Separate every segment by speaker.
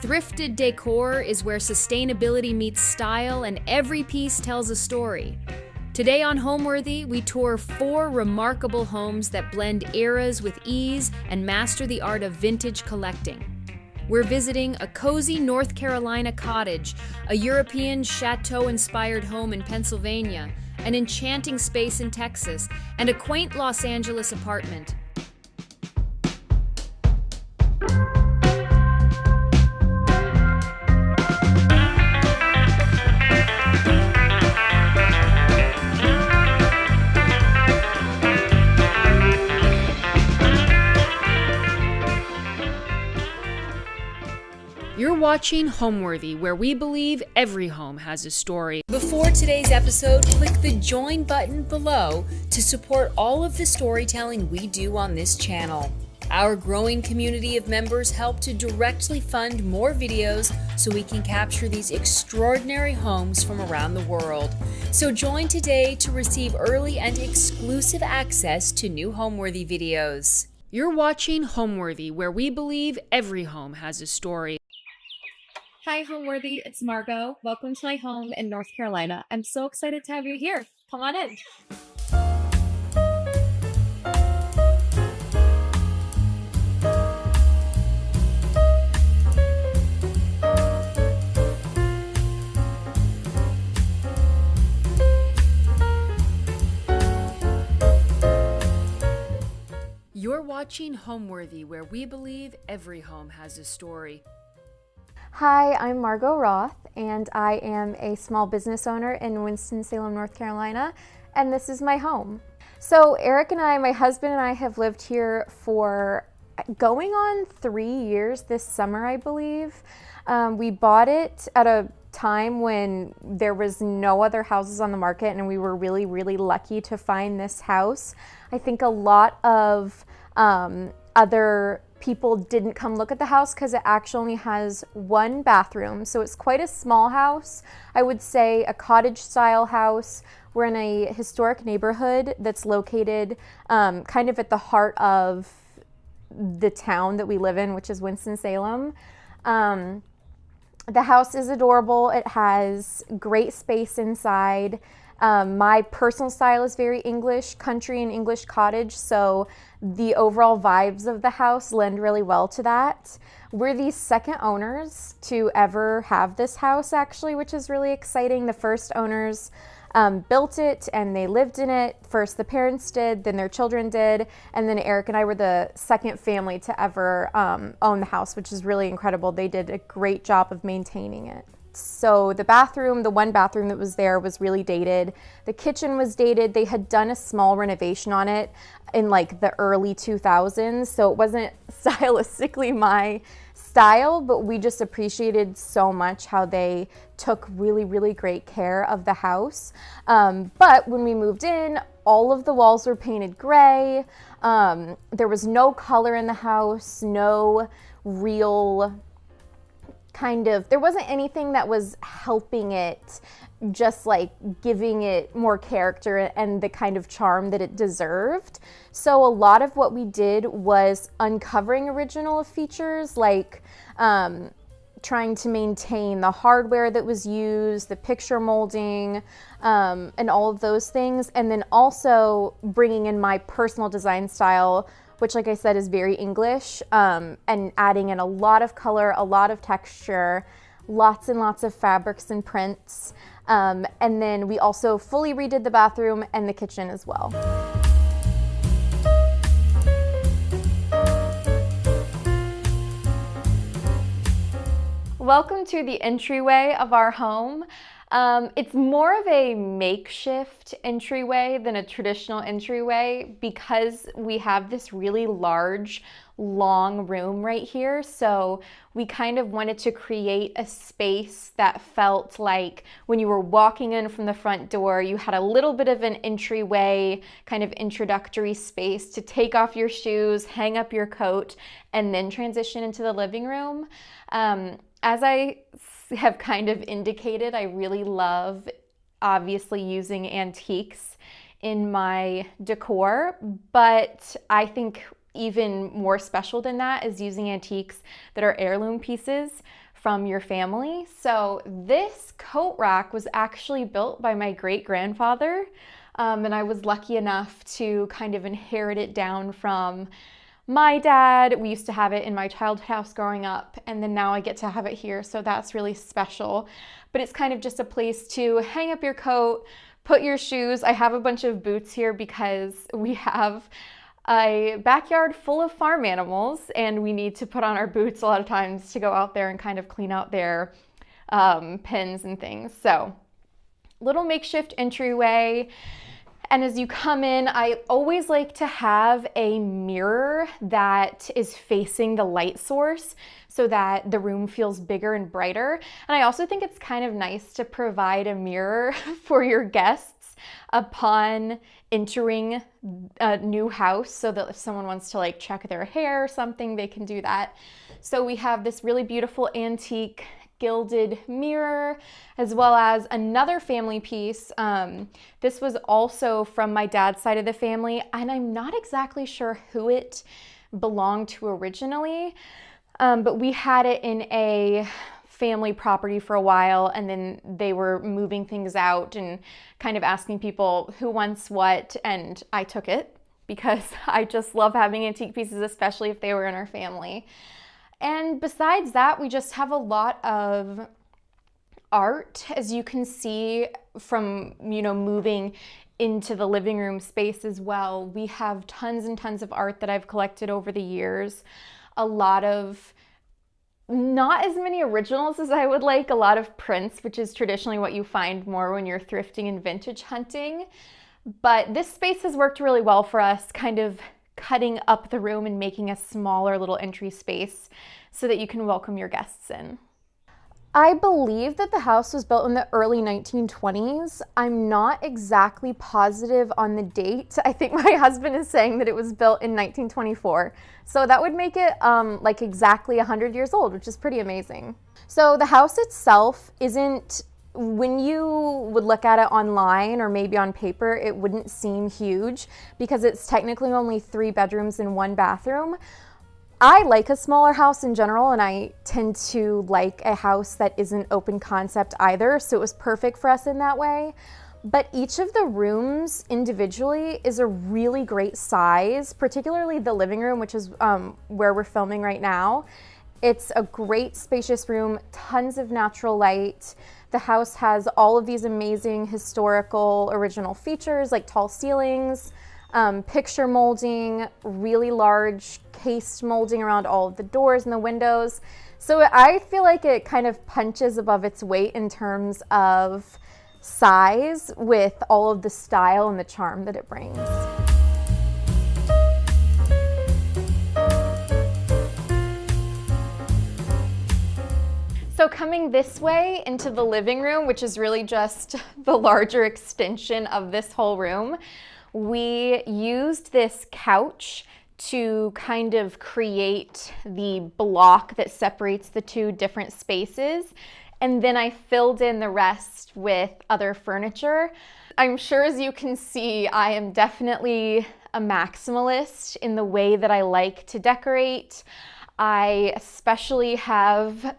Speaker 1: Thrifted Decor is where sustainability meets style and every piece tells a story. Today on Homeworthy, we tour 4 remarkable homes that blend eras with ease and master the art of vintage collecting. We're visiting a cozy North Carolina cottage, a European Chateau-inspired home in Pennsylvania, an enchanting space in Texas, and a quaint Los Angeles apartment. You're watching Homeworthy, where we believe every home has a story. Before today's episode, click the join button below to support all of the storytelling we do on this channel. Our growing community of members help to directly fund more videos so we can capture these extraordinary homes from around the world. So join today to receive early and exclusive access to new Homeworthy videos. You're watching Homeworthy, where we believe every home has a story.
Speaker 2: Hi, Homeworthy. It's Margot. Welcome to my home in North Carolina. I'm so excited to have you here. Come on in.
Speaker 1: You're watching Homeworthy, where we believe every home has a story.
Speaker 3: Hi, I'm Margot Roth, and I am a small business owner in Winston-Salem, North Carolina, and this is my home. So Eric and I, my husband and I, have lived here for going on 3 years this summer, I believe. We bought it at a time when there was no other houses on the market, and we were really, really lucky to find this house. I think a lot of other people didn't come look at the house because it actually only has 1 bathroom. So it's quite a small house. I would say a cottage style house. We're in a historic neighborhood that's located kind of at the heart of the town that we live in, which is Winston-Salem. The house is adorable. It has great space inside. My personal style is very English, country and English cottage, so the overall vibes of the house lend really well to that. We're the second owners to ever have this house, actually, which is really exciting. The first owners built it and they lived in it. First the parents did, then their children did, and then Eric and I were the second family to ever own the house, which is really incredible. They did a great job of maintaining it. So the bathroom, the 1 bathroom that was there, was really dated. The kitchen was dated. They had done a small renovation on it in like the early 2000s, so it wasn't stylistically my style, but we just appreciated so much how they took really, really great care of the house. But when we moved in, all of the walls were painted gray. There was no color in the house, no real there wasn't anything that was helping it, just like giving it more character and the kind of charm that it deserved. So a lot of what we did was uncovering original features, like trying to maintain the hardware that was used, the picture molding, and all of those things. And then also bringing in my personal design style, which, like I said, is very English, and adding in a lot of color, a lot of texture, lots and lots of fabrics and prints. And then we also fully redid the bathroom and the kitchen as well. Welcome to the entryway of our home. It's more of a makeshift entryway than a traditional entryway because we have this really large, long room right here. So we kind of wanted to create a space that felt like when you were walking in from the front door, you had a little bit of an entryway, kind of introductory space to take off your shoes, hang up your coat, and then transition into the living room. As I have kind of indicated, I really love obviously using antiques in my decor, but I think even more special than that is using antiques that are heirloom pieces from your family. So this coat rack was actually built by my great-grandfather, and I was lucky enough to kind of inherit it down from my dad. We used to have it in my childhood house growing up, and then now I get to have it here, so that's really special. But it's kind of just a place to hang up your coat, put your shoes. I have a bunch of boots here because we have a backyard full of farm animals, and we need to put on our boots a lot of times to go out there and kind of clean out their pens and things. So, little makeshift entryway. And as you come in, I always like to have a mirror that is facing the light source so that the room feels bigger and brighter. And I also think it's kind of nice to provide a mirror for your guests upon entering a new house, so that if someone wants to like check their hair or something, they can do that. So we have this really beautiful antique gilded mirror, as well as another family piece. This was also from my dad's side of the family, and I'm not exactly sure who it belonged to originally, but we had it in a family property for a while, and then they were moving things out and kind of asking people who wants what, and I took it because I just love having antique pieces, especially if they were in our family. And besides that, we just have a lot of art, as you can see from, moving into the living room space as well. We have tons and tons of art that I've collected over the years. A lot of, not as many originals as I would like, a lot of prints, which is traditionally what you find more when you're thrifting and vintage hunting. But this space has worked really well for us, kind of cutting up the room and making a smaller little entry space so that you can welcome your guests in. I believe that the house was built in the early 1920s. I'm not exactly positive on the date. I think my husband is saying that it was built in 1924. So that would make it like exactly 100 years old, which is pretty amazing. So the house itself isn't, when you would look at it online or maybe on paper, it wouldn't seem huge because it's technically only 3 bedrooms and 1 bathroom. I like a smaller house in general, and I tend to like a house that isn't open concept either, so it was perfect for us in that way. But each of the rooms individually is a really great size, particularly the living room, which is where we're filming right now. It's a great spacious room, tons of natural light. The house has all of these amazing historical original features like tall ceilings, picture molding, really large cased molding around all of the doors and the windows. So I feel like it kind of punches above its weight in terms of size with all of the style and the charm that it brings. So coming this way into the living room, which is really just the larger extension of this whole room, we used this couch to kind of create the block that separates the 2 different spaces. And then I filled in the rest with other furniture. I'm sure, as you can see, I am definitely a maximalist in the way that I like to decorate. I especially have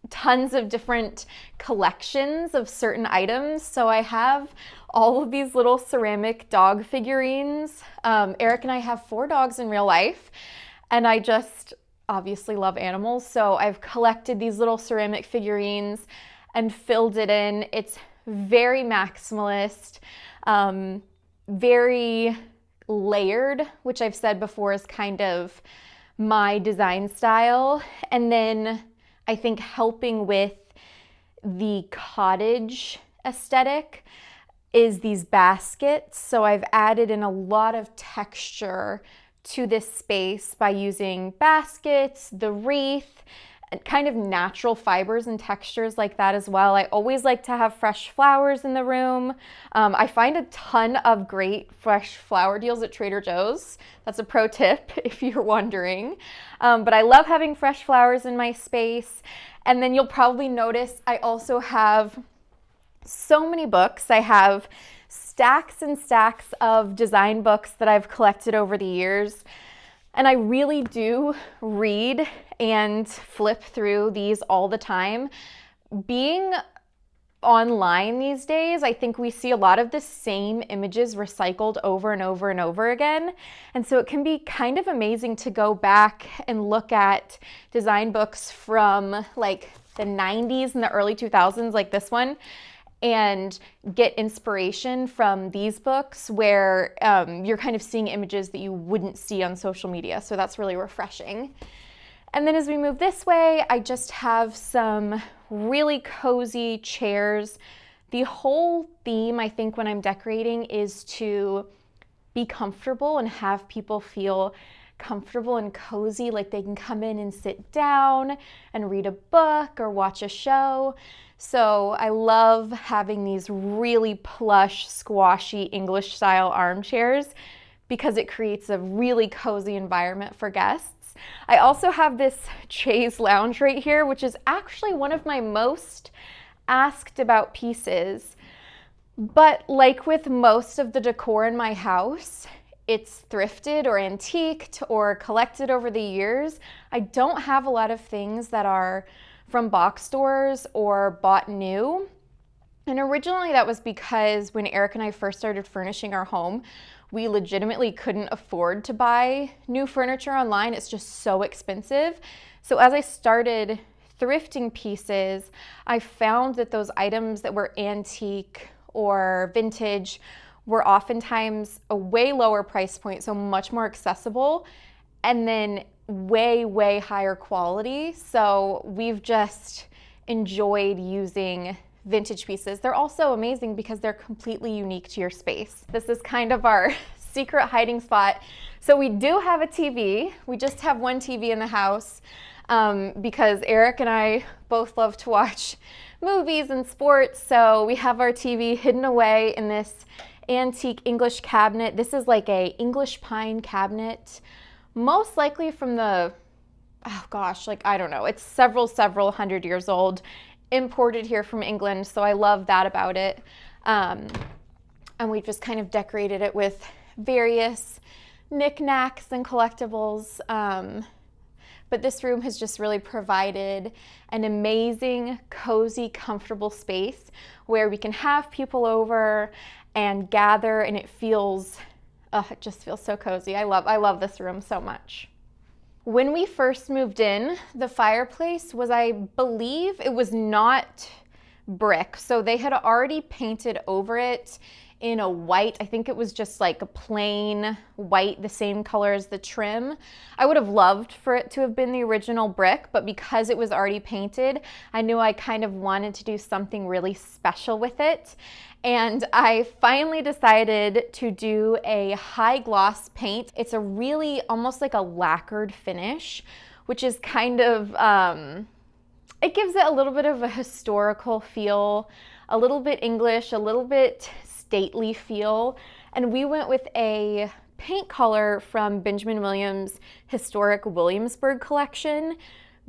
Speaker 3: tons of different collections of certain items. So I have all of these little ceramic dog figurines. Eric and I have 4 dogs in real life, and I just obviously love animals. So I've collected these little ceramic figurines and filled it in. It's very maximalist, very layered, which I've said before is kind of my design style. And then I think helping with the cottage aesthetic is these baskets. So I've added in a lot of texture to this space by using baskets, the wreath, and kind of natural fibers and textures like that as well. I always like to have fresh flowers in the room. I find a ton of great fresh flower deals at Trader Joe's. That's a pro tip if you're wondering. But I love having fresh flowers in my space. And then you'll probably notice I also have so many books. I have stacks and stacks of design books that I've collected over the years. And I really do read and flip through these all the time. Being online these days, I think we see a lot of the same images recycled over and over and over again. And so it can be kind of amazing to go back and look at design books from like the 90s and the early 2000s, like this one, and get inspiration from these books where you're kind of seeing images that you wouldn't see on social media. So that's really refreshing. And then as we move this way, I just have some really cozy chairs. The whole theme, I think, when I'm decorating is to be comfortable and have people feel comfortable and cozy, like they can come in and sit down and read a book or watch a show. So I love having these really plush, squashy English style armchairs because it creates a really cozy environment for guests. I also have this chaise lounge right here, which is actually one of my most asked about pieces. But like with most of the decor in my house, it's thrifted or antiqued or collected over the years. I don't have a lot of things that are from box stores or bought new. And originally that was because when Eric and I first started furnishing our home, we legitimately couldn't afford to buy new furniture online. It's just so expensive. So as I started thrifting pieces, I found that those items that were antique or vintage were oftentimes a way lower price point, so much more accessible, and then way, way higher quality. So we've just enjoyed using vintage pieces. They're also amazing because they're completely unique to your space. This is kind of our secret hiding spot. So we do have a TV. We just have one TV in the house because Eric and I both love to watch movies and sports. So we have our TV hidden away in this antique English cabinet. This is like a English pine cabinet, most likely from the, oh gosh, like I don't know. It's several hundred years old. Imported here from England, so I love that about it. And we just kind of decorated it with various knickknacks and collectibles. But this room has just really provided an amazing, cozy, comfortable space where we can have people over and gather, and it just feels so cozy. I love this room so much. When we first moved in, the fireplace was, I believe, it was not brick. So they had already painted over it in a white. I think it was just like a plain white, the same color as the trim. I would have loved for it to have been the original brick, but because it was already painted, I knew I kind of wanted to do something really special with it. And I finally decided to do a high gloss paint. It's a really almost like a lacquered finish, which is kind of, it gives it a little bit of a historical feel, a little bit English, a little bit stately feel. And we went with a paint color from Benjamin Williams' historic Williamsburg collection,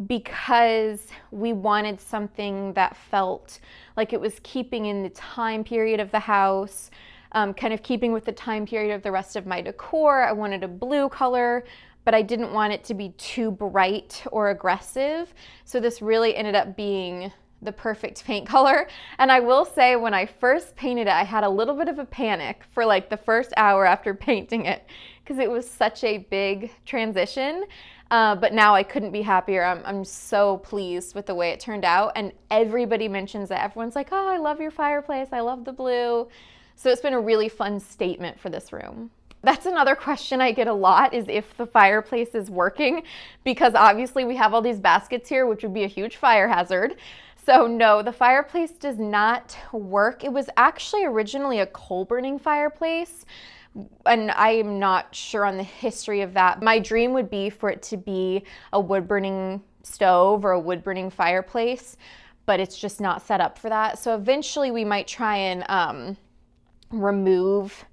Speaker 3: because we wanted something that felt like it was keeping in the time period of the house, kind of keeping with the time period of the rest of my decor. I wanted a blue color, but I didn't want it to be too bright or aggressive. So this really ended up being the perfect paint color. And I will say, when I first painted it, I had a little bit of a panic for like the first hour after painting it, because it was such a big transition. But now I couldn't be happier. I'm so pleased with the way it turned out. And everybody mentions it. Everyone's like, oh, I love your fireplace. I love the blue. So it's been a really fun statement for this room. That's another question I get a lot, is if the fireplace is working, because obviously we have all these baskets here, which would be a huge fire hazard. So no, the fireplace does not work. It was actually originally a coal burning fireplace, and I am not sure on the history of that. My dream would be for it to be a wood burning stove or a wood burning fireplace, but it's just not set up for that. So eventually we might try and remove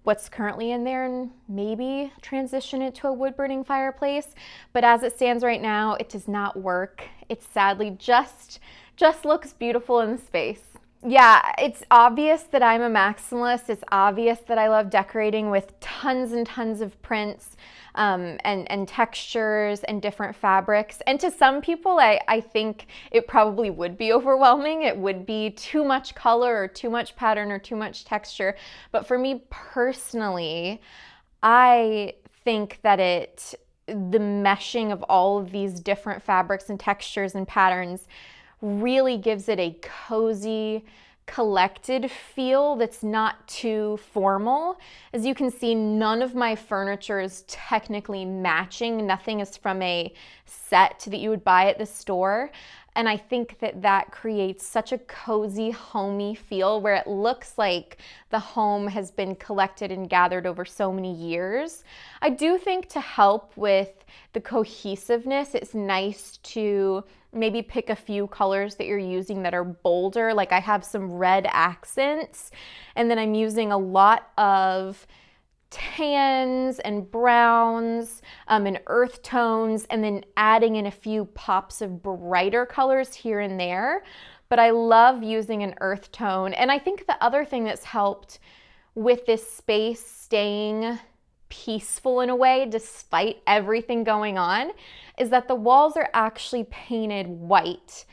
Speaker 3: what's currently in there and maybe transition it to a wood burning fireplace. But as it stands right now, it does not work. It sadly just looks beautiful in the space. Yeah, it's obvious that I'm a maximalist. It's obvious that I love decorating with tons and tons of prints. and textures and different fabrics. And to some people, I think it probably would be overwhelming. It would be too much color or too much pattern or too much texture. But for me personally, I think that the meshing of all of these different fabrics and textures and patterns really gives it a cozy, collected feel that's not too formal. As you can see, none of my furniture is technically matching. Nothing is from a set that you would buy at the store. And I think that creates such a cozy, homey feel where it looks like the home has been collected and gathered over so many years. I do think to help with the cohesiveness, it's nice to maybe pick a few colors that you're using that are bolder. Like I have some red accents, and then I'm using a lot of tans and browns and earth tones, and then adding in a few pops of brighter colors here and there. But I love using an earth tone. And I think the other thing that's helped with this space staying peaceful in a way despite everything going on is that the walls are actually painted white,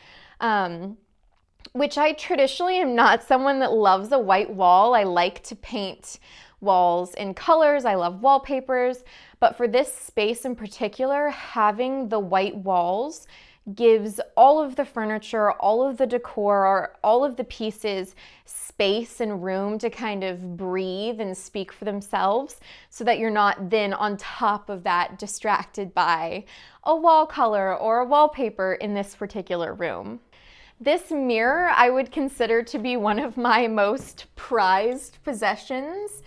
Speaker 3: which I traditionally am not someone that loves a white wall. I like to paint walls in colors. I love wallpapers, but for this space in particular, having the white walls gives all of the furniture, all of the decor, or all of the pieces space and room to kind of breathe and speak for themselves, so that you're not then on top of that distracted by a wall color or a wallpaper in this particular room. This mirror I would consider to be one of my most prized possessions.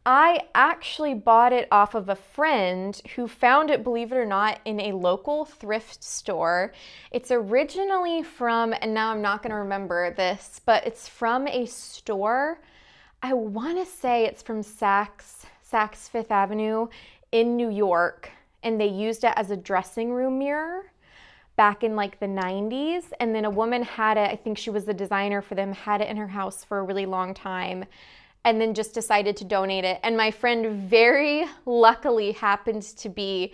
Speaker 3: I actually bought it off of a friend who found it, believe it or not, in a local thrift store. It's originally from, and now I'm not going to remember this, but it's from a store. I want to say it's from Saks Fifth Avenue in New York, and they used it as a dressing room mirror back in like the 90s. And then a woman had it, I think she was the designer for them, had it in her house for a really long time, and then just decided to donate it. And my friend very luckily happened to be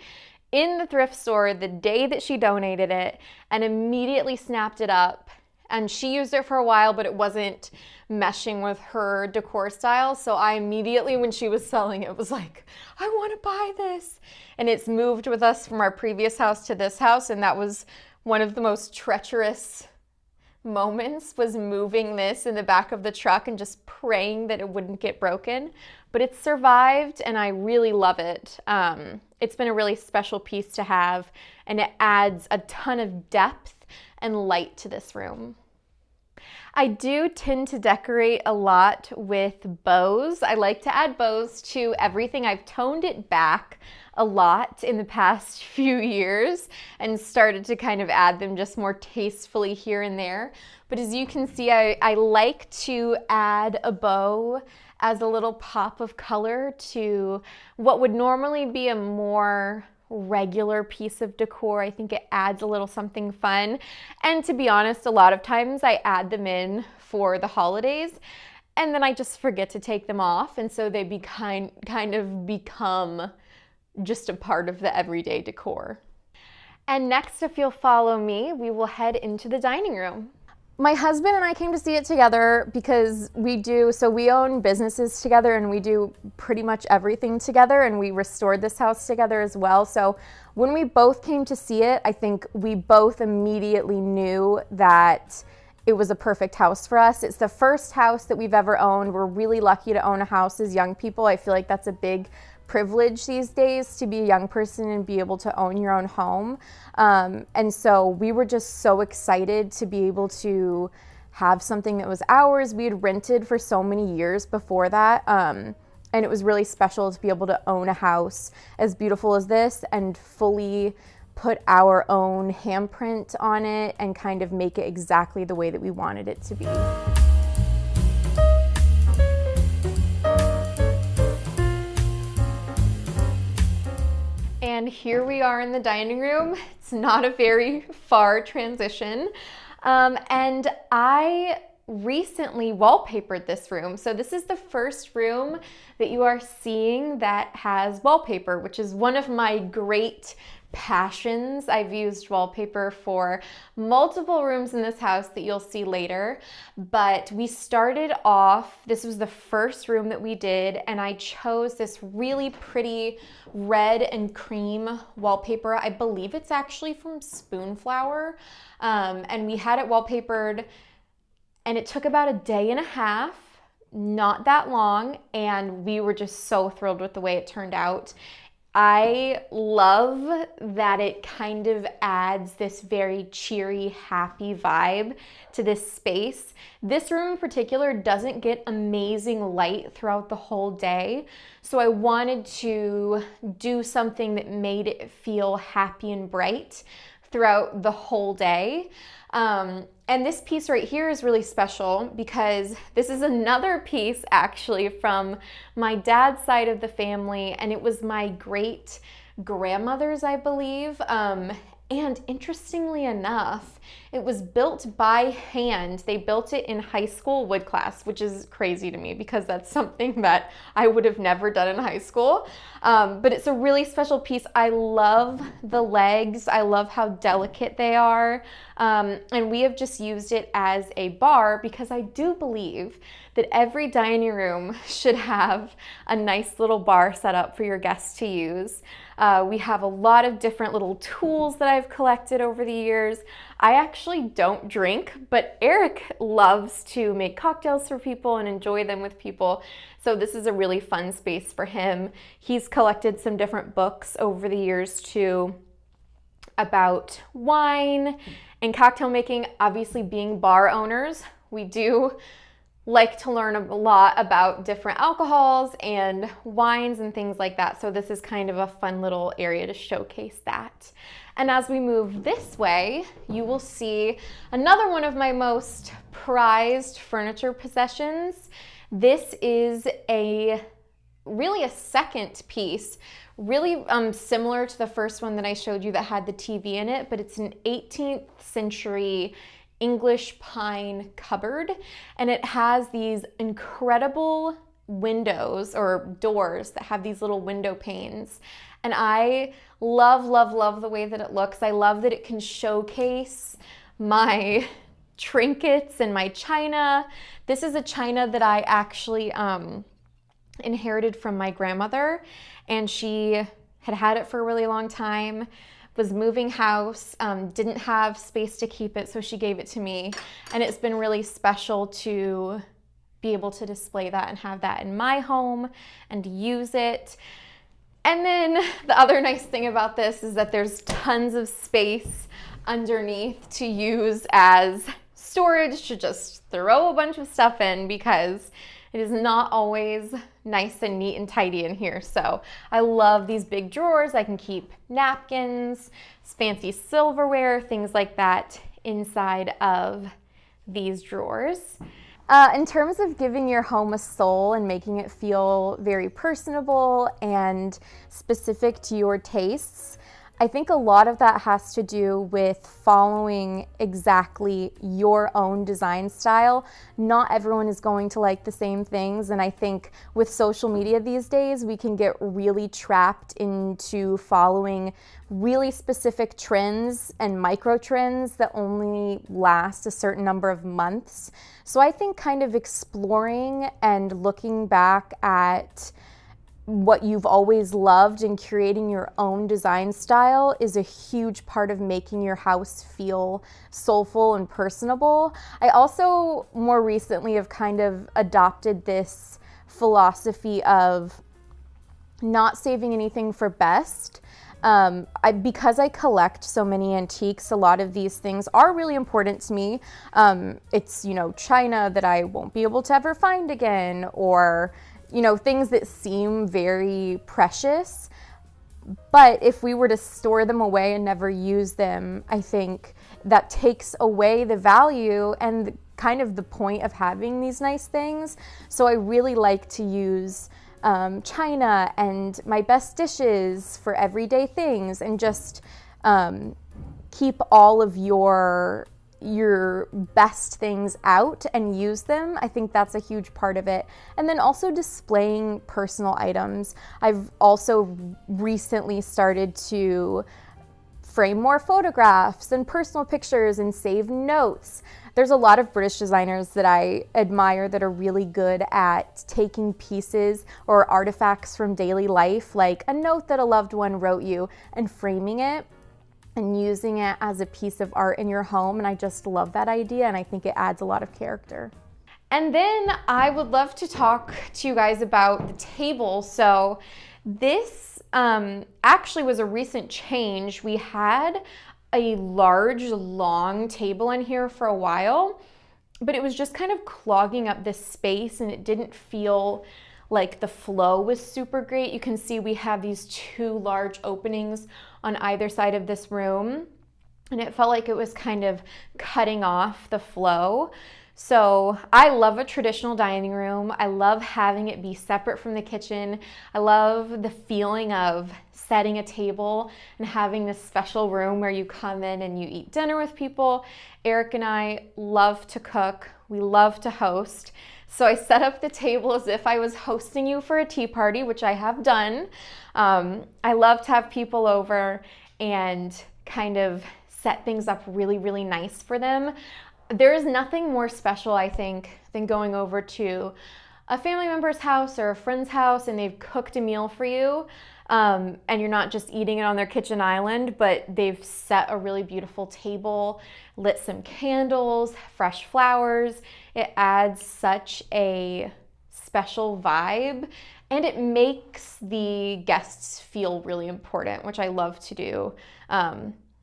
Speaker 3: in the thrift store the day that she donated it and immediately snapped it up. And she used it for a while, but it wasn't meshing with her decor style. So I immediately, when she was selling it, was like, I want to buy this. And it's moved with us from our previous house to this house. And that was one of the most treacherous moments, was moving this in the back of the truck and just praying that it wouldn't get broken. But it survived, and I really love it. It's been a really special piece to have, and it adds a ton of depth and light to this room. I do tend to decorate a lot with bows. I like to add bows to everything. I've toned it back a lot in the past few years and started to kind of add them just more tastefully here and there. But as you can see, I like to add a bow as a little pop of color to what would normally be a more regular piece of decor. I think it adds a little something fun. And to be honest, a lot of times I add them in for the holidays, and then I just forget to take them off. And so they kind of become just a part of the everyday decor. And next, if you'll follow me, we will head into the dining room. My husband and I came to see it together because we own businesses together, and we do pretty much everything together, and we restored this house together as well. So when we both came to see it, I think we both immediately knew that it was a perfect house for us. It's the first house that we've ever owned. We're really lucky to own a house as young people. I feel like that's a big privilege these days, to be a young person and be able to own your own home. And so we were just so excited to be able to have something that was ours. We had rented for so many years before that. And it was really special to be able to own a house as beautiful as this and fully put our own handprint on it and kind of make it exactly the way that we wanted it to be. And here we are in the dining room. It's not a very far transition. And I recently wallpapered this room. So this is the first room that you are seeing that has wallpaper, which is one of my great passions. I've used wallpaper for multiple rooms in this house that you'll see later, but we started off, this was the first room that we did, and I chose this really pretty red and cream wallpaper. I believe it's actually from Spoonflower, and we had it wallpapered, and it took about a day and a half, not that long, and we were just so thrilled with the way it turned out. I love that it kind of adds this very cheery, happy vibe to this space. This room in particular doesn't get amazing light throughout the whole day, so I wanted to do something that made it feel happy and bright throughout the whole day. And this piece right here is really special because this is another piece actually from my dad's side of the family, and it was my great grandmother's, I believe. And interestingly enough, it was built by hand. They built it in high school wood class, which is crazy to me because that's something that I would have never done in high school. But it's a really special piece. I love the legs. I love how delicate they are. And we have just used it as a bar because I do believe that every dining room should have a nice little bar set up for your guests to use. We have a lot of different little tools that I've collected over the years. I actually don't drink, but Eric loves to make cocktails for people and enjoy them with people. So this is a really fun space for him. He's collected some different books over the years too about wine and cocktail making. Obviously, being bar owners, we do like to learn a lot about different alcohols and wines and things like that. So this is kind of a fun little area to showcase that. And as we move this way, you will see another one of my most prized furniture possessions. This is really a second piece, really similar to the first one that I showed you that had the TV in it, but it's an 18th century English pine cupboard, and it has these incredible windows or doors that have these little window panes. And I love, love, love the way that it looks. I love that it can showcase my trinkets and my china. This is a china that I actually inherited from my grandmother, and she had it for a really long time, was moving house, didn't have space to keep it, so she gave it to me. And it's been really special to be able to display that and have that in my home and use it. And then the other nice thing about this is that there's tons of space underneath to use as storage, to just throw a bunch of stuff in, because it is not always nice and neat and tidy in here. So I love these big drawers. I can keep napkins, fancy silverware, things like that inside of these drawers. In terms of giving your home a soul and making it feel very personable and specific to your tastes, I think a lot of that has to do with following exactly your own design style. Not everyone is going to like the same things, and I think with social media these days, we can get really trapped into following really specific trends and micro trends that only last a certain number of months. So I think kind of exploring and looking back at what you've always loved and creating your own design style is a huge part of making your house feel soulful and personable. I also more recently have kind of adopted this philosophy of not saving anything for best. Because I collect so many antiques, a lot of these things are really important to me. It's, china that I won't be able to ever find again, or things that seem very precious. But if we were to store them away and never use them, I think that takes away the value and kind of the point of having these nice things. So I really like to use china and my best dishes for everyday things, and just keep all of your your best things out and use them. I think that's a huge part of it. And then also displaying personal items. I've also recently started to frame more photographs and personal pictures and save notes. There's a lot of British designers that I admire that are really good at taking pieces or artifacts from daily life, like a note that a loved one wrote you, and framing it and using it as a piece of art in your home. And I just love that idea, and I think it adds a lot of character. And then I would love to talk to you guys about the table. So this actually was a recent change. We had a large, long table in here for a while, but it was just kind of clogging up this space, and it didn't feel like the flow was super great. You can see we have these two large openings on either side of this room, and it felt like it was kind of cutting off the flow. So I love a traditional dining room. I love having it be separate from the kitchen. I love the feeling of setting a table and having this special room where you come in and you eat dinner with people. Eric and I love to cook. We love to host. So I set up the table as if I was hosting you for a tea party, which I have done. I love to have people over and kind of set things up really, really nice for them. There is nothing more special, I think, than going over to a family member's house or a friend's house and they've cooked a meal for you, and you're not just eating it on their kitchen island, but they've set a really beautiful table, lit some candles, fresh flowers. It adds such a special vibe, and it makes the guests feel really important, which I love to do.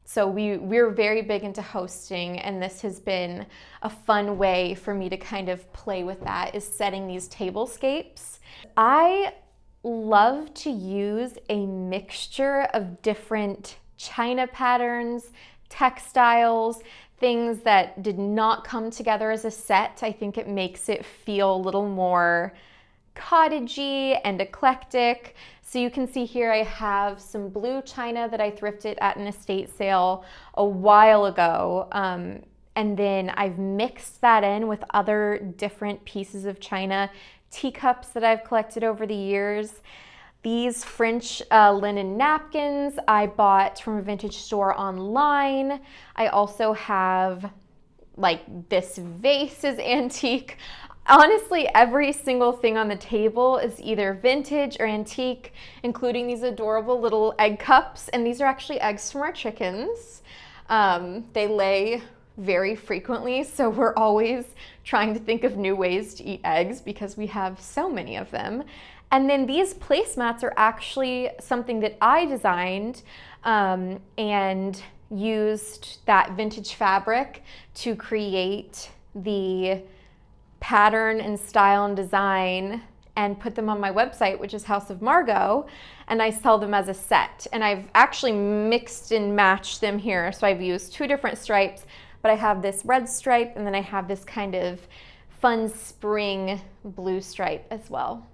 Speaker 3: So we're very big into hosting, and this has been a fun way for me to kind of play with that, is setting these tablescapes. I love to use a mixture of different china patterns, textiles, things that did not come together as a set. I think it makes it feel a little more cottagey and eclectic. So you can see here I have some blue china that I thrifted at an estate sale a while ago. And then I've mixed that in with other different pieces of china, teacups that I've collected over the years. These French linen napkins I bought from a vintage store online. I also have like this vase is antique. Honestly, every single thing on the table is either vintage or antique, including these adorable little egg cups. And these are actually eggs from our chickens. They lay very frequently, so we're always trying to think of new ways to eat eggs because we have so many of them. And then these placemats are actually something that I designed and used that vintage fabric to create the pattern and style and design and put them on my website, which is House of Margot, and I sell them as a set. And I've actually mixed and matched them here. So I've used two different stripes, but I have this red stripe and then I have this kind of fun spring blue stripe as well.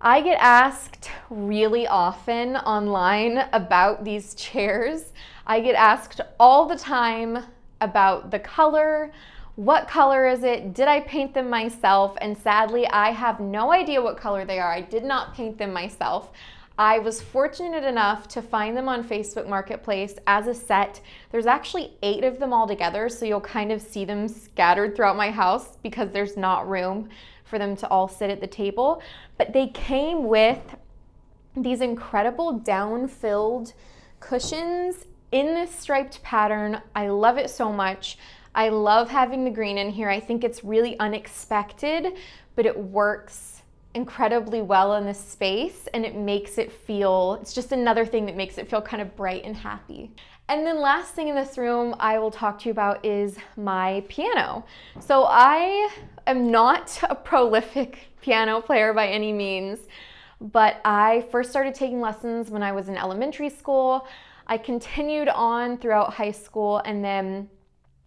Speaker 3: I get asked really often online about these chairs. I get asked all the time about the color. What color is it? Did I paint them myself? And sadly, I have no idea what color they are. I did not paint them myself. I was fortunate enough to find them on Facebook Marketplace as a set. There's actually 8 of them all together, so you'll kind of see them scattered throughout my house because there's not room for them to all sit at the table. But they came with these incredible down-filled cushions in this striped pattern. I love it so much. I love having the green in here. I think it's really unexpected, but it works incredibly well in this space, and it makes it feel, it's just another thing that makes it feel kind of bright and happy. And then last thing in this room I will talk to you about is my piano. So I am not a prolific piano player by any means, but I first started taking lessons when I was in elementary school. I continued on throughout high school, and then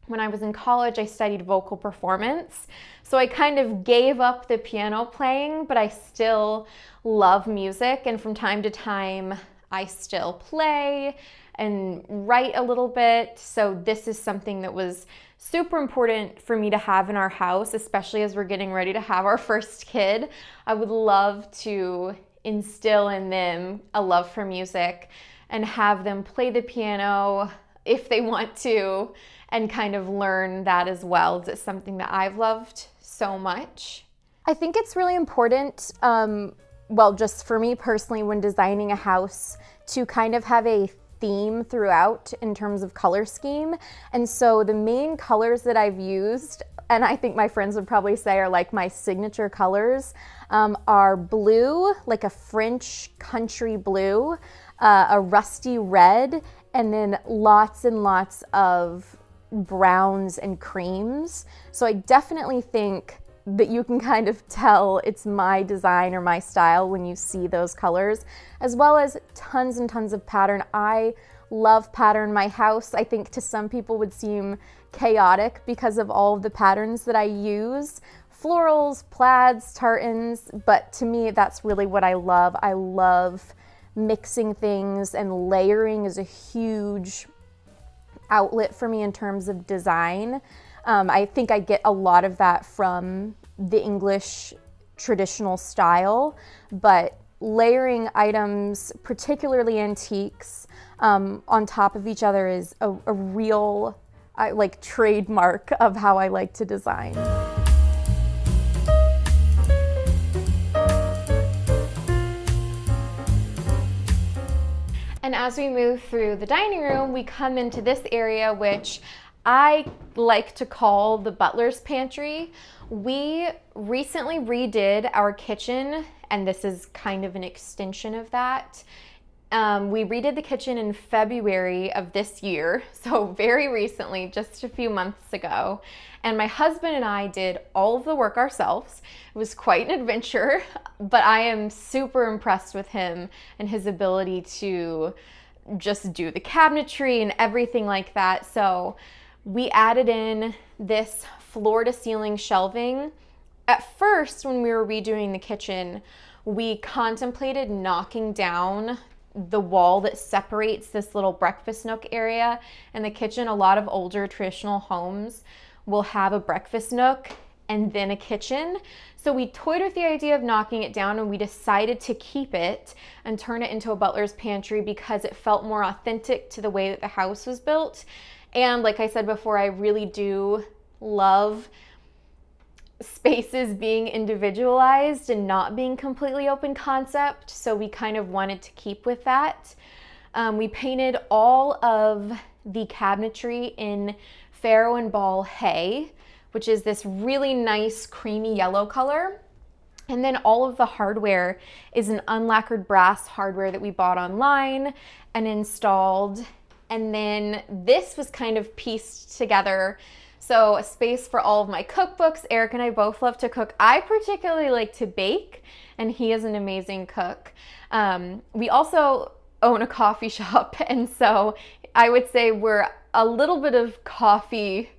Speaker 3: when I was in college, I studied vocal performance. So I kind of gave up the piano playing, but I still love music. And from time to time, I still play and write a little bit. So this is something that was super important for me to have in our house, especially as we're getting ready to have our first kid. I would love to instill in them a love for music and have them play the piano if they want to, and kind of learn that as well. It's something that I've loved so much. I think it's really important, well, just for me personally, when designing a house, to kind of have a theme throughout in terms of color scheme. And so the main colors that I've used, and I think my friends would probably say are like my signature colors, are blue, like a French country blue, a rusty red, and then lots and lots of browns and creams. So I definitely think that you can kind of tell it's my design or my style when you see those colors, as well as tons and tons of pattern. I love pattern. My house, I think to some people would seem chaotic because of all of the patterns that I use. Florals, plaids, tartans, but to me that's really what I love. I love mixing things, and layering is a huge outlet for me in terms of design. I think I get a lot of that from the English traditional style, but layering items, particularly antiques, on top of each other is a real like trademark of how I like to design. And as we move through the dining room, we come into this area, which I like to call the Butler's pantry. We recently redid our kitchen, and this is kind of an extension of that. We redid the kitchen in February of this year, so very recently, just a few months ago. And my husband and I did all of the work ourselves. It was quite an adventure, but I am super impressed with him and his ability to just do the cabinetry and everything like that. So we added in this floor to ceiling shelving. At first, when we were redoing the kitchen, we contemplated knocking down the wall that separates this little breakfast nook area in the kitchen. A lot of older traditional homes will have a breakfast nook and then a kitchen. So we toyed with the idea of knocking it down, and we decided to keep it and turn it into a butler's pantry because it felt more authentic to the way that the house was built. And like I said before, I really do love spaces being individualized and not being completely open concept. So we kind of wanted to keep with that. We painted all of the cabinetry in Farrow and Ball hay, which is this really nice creamy yellow color. And then all of the hardware is an unlacquered brass hardware that we bought online and installed. And then this was kind of pieced together. So a space for all of my cookbooks. Eric and I both love to cook. I particularly like to bake, and he is an amazing cook. We also own a coffee shop, and so I would say we're a little bit of coffee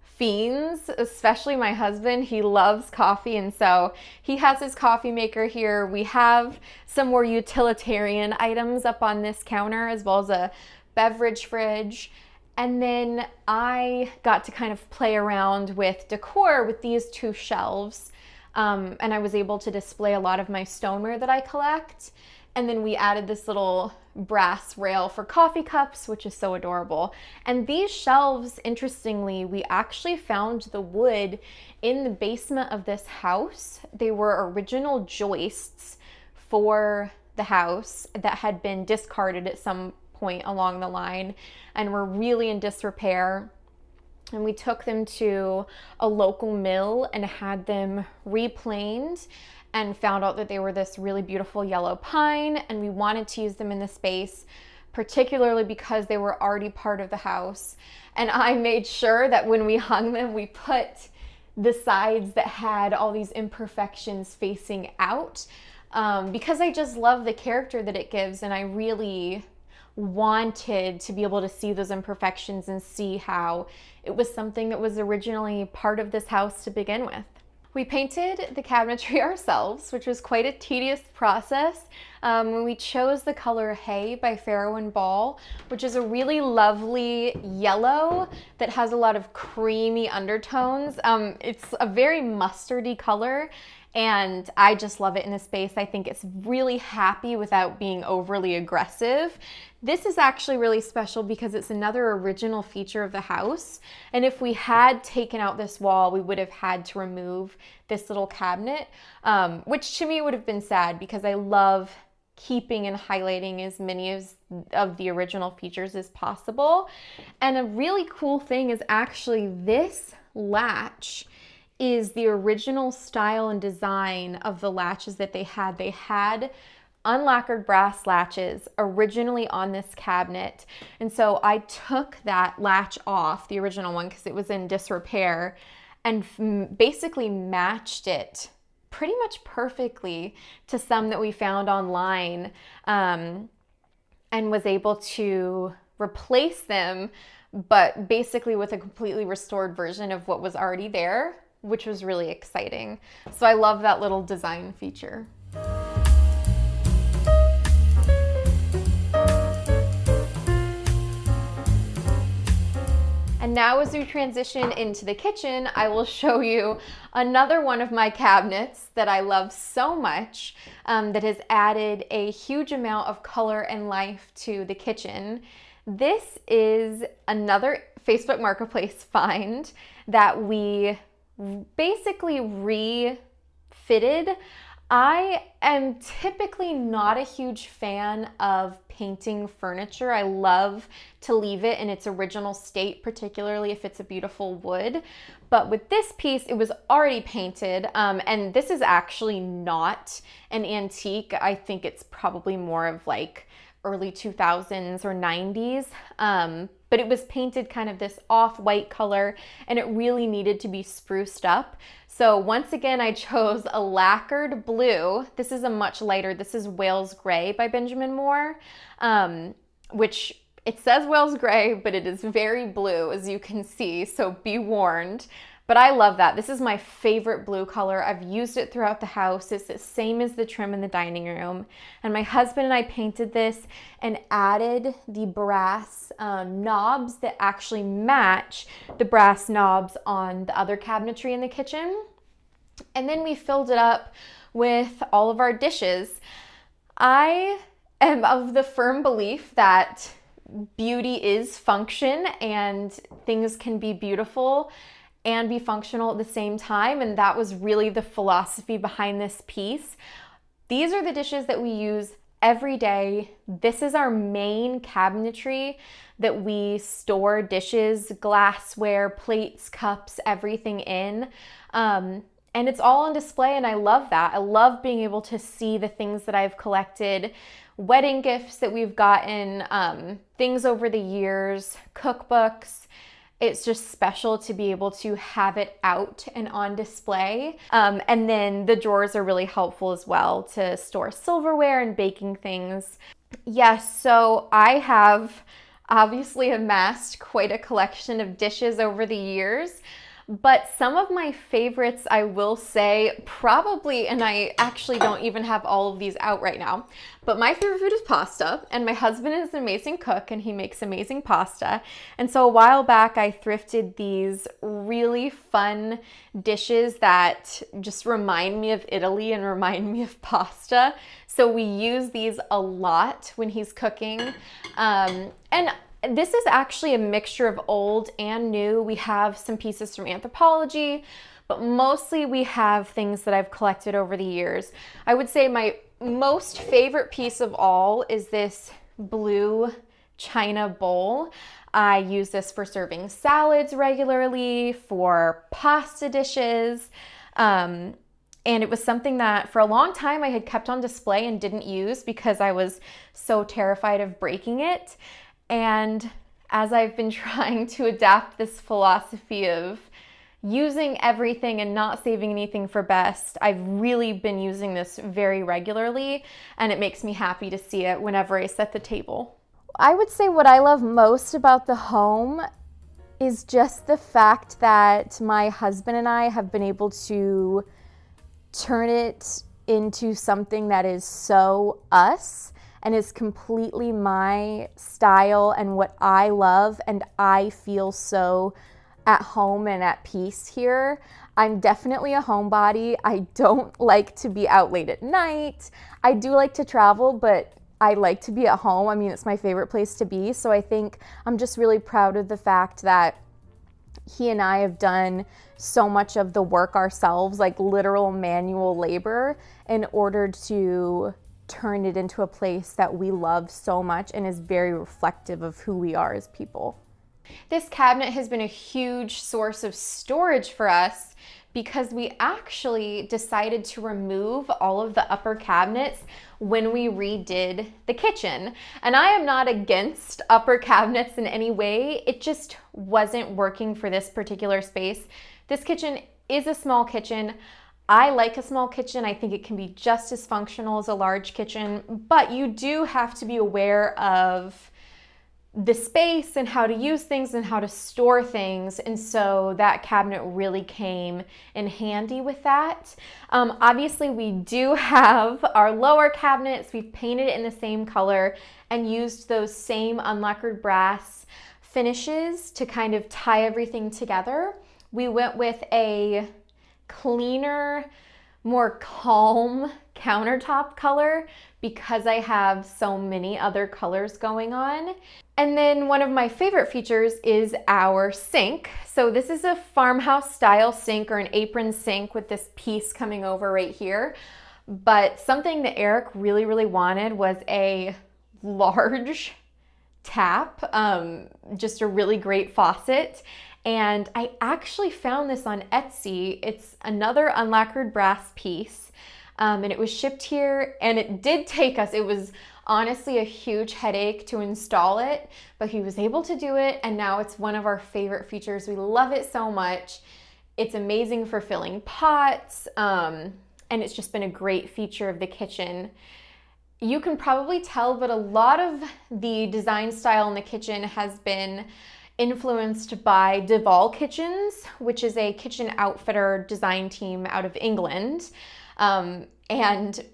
Speaker 3: fiends, especially my husband. He loves coffee, and so he has his coffee maker here. We have some more utilitarian items up on this counter, as well as a beverage fridge. And then I got to kind of play around with decor with these two shelves, and I was able to display a lot of my stoneware that I collect. And then we added this little brass rail for coffee cups, which is so adorable. And these shelves, interestingly, we actually found the wood in the basement of this house. They were original joists for the house that had been discarded at some point along the line and were really in disrepair. And we took them to a local mill and had them replaned, and found out that they were this really beautiful yellow pine, and we wanted to use them in the space, particularly because they were already part of the house. And I made sure that when we hung them, we put the sides that had all these imperfections facing out, because I just love the character that it gives, and I really wanted to be able to see those imperfections and see how it was something that was originally part of this house to begin with. We painted the cabinetry ourselves, which was quite a tedious process. We chose the color Hay by Farrow and Ball, which is a really lovely yellow that has a lot of creamy undertones. It's a very mustardy color, and I just love it in the space. I think it's really happy without being overly aggressive. This is actually really special because it's another original feature of the house. And if we had taken out this wall, we would have had to remove this little cabinet, which to me would have been sad because I love keeping and highlighting as many of the original features as possible. And a really cool thing is actually this latch is the original style and design of the latches that they had. They had unlacquered brass latches originally on this cabinet. And so I took that latch off, the original one, because it was in disrepair, and basically matched it pretty much perfectly to some that we found online, and was able to replace them, but basically with a completely restored version of what was already there, which was really exciting. So I love that little design feature. And now as we transition into the kitchen, I will show you another one of my cabinets that I love so much, that has added a huge amount of color and life to the kitchen. This is another Facebook Marketplace find that we basically refitted. I am typically not a huge fan of painting furniture. I love to leave it in its original state, particularly if it's a beautiful wood. But with this piece, it was already painted, and this is actually not an antique. I think it's probably more of like early 2000s or 90s. But it was painted kind of this off-white color, and it really needed to be spruced up. So once again, I chose a lacquered blue. This is a much lighter, this is Wales Gray by Benjamin Moore, which it says Wales Gray, but it is very blue, as you can see, so be warned. But I love that. This is my favorite blue color. I've used it throughout the house. It's the same as the trim in the dining room. And my husband and I painted this and added the brass knobs that actually match the brass knobs on the other cabinetry in the kitchen. And then we filled it up with all of our dishes. I am of the firm belief that beauty is function, and things can be beautiful and be functional at the same time, and that was really the philosophy behind this piece. These are the dishes that we use every day. This is our main cabinetry that we store dishes, glassware, plates, cups, everything in. And it's all on display, and I love that. I love being able to see the things that I've collected, wedding gifts that we've gotten, things over the years, cookbooks. It's just special to be able to have it out and on display. And then the drawers are really helpful as well to store silverware and baking things. Yes, so I have obviously amassed quite a collection of dishes over the years. But some of my favorites, I will say, probably, and I actually don't even have all of these out right now, but my favorite food is pasta, and my husband is an amazing cook, and he makes amazing pasta. And so a while back, I thrifted these really fun dishes that just remind me of Italy and remind me of pasta. So we use these a lot when he's cooking. And this is actually a mixture of old and new. We have some pieces from Anthropology, but mostly we have things that I've collected over the years. I would say my most favorite piece of all is this blue china bowl. I use this for serving salads regularly, for pasta dishes, and it was something that for a long time I had kept on display and didn't use because I was so terrified of breaking it. And as I've been trying to adapt this philosophy of using everything and not saving anything for best, I've really been using this very regularly, and it makes me happy to see it whenever I set the table.
Speaker 4: I would say what I love most about the home
Speaker 3: is just the fact that my husband and I have been able to turn it into something that is so us and is completely my style and what I love, and I feel so at home and at peace here. I'm definitely a homebody. I don't like to be out late at night. I do like to travel, but I like to be at home. I mean, it's my favorite place to be. So I think I'm just really proud of the fact that he and I have done so much of the work ourselves, like literal manual labor, in order to turn it into a place that we love so much and is very reflective of who we are as people. This cabinet has been a huge source of storage for us because we actually decided to remove all of the upper cabinets when we redid the kitchen. And I am not against upper cabinets in any way. It just wasn't working for this particular space. This kitchen is a small kitchen. I like a small kitchen. I think it can be just as functional as a large kitchen, but you do have to be aware of the space and how to use things and how to store things. And so that cabinet really came in handy with that. Obviously, we do have our lower cabinets. We've painted it in the same color and used those same unlacquered brass finishes to kind of tie everything together. We went with a cleaner, more calm countertop color because I have so many other colors going on. And then one of my favorite features is our sink. So this is a farmhouse style sink or an apron sink with this piece coming over right here. But something that Eric really, really wanted was a large tap, just a really great faucet. And I actually found this on Etsy. It's another unlacquered brass piece, and it was shipped here, and it did take us, it was honestly a huge headache to install it, but he was able to do it, and now it's one of our favorite features. We love it so much. It's amazing for filling pots, and it's just been a great feature of the kitchen. You can probably tell, but a lot of the design style in the kitchen has been influenced by Duval Kitchens, which is a kitchen outfitter design team out of England. And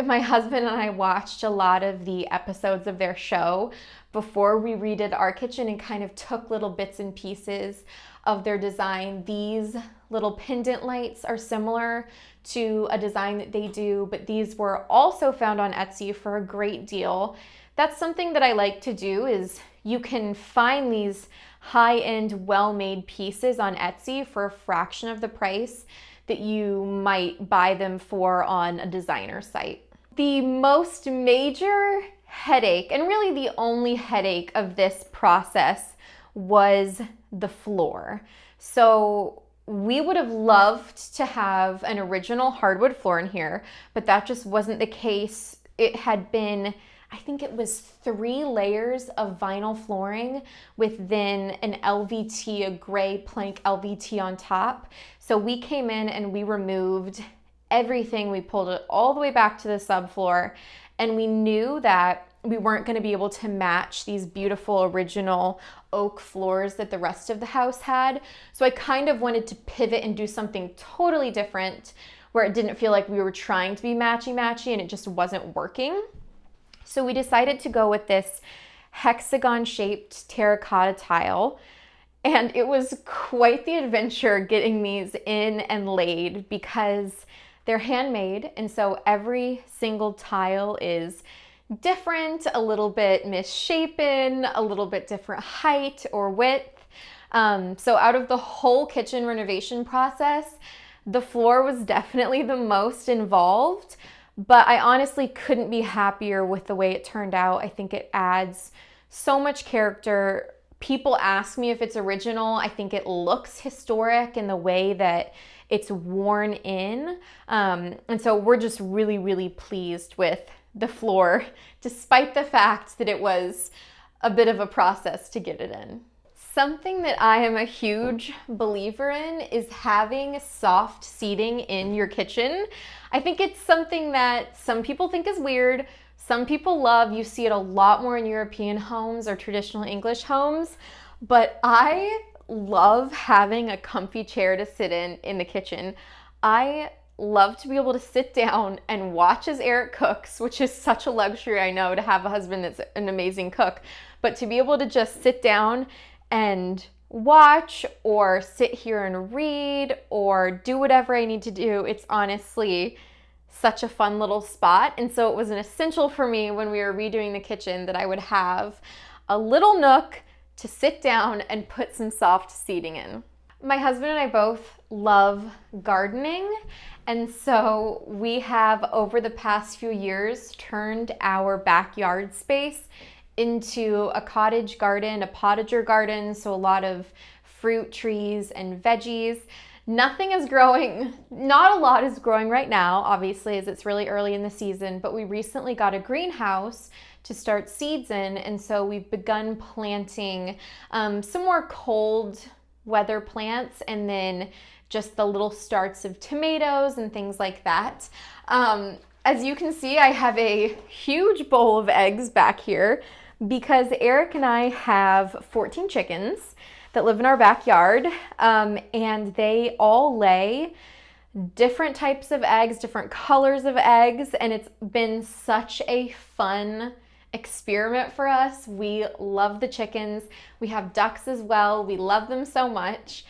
Speaker 3: my husband and I watched a lot of the episodes of their show before we redid our kitchen and kind of took little bits and pieces of their design. These little pendant lights are similar to a design that they do, but these were also found on Etsy for a great deal. That's something that I like to do, is you can find these high-end, well-made pieces on Etsy for a fraction of the price that you might buy them for on a designer site. The most major headache, and really the only headache of this process, was the floor. So we would have loved to have an original hardwood floor in here, but that just wasn't the case. It had been, I think it was 3 layers of vinyl flooring with then an LVT, a gray plank LVT on top. So we came in and we removed everything. We pulled it all the way back to the subfloor, and we knew that we weren't going to be able to match these beautiful original oak floors that the rest of the house had. So I kind of wanted to pivot and do something totally different where it didn't feel like we were trying to be matchy-matchy and it just wasn't working. So we decided to go with this hexagon-shaped terracotta tile, and it was quite the adventure getting these in and laid because they're handmade, and so every single tile is different, a little bit misshapen, a little bit different height or width. So out of the whole kitchen renovation process, the floor was definitely the most involved. But I honestly couldn't be happier with the way it turned out. I think it adds so much character. People ask me if it's original. I think it looks historic in the way that it's worn in. And so we're just really, really pleased with the floor, despite the fact that it was a bit of a process to get it in. Something that I am a huge believer in is having soft seating in your kitchen. I think it's something that some people think is weird, some people love. You see it a lot more in European homes or traditional English homes, but I love having a comfy chair to sit in the kitchen. I love to be able to sit down and watch as Eric cooks, which is such a luxury, I know, to have a husband that's an amazing cook, but to be able to just sit down and watch or sit here and read or do whatever I need to do, it's honestly such a fun little spot. And so it was an essential for me when we were redoing the kitchen that I would have a little nook to sit down and put some soft seating in. My husband and I both love gardening, and so we have over the past few years turned our backyard space into a cottage garden, a potager garden, so a lot of fruit trees and veggies. Nothing is growing, not a lot is growing right now, obviously, as it's really early in the season, but we recently got a greenhouse to start seeds in, and so we've begun planting some more cold weather plants, and then just the little starts of tomatoes and things like that. As you can see, I have a huge bowl of eggs back here because Eric and I have 14 chickens that live in our backyard, and they all lay different types of eggs, different colors of eggs, and it's been such a fun experiment for us. We love the chickens. We have ducks as well. We love them so much.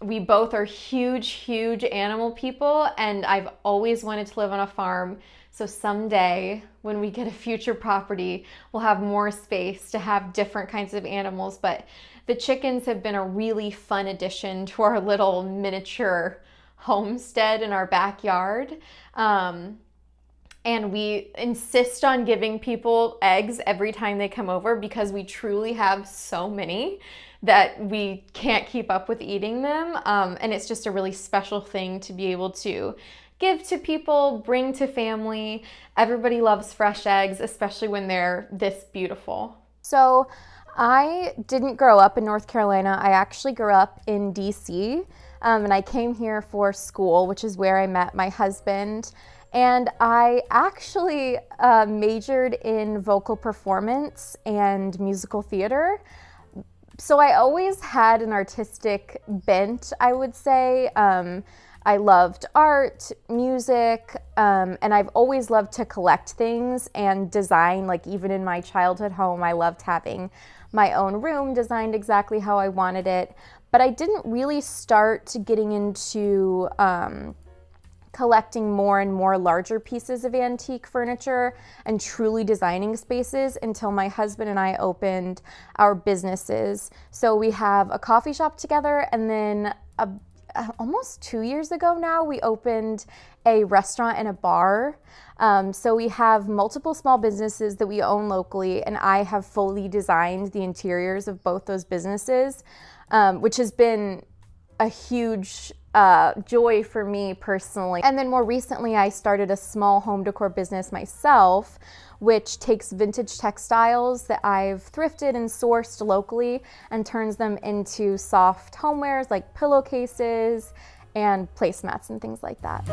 Speaker 3: We both are huge animal people, and I've always wanted to live on a farm. So someday when we get a future property, we'll have more space to have different kinds of animals. But the chickens have been a really fun addition to our little miniature homestead in our backyard. And we insist on giving people eggs every time they come over because we truly have so many that we can't keep up with eating them. And it's just a really special thing to be able to give to people, bring to family. Everybody loves fresh eggs, especially when they're this beautiful. So I didn't grow up in North Carolina. I actually grew up in DC, and I came here for school, which is where I met my husband. And I actually majored in vocal performance and musical theater. So I always had an artistic bent, I would say. I loved art, music, and I've always loved to collect things and design. Like even in my childhood home, I loved having my own room designed exactly how I wanted it. But I didn't really start getting into collecting more and more larger pieces of antique furniture and truly designing spaces until my husband and I opened our businesses. So we have a coffee shop together, and then almost 2 years ago now, we opened a restaurant and a bar. So we have multiple small businesses that we own locally, and I have fully designed the interiors of both those businesses, which has been a huge joy for me personally. And then more recently, I started a small home decor business myself, which takes vintage textiles that I've thrifted and sourced locally and turns them into soft homewares like pillowcases and placemats and things like that.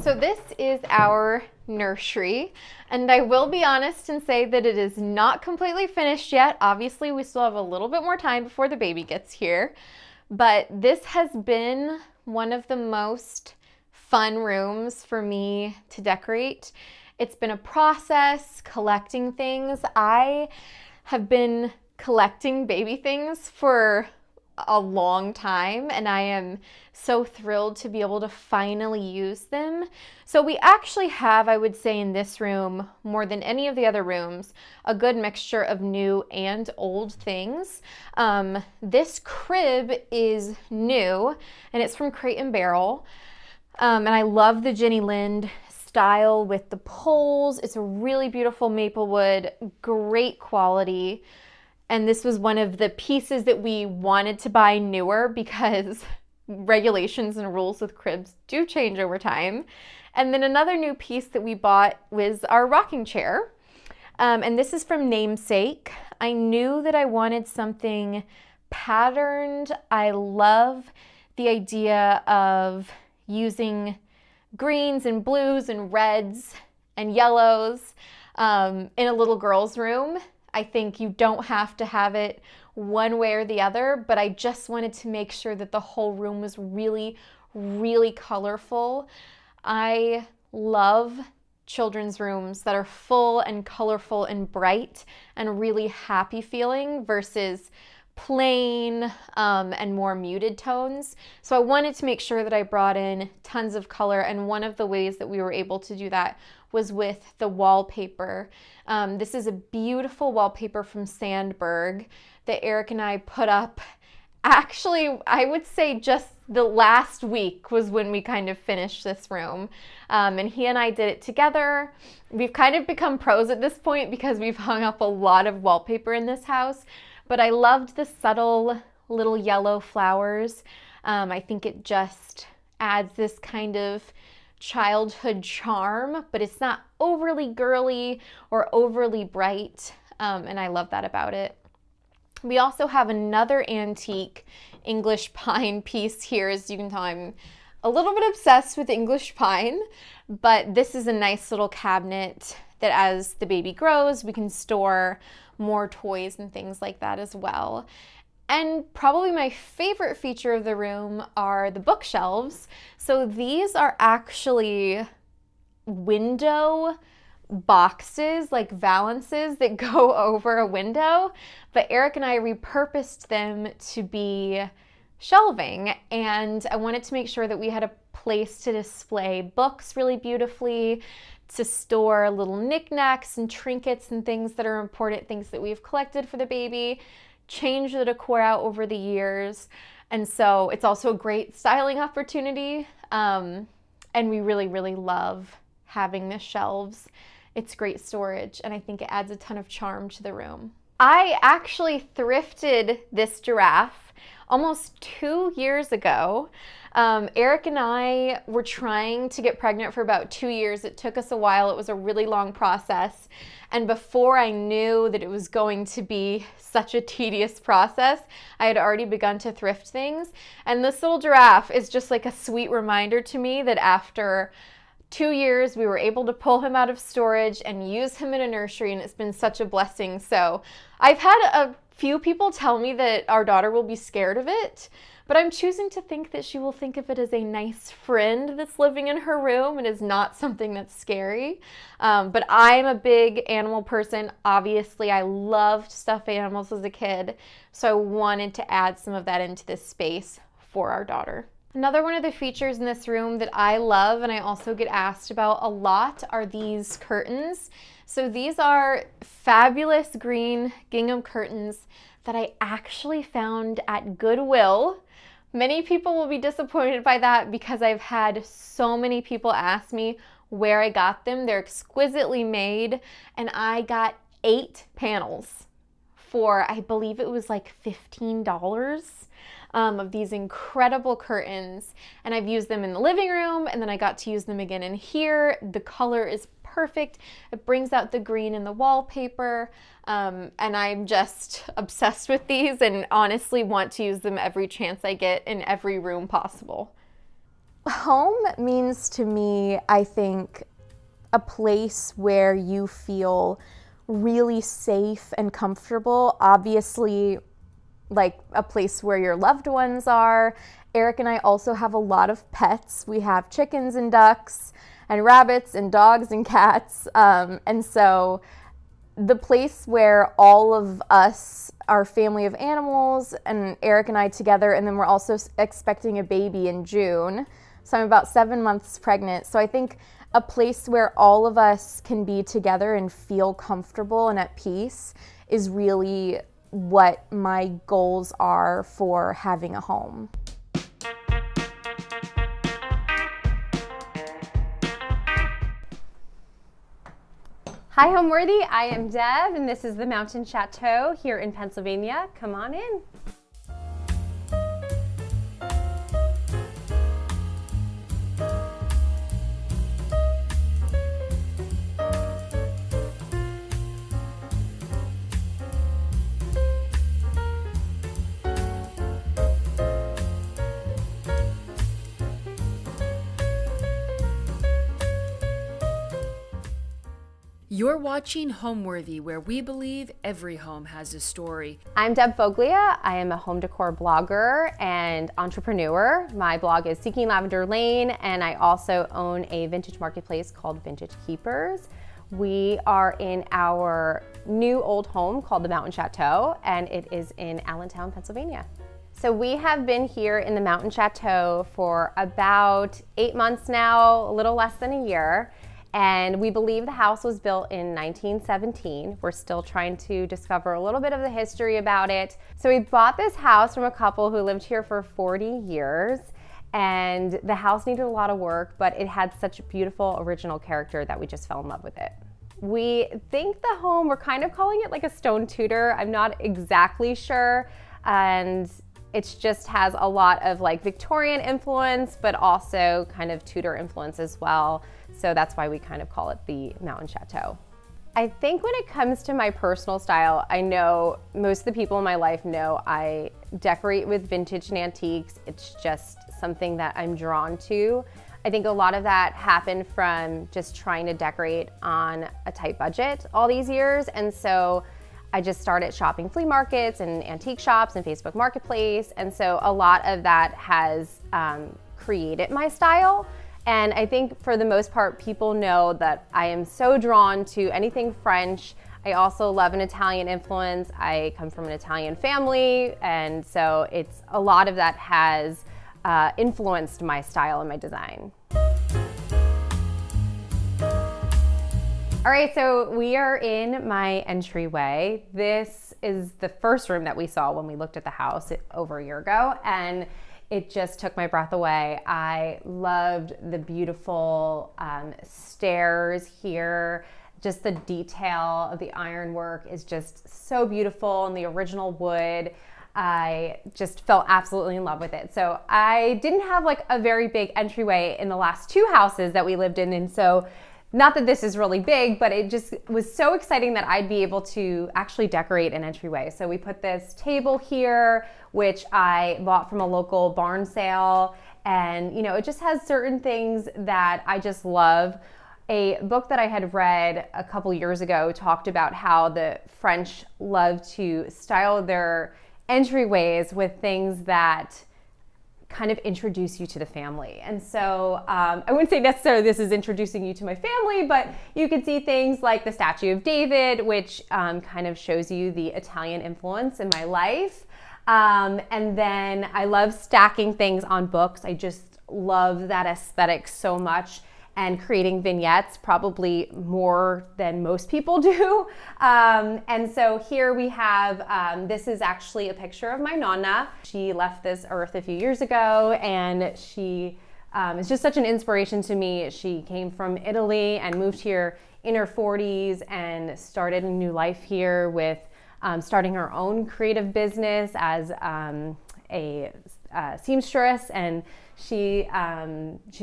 Speaker 3: So this is our nursery, and I will be honest and say that it is not completely finished yet. Obviously, we still have a little bit more time before the baby gets here, but this has been one of the most fun rooms for me to decorate. It's been a process collecting things. I have been collecting baby things for a long time, and I am so thrilled to be able to finally use them. So we actually have, I would say, in this room, more than any of the other rooms, a good mixture of new and old things. This crib is new, and it's from Crate & Barrel, and I love the Jenny Lind style with the poles. It's a really beautiful maple wood, great quality. And this was one of the pieces that we wanted to buy newer because regulations and rules with cribs do change over time. And then another new piece that we bought was our rocking chair. And this is from Namesake. I knew that I wanted something patterned. I love the idea of using greens and blues and reds and yellows in a little girl's room. I think you don't have to have it one way or the other, but I just wanted to make sure that the whole room was really, really colorful. I love children's rooms that are full and colorful and bright and really happy feeling versus plain and more muted tones. So I wanted to make sure that I brought in tons of color, and one of the ways that we were able to do that was with the wallpaper. This is a beautiful wallpaper from Sandberg that Eric and I put up. Actually, I would say just the last week was when we kind of finished this room. And he and I did it together. We've kind of become pros at this point because we've hung up a lot of wallpaper in this house. But I loved the subtle little yellow flowers. I think it just adds this kind of childhood charm, but it's not overly girly or overly bright. And I love that about it. We also have another antique English pine piece here. As you can tell, I'm a little bit obsessed with English pine, but this is a nice little cabinet that as the baby grows, we can store more toys and things like that as well. And probably my favorite feature of the room are the bookshelves. So these are actually window boxes, like valances that go over a window, but Eric and I repurposed them to be shelving, and I wanted to make sure that we had a place to display books really beautifully, to store little knickknacks and trinkets and things that are important, things that we've collected for the baby, change the decor out over the years. And so it's also a great styling opportunity. And we really, really love having the shelves. It's great storage, and I think it adds a ton of charm to the room. I actually thrifted this giraffe almost 2 years ago. Eric and I were trying to get pregnant for about 2 years. It took us a while. It was a really long process. And before I knew that it was going to be such a tedious process, I had already begun to thrift things. And this little giraffe is just like a sweet reminder to me that after 2 years, we were able to pull him out of storage and use him in a nursery, and it's been such a blessing. So I've had a few people tell me that our daughter will be scared of it, but I'm choosing to think that she will think of it as a nice friend that's living in her room and is not something that's scary. But I'm a big animal person. Obviously, I loved stuffed animals as a kid, so I wanted to add some of that into this space for our daughter. Another one of the features in this room that I love and I also get asked about a lot are these curtains. So these are fabulous green gingham curtains that I actually found at Goodwill. Many people will be disappointed by that because I've had so many people ask me where I got them. They're exquisitely made, and I got 8 panels for, I believe it was like $15. Of these incredible curtains, and I've used them in the living room, and then I got to use them again in here. The color is perfect. It brings out the green in the wallpaper, and I'm just obsessed with these and honestly want to use them every chance I get in every room possible. Home means to me, I think, a place where you feel really safe and comfortable. Obviously, like a place where your loved ones are. Eric and I also have a lot of pets. We have chickens and ducks and rabbits and dogs and cats. And so the place where all of us, our family of animals, and Eric and I together, and then we're also expecting a baby in June. So I'm about 7 months pregnant. So I think a place where all of us can be together and feel comfortable and at peace is really what my goals are for having a home.
Speaker 4: Hi Homeworthy, I am Deb and this is the Mountain Chateau here in Pennsylvania. Come on in.
Speaker 1: You're watching Homeworthy, where we believe every home has a story.
Speaker 4: I'm Deb Foglia. I am a home decor blogger and entrepreneur. My blog is Seeking Lavender Lane, and I also own a vintage marketplace called Vintage Keepers. We are in our new old home called the Mountain Chateau, and it is in Allentown, Pennsylvania. So we have been here in the Mountain Chateau for about 8 months now, a little less than a year. And we believe the house was built in 1917. We're still trying to discover a little bit of the history about it. So we bought this house from a couple who lived here for 40 years. And the house needed a lot of work, but it had such beautiful original character that we just fell in love with it. We think the home, we're kind of calling it like a stone Tudor. I'm not exactly sure. And it just has a lot of like Victorian influence, but also kind of Tudor influence as well. So that's why we kind of call it the Mountain Chateau. I think when it comes to my personal style, I know most of the people in my life know I decorate with vintage and antiques. It's just something that I'm drawn to. I think a lot of that happened from just trying to decorate on a tight budget all these years. And so I just started shopping flea markets and antique shops and Facebook Marketplace. And so a lot of that has created my style. And I think for the most part, people know that I am so drawn to anything French. I also love an Italian influence. I come from an Italian family. And so it's a lot of that has influenced my style and my design. All right, so we are in my entryway. This is the first room that we saw when we looked at the house over a year ago, and it just took my breath away. I loved the beautiful stairs here. Just the detail of the ironwork is just so beautiful, and the original wood. I just fell absolutely in love with it. So I didn't have like a very big entryway in the last two houses that we lived in, and so not that this is really big, but it just was so exciting that I'd be able to actually decorate an entryway. So we put this table here, which I bought from a local barn sale. And you know, it just has certain things that I just love. A book that I had read a couple years ago talked about how the French love to style their entryways with things that kind of introduce you to the family. And so I wouldn't say necessarily this is introducing you to my family, but you can see things like the statue of David, which kind of shows you the Italian influence in my life. And then I love stacking things on books. I just love that aesthetic so much, and creating vignettes probably more than most people do. And so here we have, this is actually a picture of my Nonna. She left this earth a few years ago, and she is just such an inspiration to me. She came from Italy and moved here in her 40s and started a new life here with starting her own creative business as a seamstress, and she's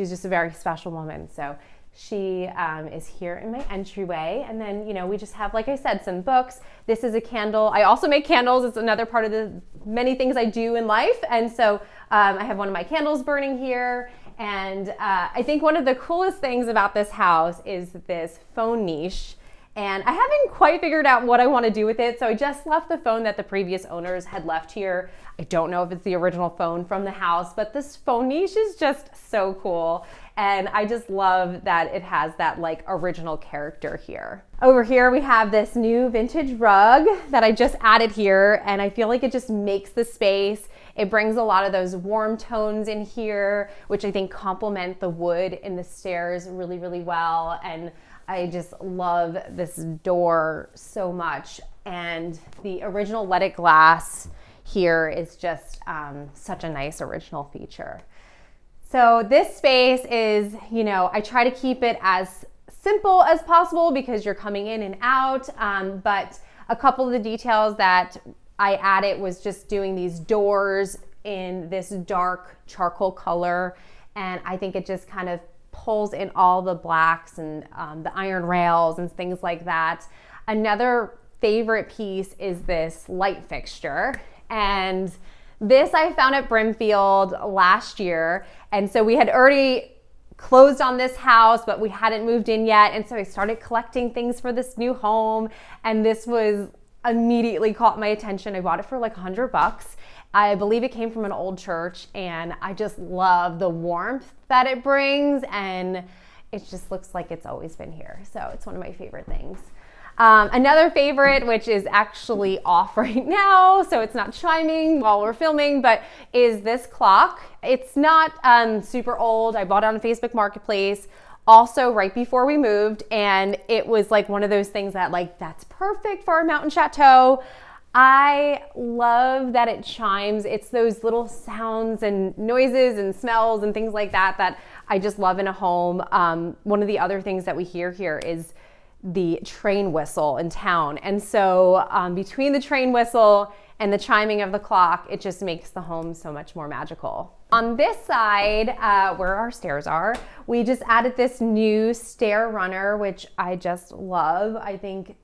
Speaker 4: just a very special woman. So she is here in my entryway. And then, you know, we just have, like I said, some books. This is a candle. I also make candles. It's another part of the many things I do in life. And so I have one of my candles burning here. And I think one of the coolest things about this house is this phone niche. And I haven't quite figured out what I want to do with it. So I just left the phone that the previous owners had left here. I don't know if it's the original phone from the house, but this phone niche is just so cool. And I just love that it has that like original character here. Over here we have this new vintage rug that I just added here, and I feel like it just makes the space. It brings a lot of those warm tones in here, which I think complement the wood in the stairs really, really well. And I just love this door so much. And the original leaded glass here is just such a nice original feature. So this space is, you know, I try to keep it as simple as possible because you're coming in and out. But a couple of the details that I added was just doing these doors in this dark charcoal color. And I think it just kind of pulls in all the blacks and the iron rails and things like that. Another favorite piece is this light fixture. And this I found at Brimfield last year. And so we had already closed on this house, but we hadn't moved in yet. And so I started collecting things for this new home. And this was immediately caught my attention. I bought it for like $100. I believe it came from an old church, and I just love the warmth that it brings, and it just looks like it's always been here. So it's one of my favorite things. Another favorite, which is actually off right now, so it's not chiming while we're filming, but is this clock. It's not super old. I bought it on Facebook Marketplace also right before we moved, and it was like one of those things that like, that's perfect for our mountain chateau. I love that it chimes. It's those little sounds and noises and smells and things like that that I just love in a home. One of the other things that we hear here is the train whistle in town. And so between the train whistle and the chiming of the clock, it just makes the home so much more magical. On this side, where our stairs are, we just added this new stair runner, which I just love. I think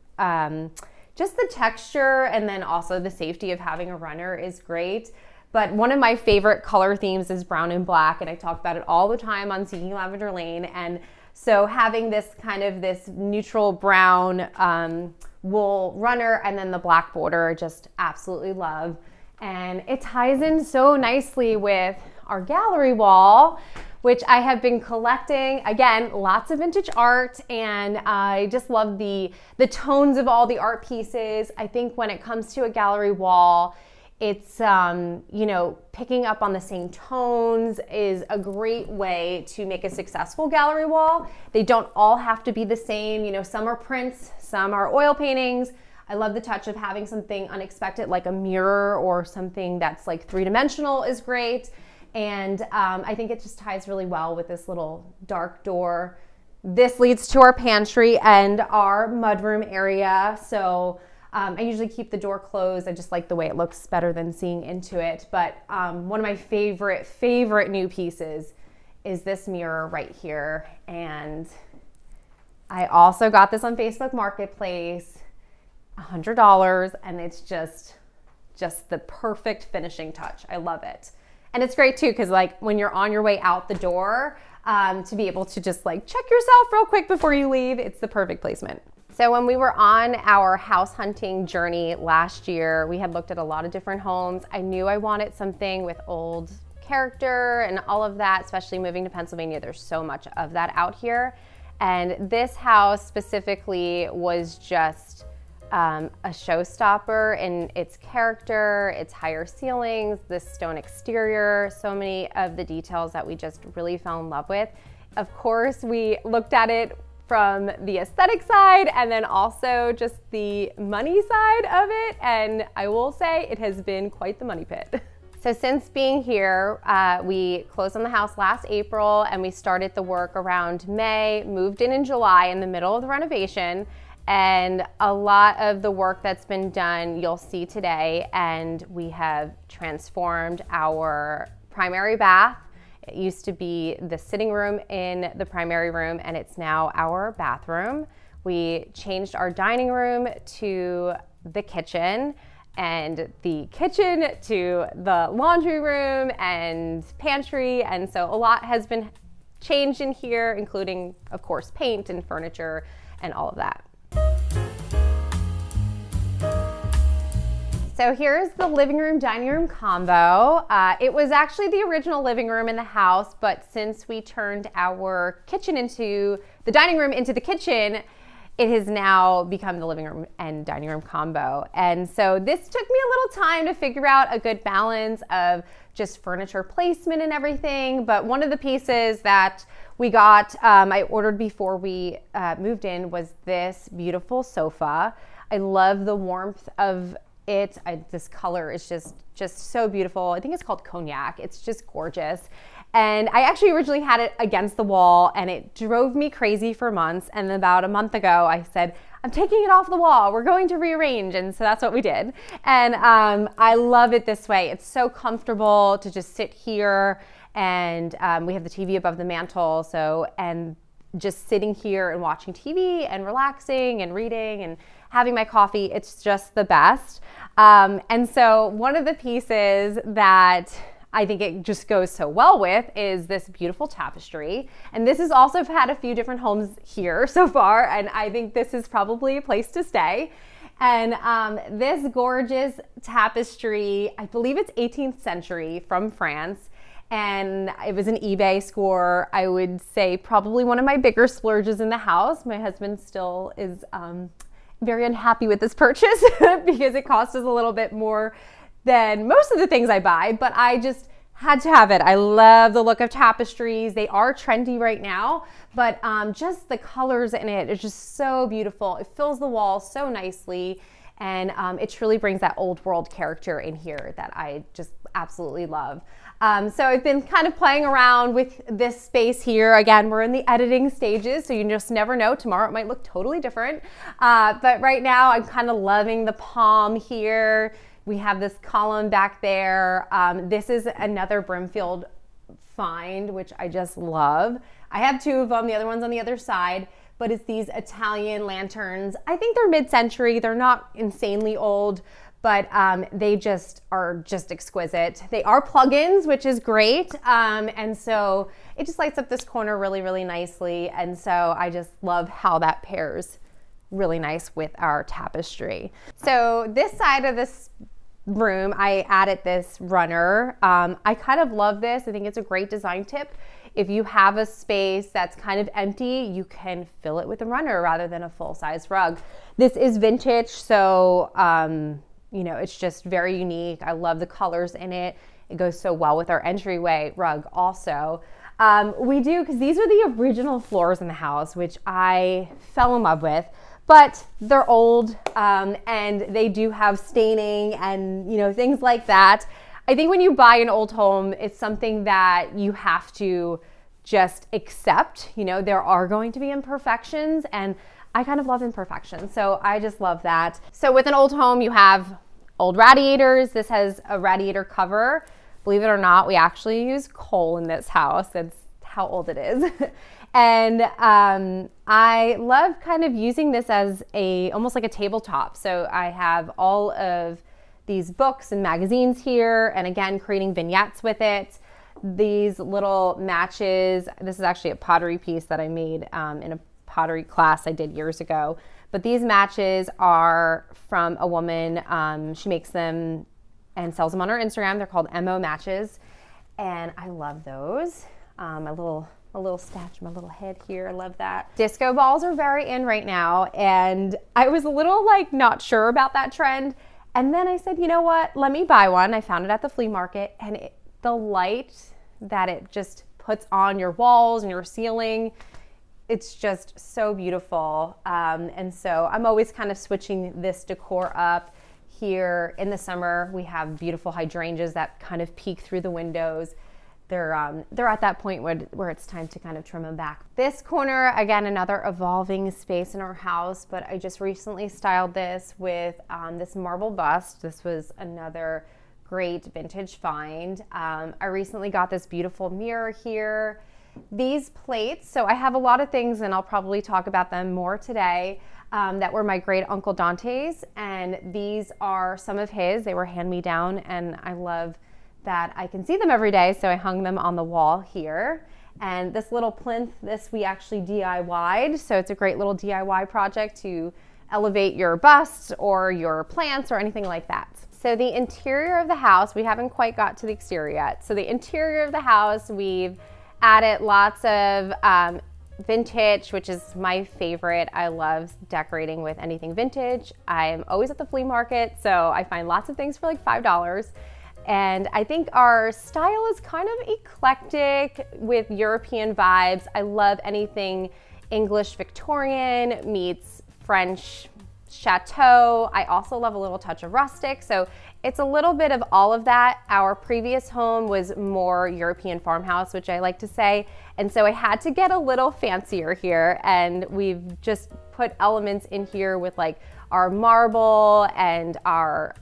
Speaker 4: just the texture and then also the safety of having a runner is great. But one of my favorite color themes is brown and black, and I talk about it all the time on Seeking Lavender Lane. And so having this kind of this neutral brown wool runner and then the black border, just absolutely love. And it ties in so nicely with our gallery wall, which I have been collecting. Again, lots of vintage art, and I just love the tones of all the art pieces. I think when it comes to a gallery wall, it's, you know, picking up on the same tones is a great way to make a successful gallery wall. They don't all have to be the same. You know, some are prints, some are oil paintings. I love the touch of having something unexpected like a mirror or something that's like three-dimensional is great. And I think it just ties really well with this little dark door. This leads to our pantry and our mudroom area. So I usually keep the door closed. I just like the way it looks better than seeing into it. But one of my favorite new pieces is this mirror right here. And I also got this on Facebook Marketplace, $100, and it's just the perfect finishing touch. I love it. And it's great too, because like when you're on your way out the door, to be able to just like check yourself real quick before you leave, it's the perfect placement. So when we were on our house hunting journey last year, we had looked at a lot of different homes. I knew I wanted something with old character and all of that, especially moving to Pennsylvania. There's so much of that out here. And this house specifically was just a showstopper in its character, its higher ceilings, this stone exterior, so many of the details that we just really fell in love with. Of course, we looked at it from the aesthetic side and then also just the money side of it. And I will say it has been quite the money pit. So since being here, we closed on the house last April and we started the work around May, moved in July in the middle of the renovation. And a lot of the work that's been done you'll see today, and we have transformed our primary bath. It used to be the sitting room in the primary room, and it's now our bathroom. We changed our dining room to the kitchen, and the kitchen to the laundry room and pantry, and so a lot has been changed in here, including, of course, paint and furniture and all of that. So here's the living room, dining room combo. It was actually the original living room in the house, but since we turned our kitchen into the dining room into the kitchen, it has now become the living room and dining room combo. And so this took me a little time to figure out a good balance of just furniture placement and everything. But one of the pieces that we got, I ordered before we moved in, was this beautiful sofa. I love the warmth of it. This color is just so beautiful. I think it's called cognac. It's just gorgeous. And I actually originally had it against the wall and it drove me crazy for months. And about a month ago, I said, I'm taking it off the wall. We're going to rearrange. And so that's what we did. And I love it this way. It's so comfortable to just sit here, and we have the TV above the mantle. And just sitting here and watching TV and relaxing and reading and having my coffee, it's just the best. And so one of the pieces that I think it just goes so well with is this beautiful tapestry. And this has also had a few different homes here so far, and I think this is probably a place to stay. And this gorgeous tapestry, I believe it's 18th century from France, and it was an eBay score. I would say probably one of my bigger splurges in the house. My husband still is very unhappy with this purchase because it cost us a little bit more than most of the things I buy, but I just had to have it. I love the look of tapestries. They are trendy right now, but just the colors in it is just so beautiful. It fills the walls so nicely, and it truly brings that old world character in here that I just absolutely love. So I've been kind of playing around with this space here. Again, we're in the editing stages, so you just never know. Tomorrow it might look totally different. But right now I'm kind of loving the palm here. We have this column back there. This is another Brimfield find, which I just love. I have two of them, the other one's on the other side, but it's these Italian lanterns. I think they're mid-century. They're not insanely old, but they just are just exquisite. They are plugins, which is great. And so it just lights up this corner really, really nicely. And so I just love how that pairs really nice with our tapestry. So this side of this room, I added this runner. I kind of love this. I think it's a great design tip. If you have a space that's kind of empty, you can fill it with a runner rather than a full-size rug. This is vintage, so you know, it's just very unique. I love the colors in it. It goes so well with our entryway rug also. We do, because these are the original floors in the house, which I fell in love with, but they're old and they do have staining and, you know, things like that. I think when you buy an old home, it's something that you have to just accept. You know, there are going to be imperfections, and I kind of love imperfections, so I just love that. So with an old home, you have old radiators. This has a radiator cover. Believe it or not, we actually use coal in this house. That's how old it is. And I love kind of using this as almost like a tabletop. So I have all of these books and magazines here, and again, creating vignettes with it. These little matches. This is actually a pottery piece that I made in a pottery class I did years ago. But these matches are from a woman. She makes them and sells them on her Instagram. They're called MO matches, and I love those. A little statue, my little head here. I love that. Disco balls are very in right now, and I was a little like not sure about that trend. And then I said, you know what? Let me buy one. I found it at the flea market, and the light that it just puts on your walls and your ceiling, it's just so beautiful. And so I'm always kind of switching this decor up. Here in the summer, we have beautiful hydrangeas that kind of peek through the windows. They're at that point where it's time to kind of trim them back. This corner, again, another evolving space in our house, but I just recently styled this with this marble bust. This was another great vintage find. I recently got this beautiful mirror here. These plates, so I have a lot of things, and I'll probably talk about them more today, that were my great Uncle Dante's, and these are some of his. They were hand-me-down, and I love that I can see them every day, so I hung them on the wall here. And this little plinth, this we actually DIY'd, so it's a great little DIY project to elevate your busts or your plants or anything like that. So the interior of the house, we haven't quite got to the exterior yet. So the interior of the house, we've added lots of vintage, which is my favorite. I love decorating with anything vintage. I'm always at the flea market, so I find lots of things for like $5. And I think our style is kind of eclectic with European vibes. I love anything English Victorian meets French chateau. I also love a little touch of rustic. So it's a little bit of all of that. Our previous home was more European farmhouse, which I like to say. And so I had to get a little fancier here. And we've just put elements in here with like our marble and our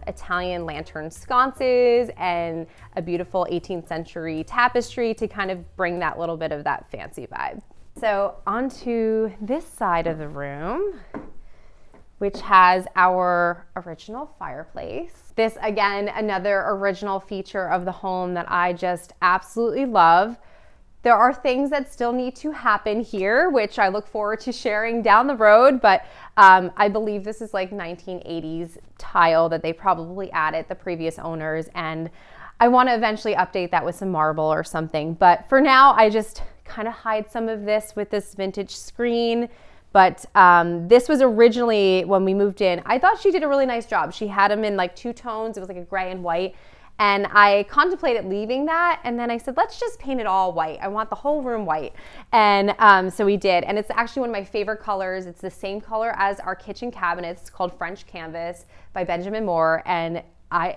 Speaker 4: Italian lantern sconces and a beautiful 18th century tapestry to kind of bring that little bit of that fancy vibe. So onto this side of the room, which has our original fireplace. This, again, another original feature of the home that I just absolutely love. There are things that still need to happen here, which I look forward to sharing down the road, but I believe this is like 1980s tile that they probably added, the previous owners, and I want to eventually update that with some marble or something. But for now, I just kind of hide some of this with this vintage screen. But this was originally, when we moved in, I thought she did a really nice job. She had them in like two tones. It was like a gray and white. And I contemplated leaving that, and then I said, let's just paint it all white. I want the whole room white. And so we did. And it's actually one of my favorite colors. It's the same color as our kitchen cabinets. It's called French Canvas by Benjamin Moore. And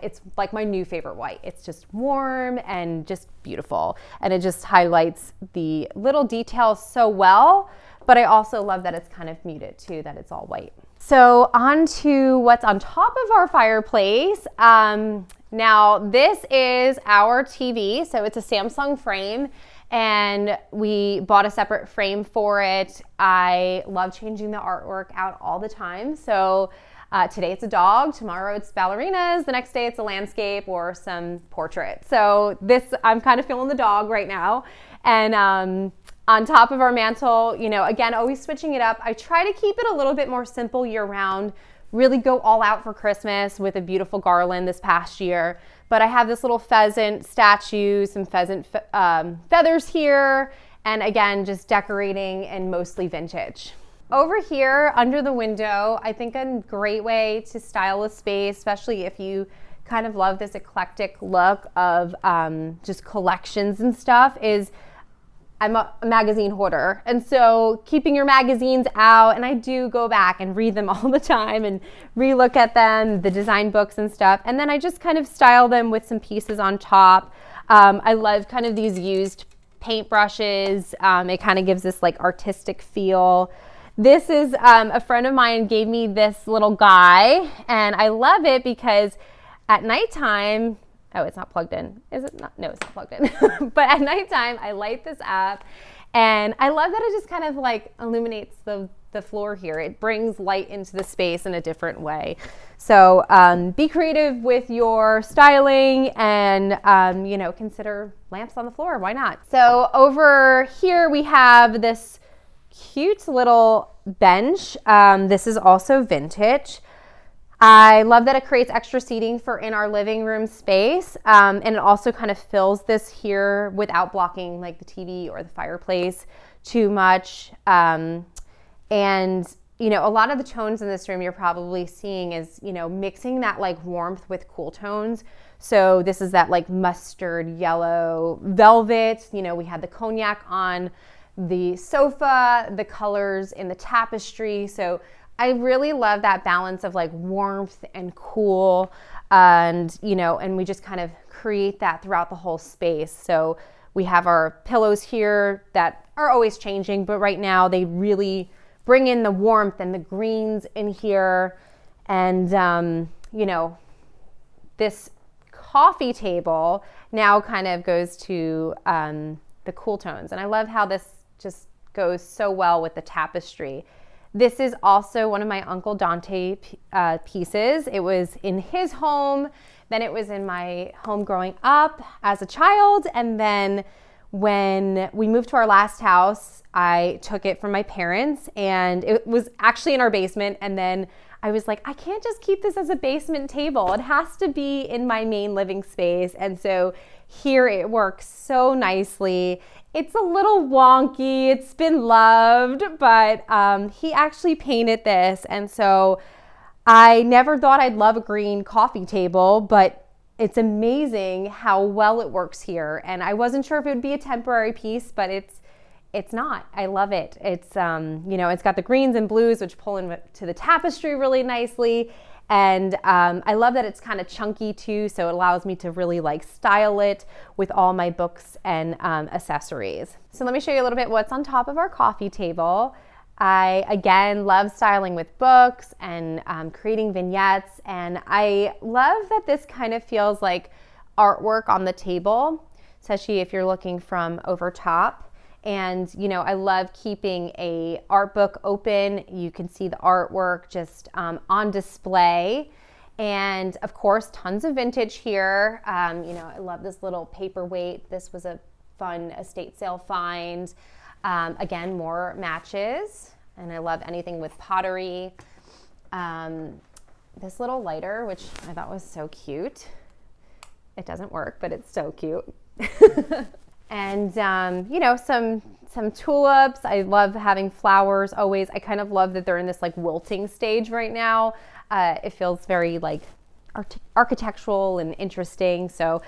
Speaker 4: it's like my new favorite white. It's just warm and just beautiful. And it just highlights the little details so well. But I also love that it's kind of muted too, that it's all white. So on to what's on top of our fireplace. Now this is our TV. So it's a Samsung frame and we bought a separate frame for it. I love changing the artwork out all the time. So today it's a dog, tomorrow it's ballerinas, the next day it's a landscape or some portrait. So this, I'm kind of feeling the dog right now. And on top of our mantle, you know, again, always switching it up. I try to keep it a little bit more simple year round, really go all out for Christmas with a beautiful garland this past year. But I have this little pheasant statue, some pheasant feathers here, and again, just decorating and mostly vintage. Over here under the window, I think a great way to style a space, especially if you kind of love this eclectic look of just collections and stuff, is I'm a magazine hoarder. And so keeping your magazines out, and I do go back and read them all the time and relook at them, the design books and stuff. And then I just kind of style them with some pieces on top. I love kind of these used paint brushes. It kind of gives this like artistic feel. This is a friend of mine gave me this little guy, and I love it because at nighttime, oh, it's not plugged in. Is it not? No, it's not plugged in. But at nighttime, I light this up, and I love that it just kind of like illuminates the floor here. It brings light into the space in a different way. So be creative with your styling and, you know, consider lamps on the floor. Why not? So over here, we have this cute little bench. This is also vintage. I love that it creates extra seating for in our living room space. And it also kind of fills this here without blocking like the TV or the fireplace too much. And, you know, a lot of the tones in this room you're probably seeing is, you know, mixing that like warmth with cool tones. So this is that like mustard yellow velvet. You know, we had the cognac on the sofa, the colors in the tapestry. So I really love that balance of like warmth and cool, and, you know, and we just kind of create that throughout the whole space. So we have our pillows here that are always changing, but right now they really bring in the warmth and the greens in here. And, you know, this coffee table now kind of goes to the cool tones. And I love how this just goes so well with the tapestry. This is also one of my Uncle Dante pieces. It was in his home, then it was in my home growing up as a child, and then when we moved to our last house, I took it from my parents, and it was actually in our basement, and then I was like, I can't just keep this as a basement table. It has to be in my main living space, and so here it works so nicely. It's a little wonky, it's been loved, but he actually painted this, and so I never thought I'd love a green coffee table, but it's amazing how well it works here. And I wasn't sure if it would be a temporary piece, but it's not. I love it. It's, you know, it's got the greens and blues, which pull into the tapestry really nicely. And I love that it's kind of chunky too, so it allows me to really like style it with all my books and accessories. So let me show you a little bit what's on top of our coffee table. I, again, love styling with books and creating vignettes, and I love that this kind of feels like artwork on the table, especially if you're looking from over top. And, you know, I love keeping a art book open. You can see the artwork just on display. And of course, tons of vintage here. You know, I love this little paperweight. This was a fun estate sale find. Again, more matches. And I love anything with pottery. This little lighter, which I thought was so cute. It doesn't work, but it's so cute. And, you know, some tulips. I love having flowers always. I kind of love that they're in this like wilting stage right now. It feels very like architectural and interesting. So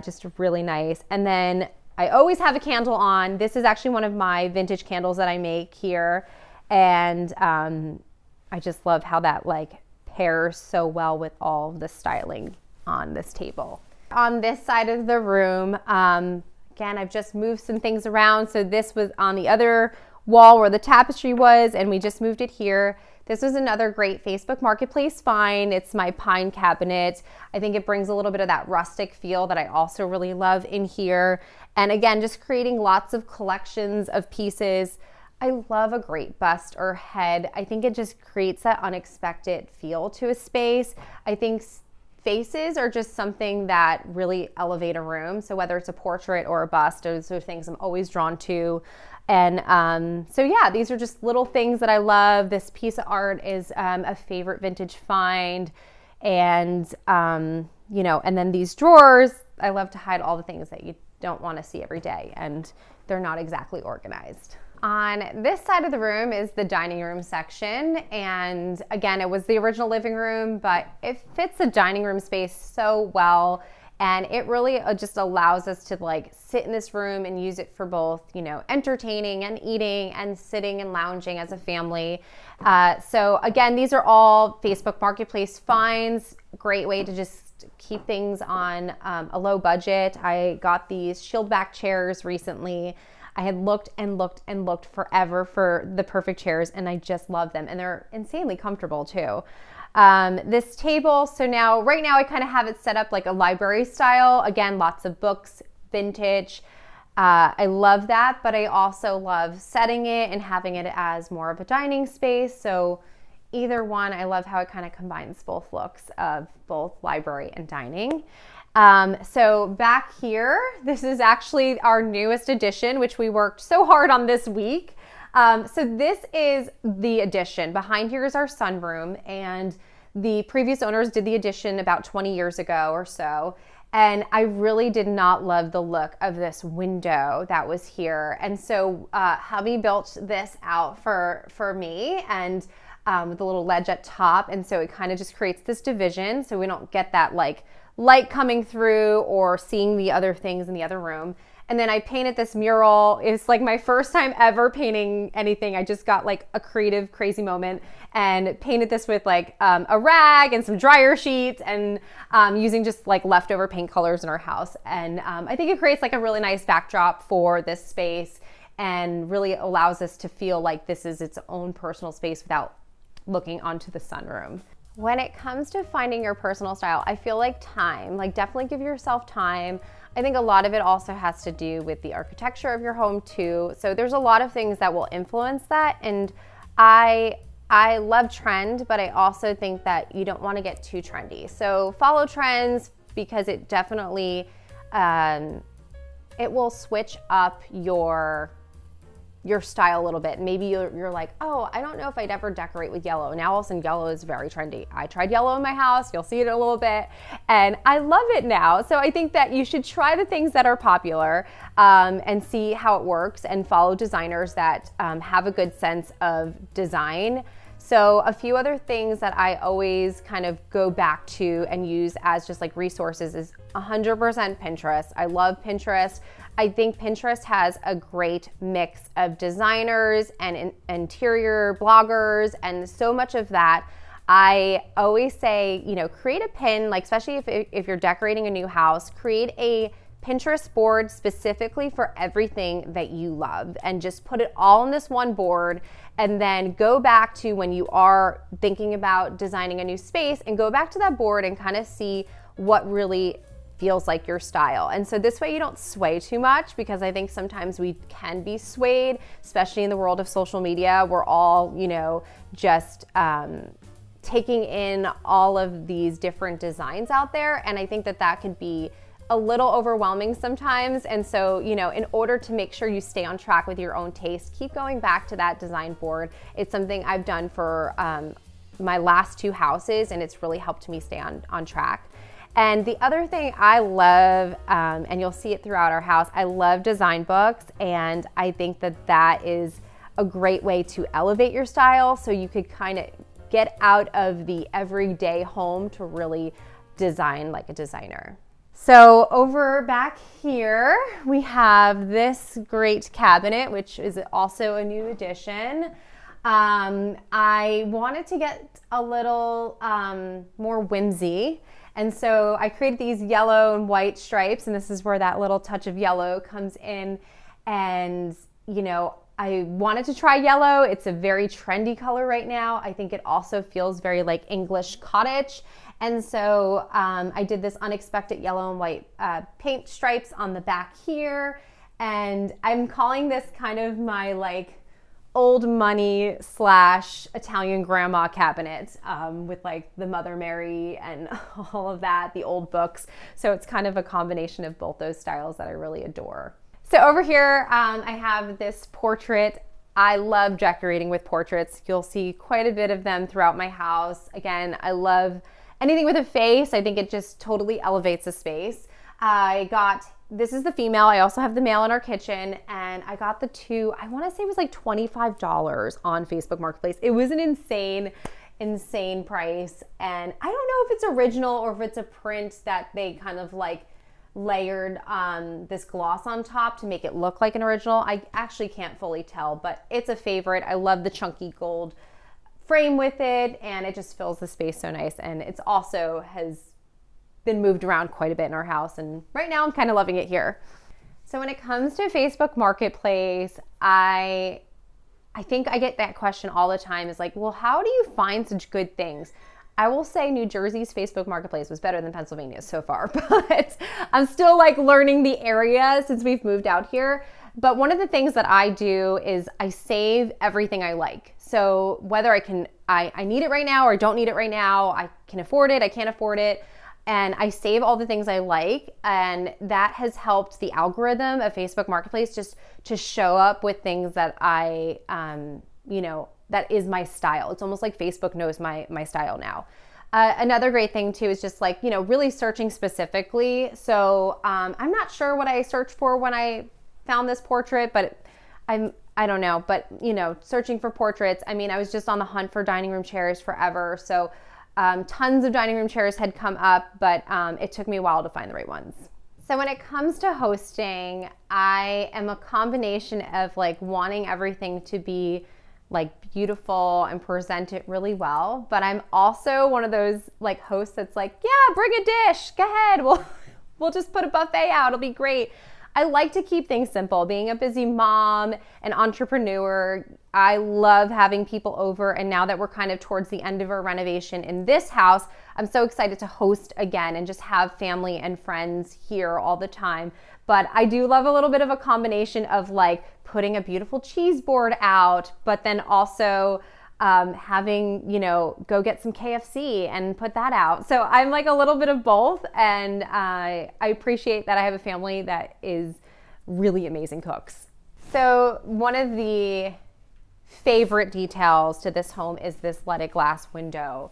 Speaker 4: just really nice. And then I always have a candle on. This is actually one of my vintage candles that I make here. And I just love how that like pairs so well with all the styling on this table. On this side of the room, again, I've just moved some things around. So this was on the other wall where the tapestry was, and we just moved it here. This was another great Facebook Marketplace find. It's my pine cabinet. I think it brings a little bit of that rustic feel that I also really love in here. And again, just creating lots of collections of pieces. I love a great bust or head. I think it just creates that unexpected feel to a space. I think faces are just something that really elevate a room. So whether it's a portrait or a bust, those are things I'm always drawn to. And so yeah, these are just little things that I love. This piece of art is a favorite vintage find. And, you know, and then these drawers, I love to hide all the things that you don't want to see every day, and they're not exactly organized. On this side of the room is the dining room section. And again, it was the original living room, but it fits the dining room space so well. And it really just allows us to like sit in this room and use it for both, you know, entertaining and eating and sitting and lounging as a family. So again, these are all Facebook Marketplace finds. Great way to just keep things on a low budget. I got these shield back chairs recently. I had looked and looked and looked forever for the perfect chairs, and I just love them. And they're insanely comfortable too. This table, so now, right now I kind of have it set up like a library style. Again, lots of books, vintage. I love that, but I also love setting it and having it as more of a dining space. So either one, I love how it kind of combines both looks of both library and dining. So back here, this is actually our newest addition, which we worked so hard on this week. So this is the addition. Behind here is our sunroom, and the previous owners did the addition about 20 years ago or so. And I really did not love the look of this window that was here. And so hubby built this out for me, and with a little ledge at top. And so it kind of just creates this division so we don't get that like light coming through or seeing the other things in the other room. And then I painted this mural. It's like my first time ever painting anything. I just got like a creative, crazy moment and painted this with like a rag and some dryer sheets and using just like leftover paint colors in our house. And I think it creates like a really nice backdrop for this space and really allows us to feel like this is its own personal space without looking onto the sunroom. When it comes to finding your personal style, I feel like time, like definitely give yourself time. I think a lot of it also has to do with the architecture of your home too. So there's a lot of things that will influence that. And I love trend, but I also think that you don't want to get too trendy. So follow trends because it definitely, it will switch up your style a little bit. Maybe you're like, oh, I don't know if I'd ever decorate with yellow. Now all of a sudden yellow is very trendy. I tried yellow in my house. You'll see it in a little bit. And I love it now. So I think that you should try the things that are popular and see how it works and follow designers that have a good sense of design. So a few other things that I always kind of go back to and use as just like resources is 100% Pinterest. I love Pinterest. I think Pinterest has a great mix of designers and interior bloggers and so much of that. I always say, you know, create a pin, like especially if you're decorating a new house, create a Pinterest board specifically for everything that you love and just put it all on this one board, and then go back to when you are thinking about designing a new space and go back to that board and kind of see what really feels like your style. And so this way you don't sway too much, because I think sometimes we can be swayed, especially in the world of social media. We're all, just taking in all of these different designs out there. And I think that could be a little overwhelming sometimes. And so, in order to make sure you stay on track with your own taste, keep going back to that design board. It's something I've done for my last 2 houses, and it's really helped me stay on track. And the other thing I love, and you'll see it throughout our house, I love design books, and I think that is a great way to elevate your style, so you could kind of get out of the everyday home to really design like a designer. So over back here, we have this great cabinet, which is also a new addition. I wanted to get a little more whimsy. And so I created these yellow and white stripes, and this is where that little touch of yellow comes in. And, I wanted to try yellow. It's a very trendy color right now. I think it also feels very like English cottage. And so I did this unexpected yellow and white paint stripes on the back here. And I'm calling this kind of my like old money / Italian grandma cabinet with like the Mother Mary and all of that, the old books. So it's kind of a combination of both those styles that I really adore. So over here, I have this portrait. I love decorating with portraits. You'll see quite a bit of them throughout my house. Again, I love anything with a face. I think it just totally elevates a space. This is the female. I also have the male in our kitchen, and I got the 2, I want to say it was like $25 on Facebook Marketplace. It was an insane price. And I don't know if it's original or if it's a print that they kind of like layered this gloss on top to make it look like an original. I actually can't fully tell, but it's a favorite. I love the chunky gold frame with it, and it just fills the space so nice. And it's also has been moved around quite a bit in our house, and right now I'm kind of loving it here. So when it comes to Facebook Marketplace, I think I get that question all the time, is like, well, how do you find such good things? I will say New Jersey's Facebook Marketplace was better than Pennsylvania's so far, but I'm still like learning the area since we've moved out here. But one of the things that I do is I save everything I like. So whether I need it right now or I don't need it right now, I can afford it, I can't afford it, and I save all the things I like, and that has helped the algorithm of Facebook Marketplace just to show up with things that I, that is my style. It's almost like Facebook knows my style now. Another great thing too is just like, really searching specifically. So I'm not sure what I searched for when I found this portrait, but I don't know, but searching for portraits. I mean, I was just on the hunt for dining room chairs forever. So tons of dining room chairs had come up, but it took me a while to find the right ones. So when it comes to hosting, I am a combination of like wanting everything to be like beautiful and present it really well, but I'm also one of those like hosts that's like, yeah, bring a dish, go ahead, we'll just put a buffet out, it'll be great. I like to keep things simple. Being a busy mom, an entrepreneur, I love having people over, and now that we're kind of towards the end of our renovation in this house, I'm so excited to host again and just have family and friends here all the time. But I do love a little bit of a combination of like putting a beautiful cheese board out, but then also having, go get some KFC and put that out. So I'm like a little bit of both, and I appreciate that I have a family that is really amazing cooks. So one of the favorite details to this home is this leaded glass window.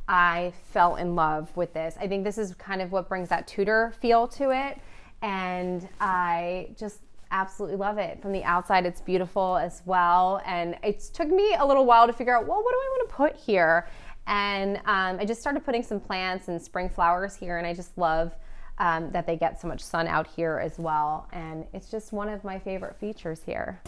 Speaker 4: I fell in love with this. I think this is kind of what brings that Tudor feel to it, and I just absolutely love it. From the outside, it's beautiful as well. And it took me a little while to figure out, well, what do I want to put here? And I just started putting some plants and spring flowers here. And I just love that they get so much sun out here as well. And it's just one of my favorite features here.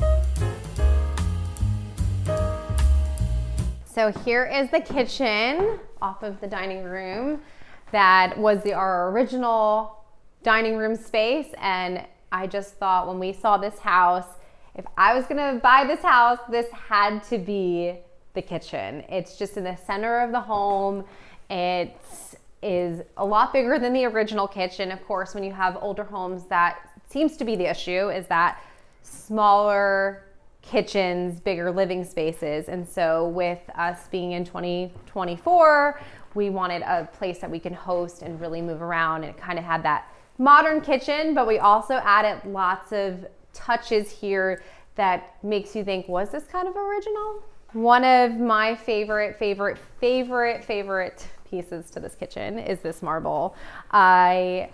Speaker 4: So here is the kitchen off of the dining room. That was our original dining room space. And I just thought when we saw this house, if I was gonna buy this house, this had to be the kitchen. It's just in the center of the home. It is a lot bigger than the original kitchen. Of course, when you have older homes, that seems to be the issue, is that smaller kitchens, bigger living spaces. And so with us being in 2024, we wanted a place that we can host and really move around, and it kind of had that modern kitchen, but we also added lots of touches here that makes you think, was this kind of original? One of my favorite pieces to this kitchen is this marble. I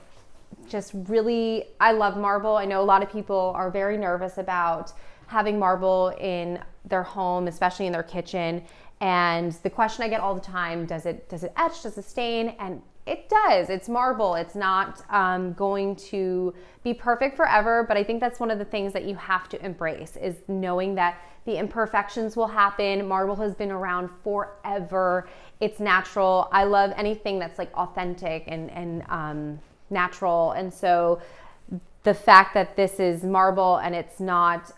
Speaker 4: love marble. I know a lot of people are very nervous about having marble in their home, especially in their kitchen. And the question I get all the time, does it etch, does it stain? And it does. It's marble. It's not going to be perfect forever, but I think that's one of the things that you have to embrace, is knowing that the imperfections will happen. Marble has been around forever. It's natural. I love anything that's like authentic and natural. And so the fact that this is marble and it's not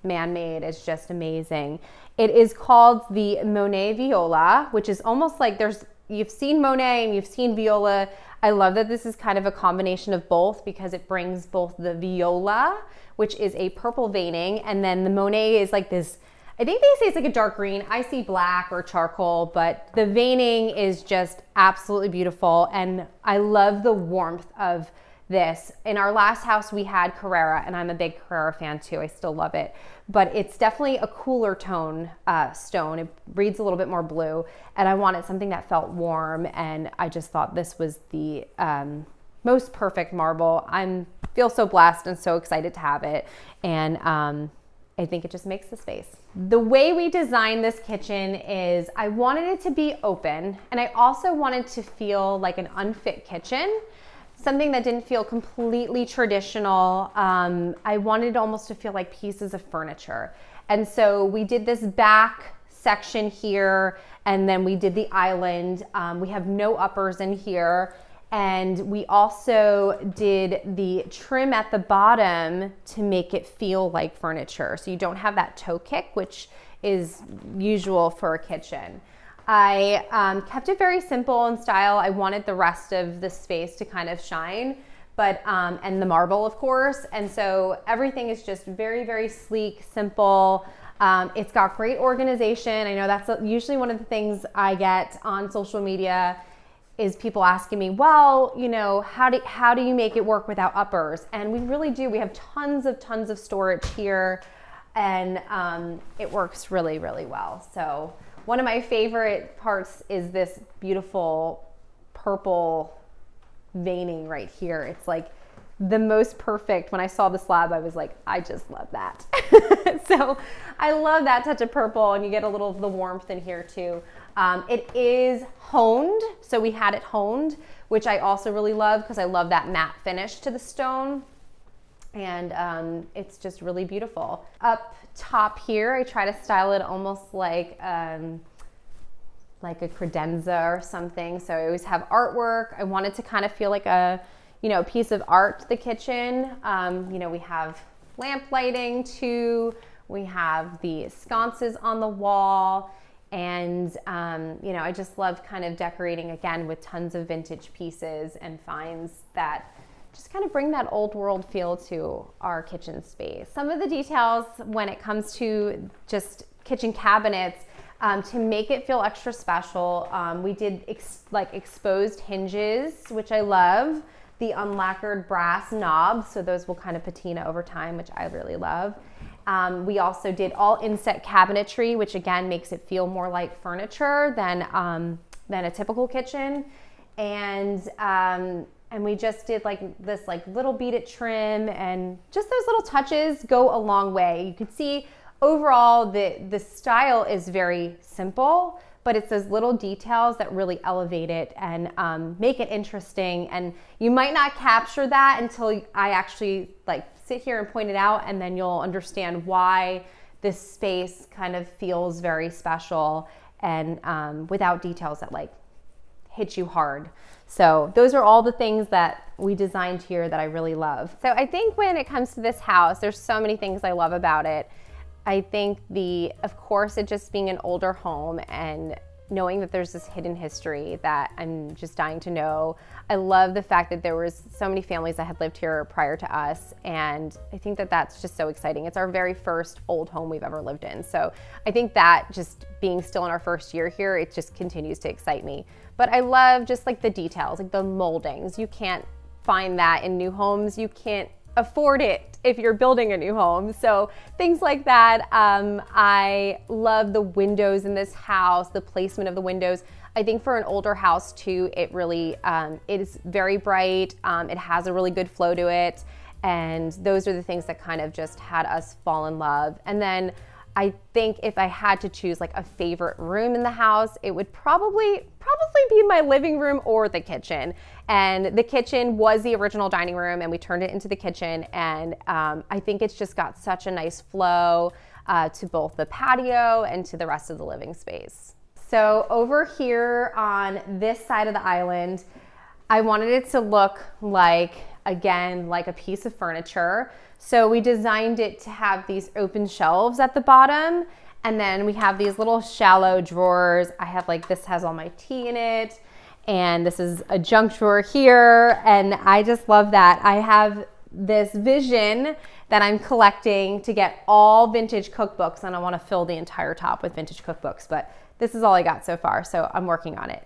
Speaker 4: man-made is just amazing. It is called the Monet Viola, which is almost like you've seen Monet and you've seen Viola. I love that this is kind of a combination of both, because it brings both the Viola, which is a purple veining, and then the Monet is like this, I think they say it's like a dark green. I see black or charcoal, but the veining is just absolutely beautiful. And I love the warmth of this. In our last house, we had Carrara, and I'm a big Carrara fan too. I still love it, but it's definitely a cooler tone stone. It reads a little bit more blue, and I wanted something that felt warm, and I just thought this was the most perfect marble. I feel so blessed and so excited to have it, and I think it just makes the space. The way we designed this kitchen is I wanted it to be open, and I also wanted to feel like an unfit kitchen. Something that didn't feel completely traditional. I wanted almost to feel like pieces of furniture. And so we did this back section here, and then we did the island. We have no uppers in here. And we also did the trim at the bottom to make it feel like furniture. So you don't have that toe kick, which is usual for a kitchen. I kept it very simple in style. I wanted the rest of the space to kind of shine, but and the marble, of course. And so everything is just very, very sleek, simple. It's got great organization. I know that's usually one of the things I get on social media, is people asking me, well, you know, how do you make it work without uppers? And we really do. We have tons of storage here, and it works really, really well. So one of my favorite parts is this beautiful purple veining right here. It's like the most perfect. When I saw the slab, I was like, I just love that. So I love that touch of purple, and you get a little of the warmth in here too. It is honed, so we had it honed, which I also really love, because I love that matte finish to the stone. And it's just really beautiful. Up top here, I try to style it almost like a credenza or something. So I always have artwork. I want it to kind of feel like a, piece of art to the kitchen. We have lamp lighting too. We have the sconces on the wall. And, I just love kind of decorating again with tons of vintage pieces and finds that just kind of bring that old world feel to our kitchen space. Some of the details when it comes to just kitchen cabinets, to make it feel extra special, we did exposed hinges, which I love, the unlacquered brass knobs, so those will kind of patina over time, which I really love. We also did all inset cabinetry, which again makes it feel more like furniture than a typical kitchen. And we just did this little beaded trim, and just those little touches go a long way. You can see overall the style is very simple, but it's those little details that really elevate it and make it interesting. And you might not capture that until I actually sit here and point it out, and then you'll understand why this space kind of feels very special and without details that hit you hard. So those are all the things that we designed here that I really love. So I think when it comes to this house, there's so many things I love about it. I think of course, it just being an older home and knowing that there's this hidden history that I'm just dying to know. I love the fact that there was so many families that had lived here prior to us, and I think that that's just so exciting. It's our very first old home we've ever lived in. So I think that just being still in our first year here, it just continues to excite me. But I love just like the details, like the moldings. You can't find that in new homes. You can't afford it if you're building a new home. So things like that. I love the windows in this house, the placement of the windows. I think for an older house too, it really, it is very bright. It has a really good flow to it. And those are the things that kind of just had us fall in love. And then I think if I had to choose like a favorite room in the house, it would probably be my living room or the kitchen. And the kitchen was the original dining room, and we turned it into the kitchen. And I think it's just got such a nice flow to both the patio and to the rest of the living space. So over here on this side of the island, I wanted it to look like, again, like a piece of furniture. So we designed it to have these open shelves at the bottom, and then we have these little shallow drawers. I have like, this has all my tea in it, and this is a junk drawer here, and I just love that. I have this vision that I'm collecting to get all vintage cookbooks, and I want to fill the entire top with vintage cookbooks, but this is all I got so far, so I'm working on it.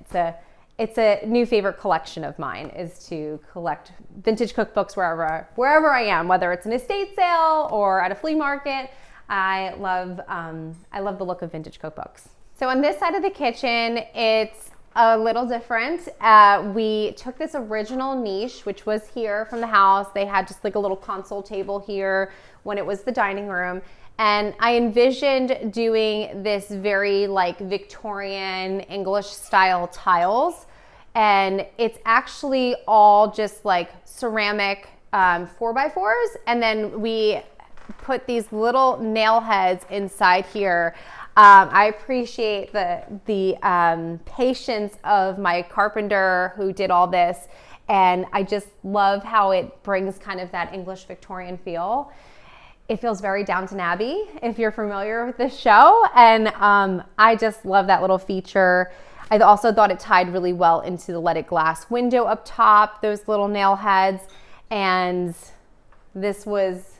Speaker 4: It's a new favorite collection of mine, is to collect vintage cookbooks wherever I am, whether it's an estate sale or at a flea market. I love the look of vintage cookbooks. So on this side of the kitchen, it's a little different. We took this original niche, which was here from the house. They had just like a little console table here when it was the dining room. And I envisioned doing this very like Victorian English style tiles. And it's actually all just like ceramic 4x4s. And then we put these little nail heads inside here. I appreciate the patience of my carpenter who did all this. And I just love how it brings kind of that English Victorian feel. It feels very Downton Abbey if you're familiar with this show. And I just love that little feature. I also thought it tied really well into the leaded glass window up top, those little nail heads. And this was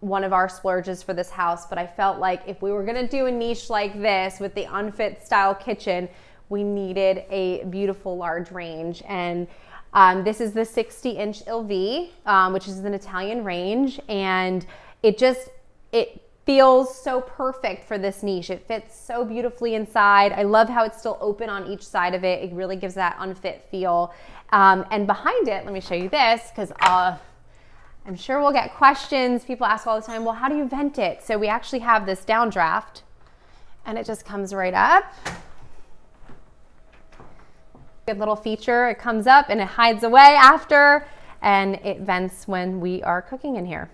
Speaker 4: one of our splurges for this house, but I felt like if we were gonna do a niche like this with the unfit style kitchen, we needed a beautiful large range. And this is the 60-inch LV, which is an Italian range, and it feels so perfect for this niche. It fits so beautifully inside. I love how it's still open on each side of it. It really gives that unfit feel. And behind it, let me show you this, because I'm sure we'll get questions. People ask all the time, well, how do you vent it? So we actually have this downdraft, and it just comes right up. Good little feature. It comes up and it hides away after, and it vents when we are cooking in here.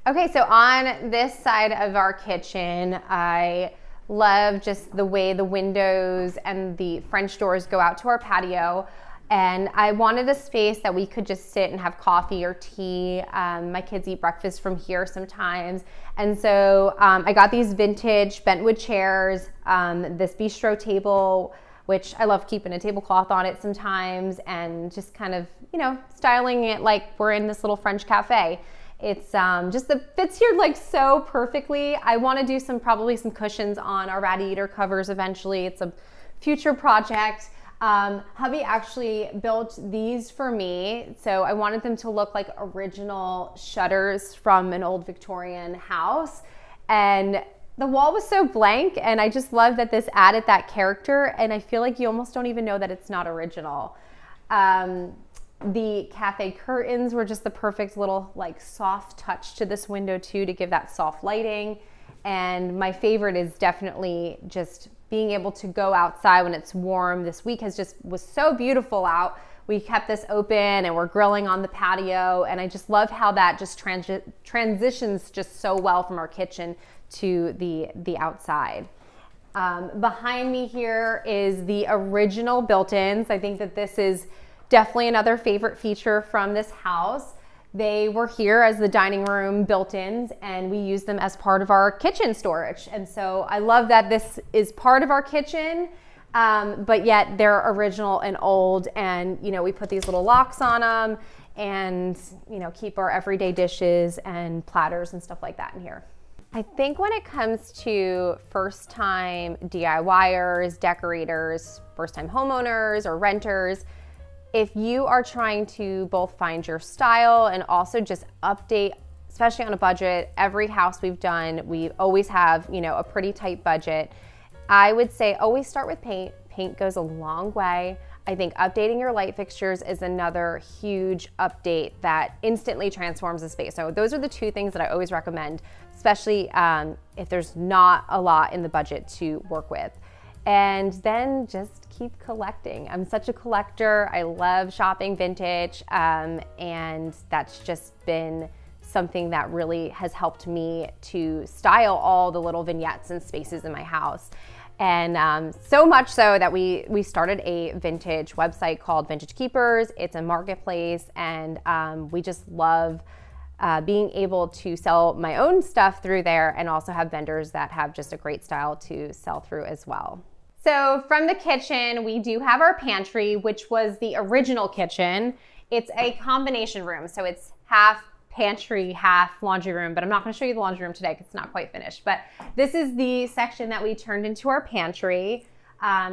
Speaker 4: Okay, so on this side of our kitchen, I love just the way the windows and the French doors go out to our patio. And I wanted a space that we could just sit and have coffee or tea. My kids eat breakfast from here sometimes. And so I got these vintage bentwood chairs, this bistro table, which I love keeping a tablecloth on it sometimes, and just kind of, styling it like we're in this little French cafe. It's just fits here like so perfectly. I want to do probably some cushions on our radiator covers eventually. It's a future project. Hubby actually built these for me. So I wanted them to look like original shutters from an old Victorian house. And the wall was so blank, and I just love that this added that character, and I feel like you almost don't even know that it's not original. The cafe curtains were just the perfect little like soft touch to this window too, to give that soft lighting. And my favorite is definitely just being able to go outside when it's warm. This week was so beautiful out. We kept this open and we're grilling on the patio, and I just love how that just transitions just so well from our kitchen to the outside. Behind me here is the original built-ins. I think that this is definitely another favorite feature from this house. They were here as the dining room built-ins, and we use them as part of our kitchen storage. And so I love that this is part of our kitchen. but yet they're original and old, and we put these little locks on them and keep our everyday dishes and platters and stuff like that in here. I think when it comes to first-time DIYers, decorators, first-time homeowners or renters, if you are trying to both find your style and also just update, especially on a budget, every house we've done, we always have, a pretty tight budget. I would say always start with paint. Paint goes a long way. I think updating your light fixtures is another huge update that instantly transforms the space. So those are the two things that I always recommend, especially if there's not a lot in the budget to work with. And then just keep collecting. I'm such a collector. I love shopping vintage, and that's just been something that really has helped me to style all the little vignettes and spaces in my house. And so much so that we started a vintage website called Vintage Keepers. It's a marketplace, and we just love being able to sell my own stuff through there and also have vendors that have just a great style to sell through as well. So from the kitchen, we do have our pantry, which was the original kitchen. It's a combination room, so it's half pantry, half laundry room, but I'm not going to show you the laundry room today because it's not quite finished. But this is the section that we turned into our pantry.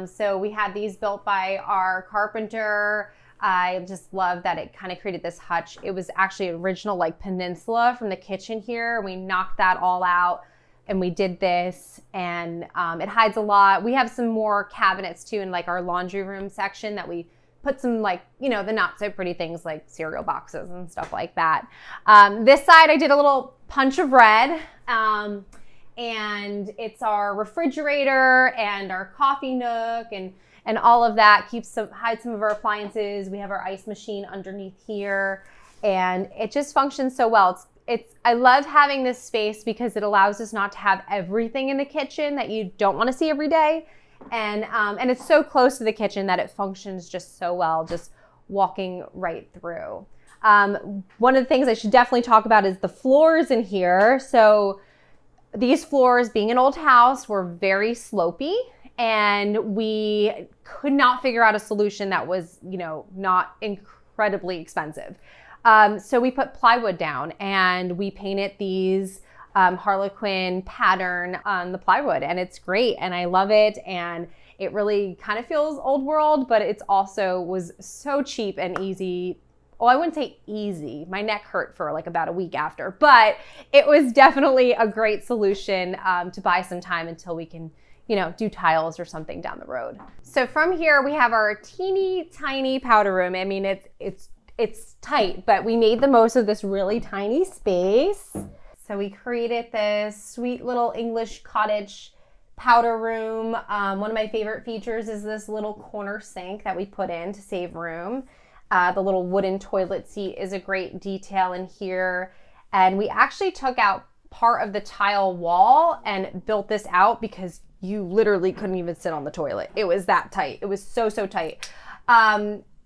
Speaker 4: So we had these built by our carpenter. I just love that it kind of created this hutch. It was actually an original peninsula from the kitchen here. We knocked that all out and we did this, and it hides a lot. We have some more cabinets too in our laundry room section that we put some the not so pretty things like cereal boxes and stuff like that. This side I did a little punch of red, and it's our refrigerator and our coffee nook and all of that. Hides some of our appliances. We have our ice machine underneath here, and it just functions so well. I love having this space because it allows us not to have everything in the kitchen that you don't want to see every day. And it's so close to the kitchen that it functions just so well, just walking right through. One of the things I should definitely talk about is the floors in here. So these floors, being an old house, were very slopey, and we could not figure out a solution that was, not incredibly expensive. So we put plywood down and we painted these Harlequin pattern on the plywood, and it's great and I love it, and it really kind of feels old world, but it's also was so cheap and easy. Well, I wouldn't say easy. My neck hurt for about a week after, but it was definitely a great solution to buy some time until we can do tiles or something down the road. So from here we have our teeny tiny powder room. I mean, it's tight, but we made the most of this really tiny space. So we created this sweet little English cottage powder room. One of my favorite features is this little corner sink that we put in to save room. The little wooden toilet seat is a great detail in here. And we actually took out part of the tile wall and built this out because you literally couldn't even sit on the toilet. It was that tight. It was so tight.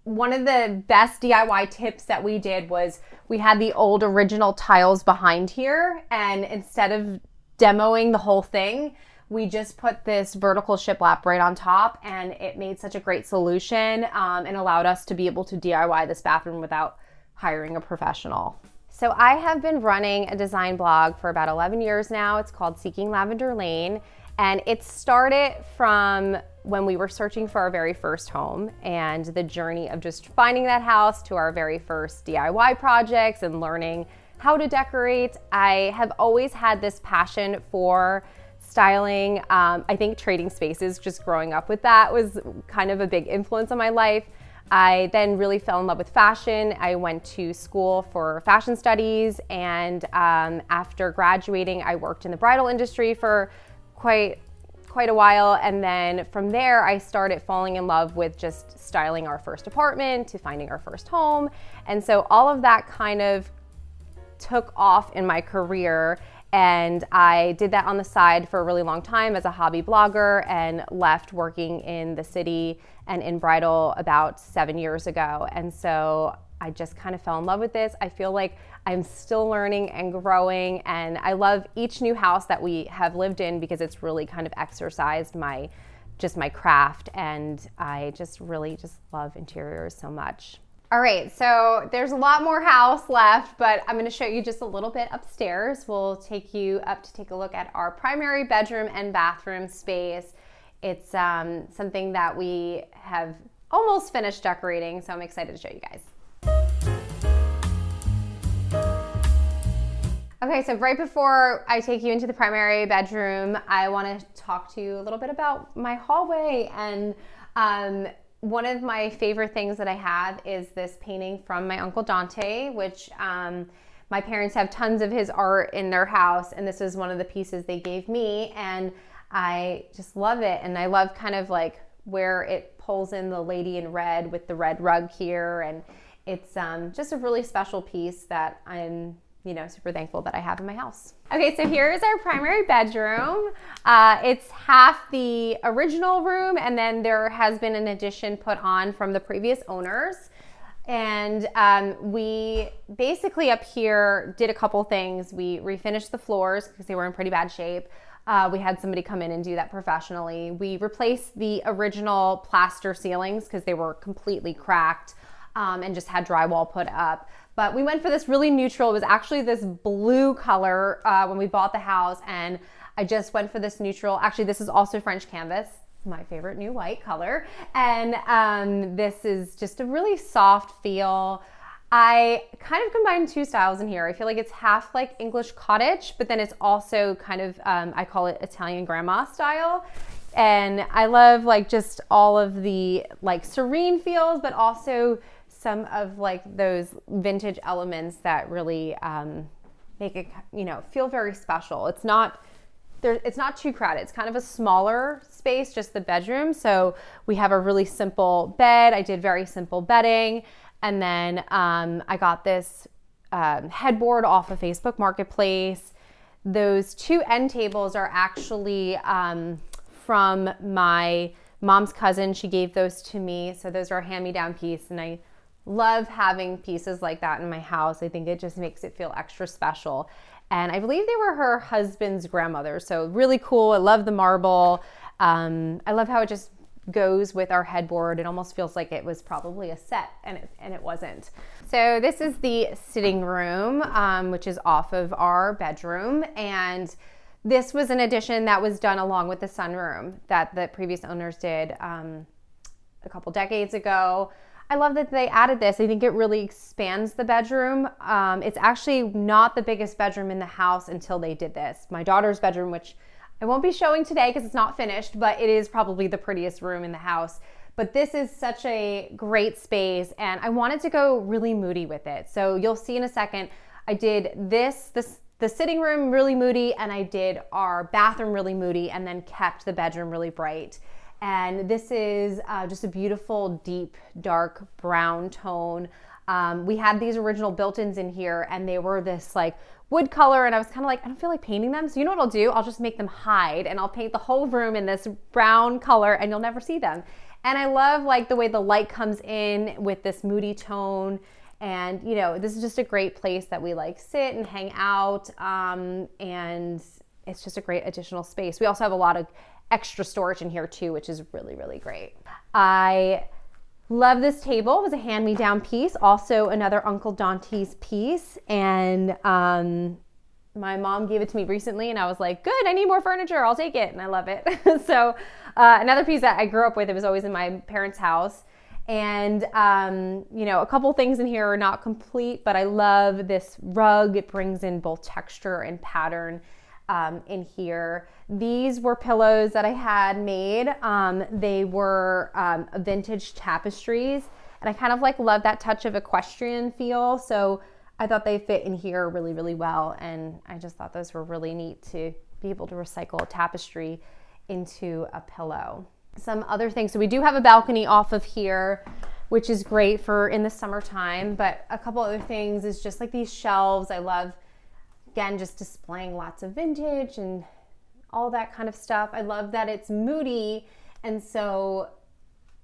Speaker 4: One of the best DIY tips that we did was we had the old original tiles behind here, and instead of demoing the whole thing, we just put this vertical shiplap right on top, and it made such a great solution and allowed us to be able to DIY this bathroom without hiring a professional. So I have been running a design blog for about 11 years now. It's called Seeking Lavender Lane, and it started from when we were searching for our very first home and the journey of just finding that house to our very first DIY projects and learning how to decorate. I have always had this passion for styling. I think trading spaces, just growing up with that, was kind of a big influence on my life. I then really fell in love with fashion. I went to school for fashion studies, and after graduating, I worked in the bridal industry for quite a while, and then from there I started falling in love with just styling our first apartment to finding our first home. And so all of that kind of took off in my career, and I did that on the side for a really long time as a hobby blogger, and left working in the city and in bridal about 7 years ago. And so I just kind of fell in love with this. I feel like I'm still learning and growing, and I love each new house that we have lived in because it's really kind of exercised my just my craft, and I just really just love interiors so much. All right, so there's a lot more house left, but I'm gonna show you just a little bit upstairs. We'll take you up to take a look at our primary bedroom and bathroom space. It's something that we have almost finished decorating, so I'm excited to show you guys. Okay, so right before I take you into the primary bedroom, I want to talk to you a little bit about my hallway. And one of my favorite things that I have is this painting from my Uncle Dante, which my parents have tons of his art in their house, and this was one of the pieces they gave me, and I just love it. And I love kind of like where it pulls in the lady in red with the red rug here, and it's just a really special piece that I'm super thankful that I have in my house. Okay, so here is our primary bedroom. It's half the original room, and then there has been an addition put on from the previous owners. And we basically up here did a couple things. We refinished the floors because they were in pretty bad shape. We had somebody come in and do that professionally. We replaced the original plaster ceilings because they were completely cracked and just had drywall put up. But we went for this really neutral. It was actually this blue color when we bought the house, and I just went for this neutral. Actually, this is also French canvas, my favorite new white color. And this is just a really soft feel. I kind of combined two styles in here. I feel like it's half like English cottage, but then it's also kind of, I call it Italian grandma style. And I love like just all of the like serene feels, but also some of like those vintage elements that really make it, feel very special. It's not too crowded. It's kind of a smaller space, just the bedroom. So we have a really simple bed. I did very simple bedding. And then I got this headboard off of Facebook Marketplace. Those two end tables are actually from my mom's cousin. She gave those to me. So those are a hand-me-down piece, and I love having pieces like that in my house. I think it just makes it feel extra special. And I believe they were her husband's grandmother. So really cool. I love the marble. I love how it just goes with our headboard. It almost feels like it was probably a set, and it wasn't. So this is the sitting room, which is off of our bedroom. And this was an addition that was done along with the sunroom that the previous owners did a couple decades ago. I love that they added this. I think it really expands the bedroom. It's actually not the biggest bedroom in the house until they did this. My daughter's bedroom, which I won't be showing today because it's not finished, but it is probably the prettiest room in the house. But this is such a great space, and I wanted to go really moody with it. So you'll see in a second, I did the sitting room really moody, and I did our bathroom really moody, and then kept the bedroom really bright. And this is just a beautiful, deep, dark brown tone. We had these original built-ins in here, and they were this like wood color, and I was kind of like, I don't feel like painting them. So you know what I'll do? I'll just make them hide, and I'll paint the whole room in this brown color, and you'll never see them. And I love like the way the light comes in with this moody tone. And this is just a great place that we like sit and hang out. And it's just a great additional space. We also have a lot of extra storage in here too, which is really, really great. I love this table. It was a hand-me-down piece, also another Uncle Dante's piece. And my mom gave it to me recently, and I was like, good, I need more furniture, I'll take it. And I love it. So another piece that I grew up with, it was always in my parents' house. And a couple things in here are not complete, but I love this rug. It brings in both texture and pattern in here. These were pillows that I had made. They were vintage tapestries, and I kind of like love that touch of equestrian feel. So I thought they fit in here really, really well, and I just thought those were really neat to be able to recycle a tapestry into a pillow. Some other things. So we do have a balcony off of here, which is great for in the summertime, but a couple other things is just like these shelves. I love, again, just displaying lots of vintage and all that kind of stuff. I love that it's moody, and so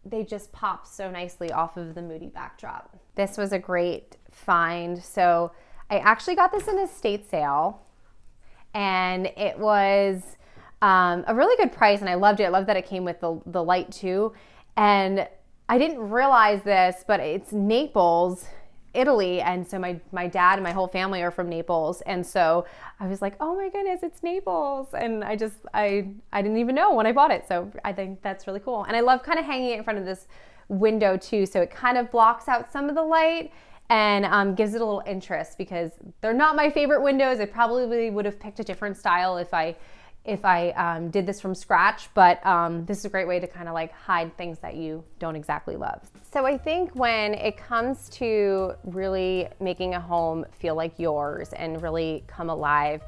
Speaker 4: they just pop so nicely off of the moody backdrop. This was a great find. So I actually got this in a estate sale, and it was a really good price, and I loved it. I love that it came with the light too. And I didn't realize this, but it's Naples, Italy, and so my dad and my whole family are from Naples, and so I was like, oh my goodness, it's Naples, and I didn't even know when I bought it, so I think that's really cool. And I love kind of hanging it in front of this window too, so it kind of blocks out some of the light and gives it a little interest, because they're not my favorite windows. I probably would have picked a different style if I did this from scratch, but this is a great way to kind of like hide things that you don't exactly love. So I think when it comes to really making a home feel like yours and really come alive,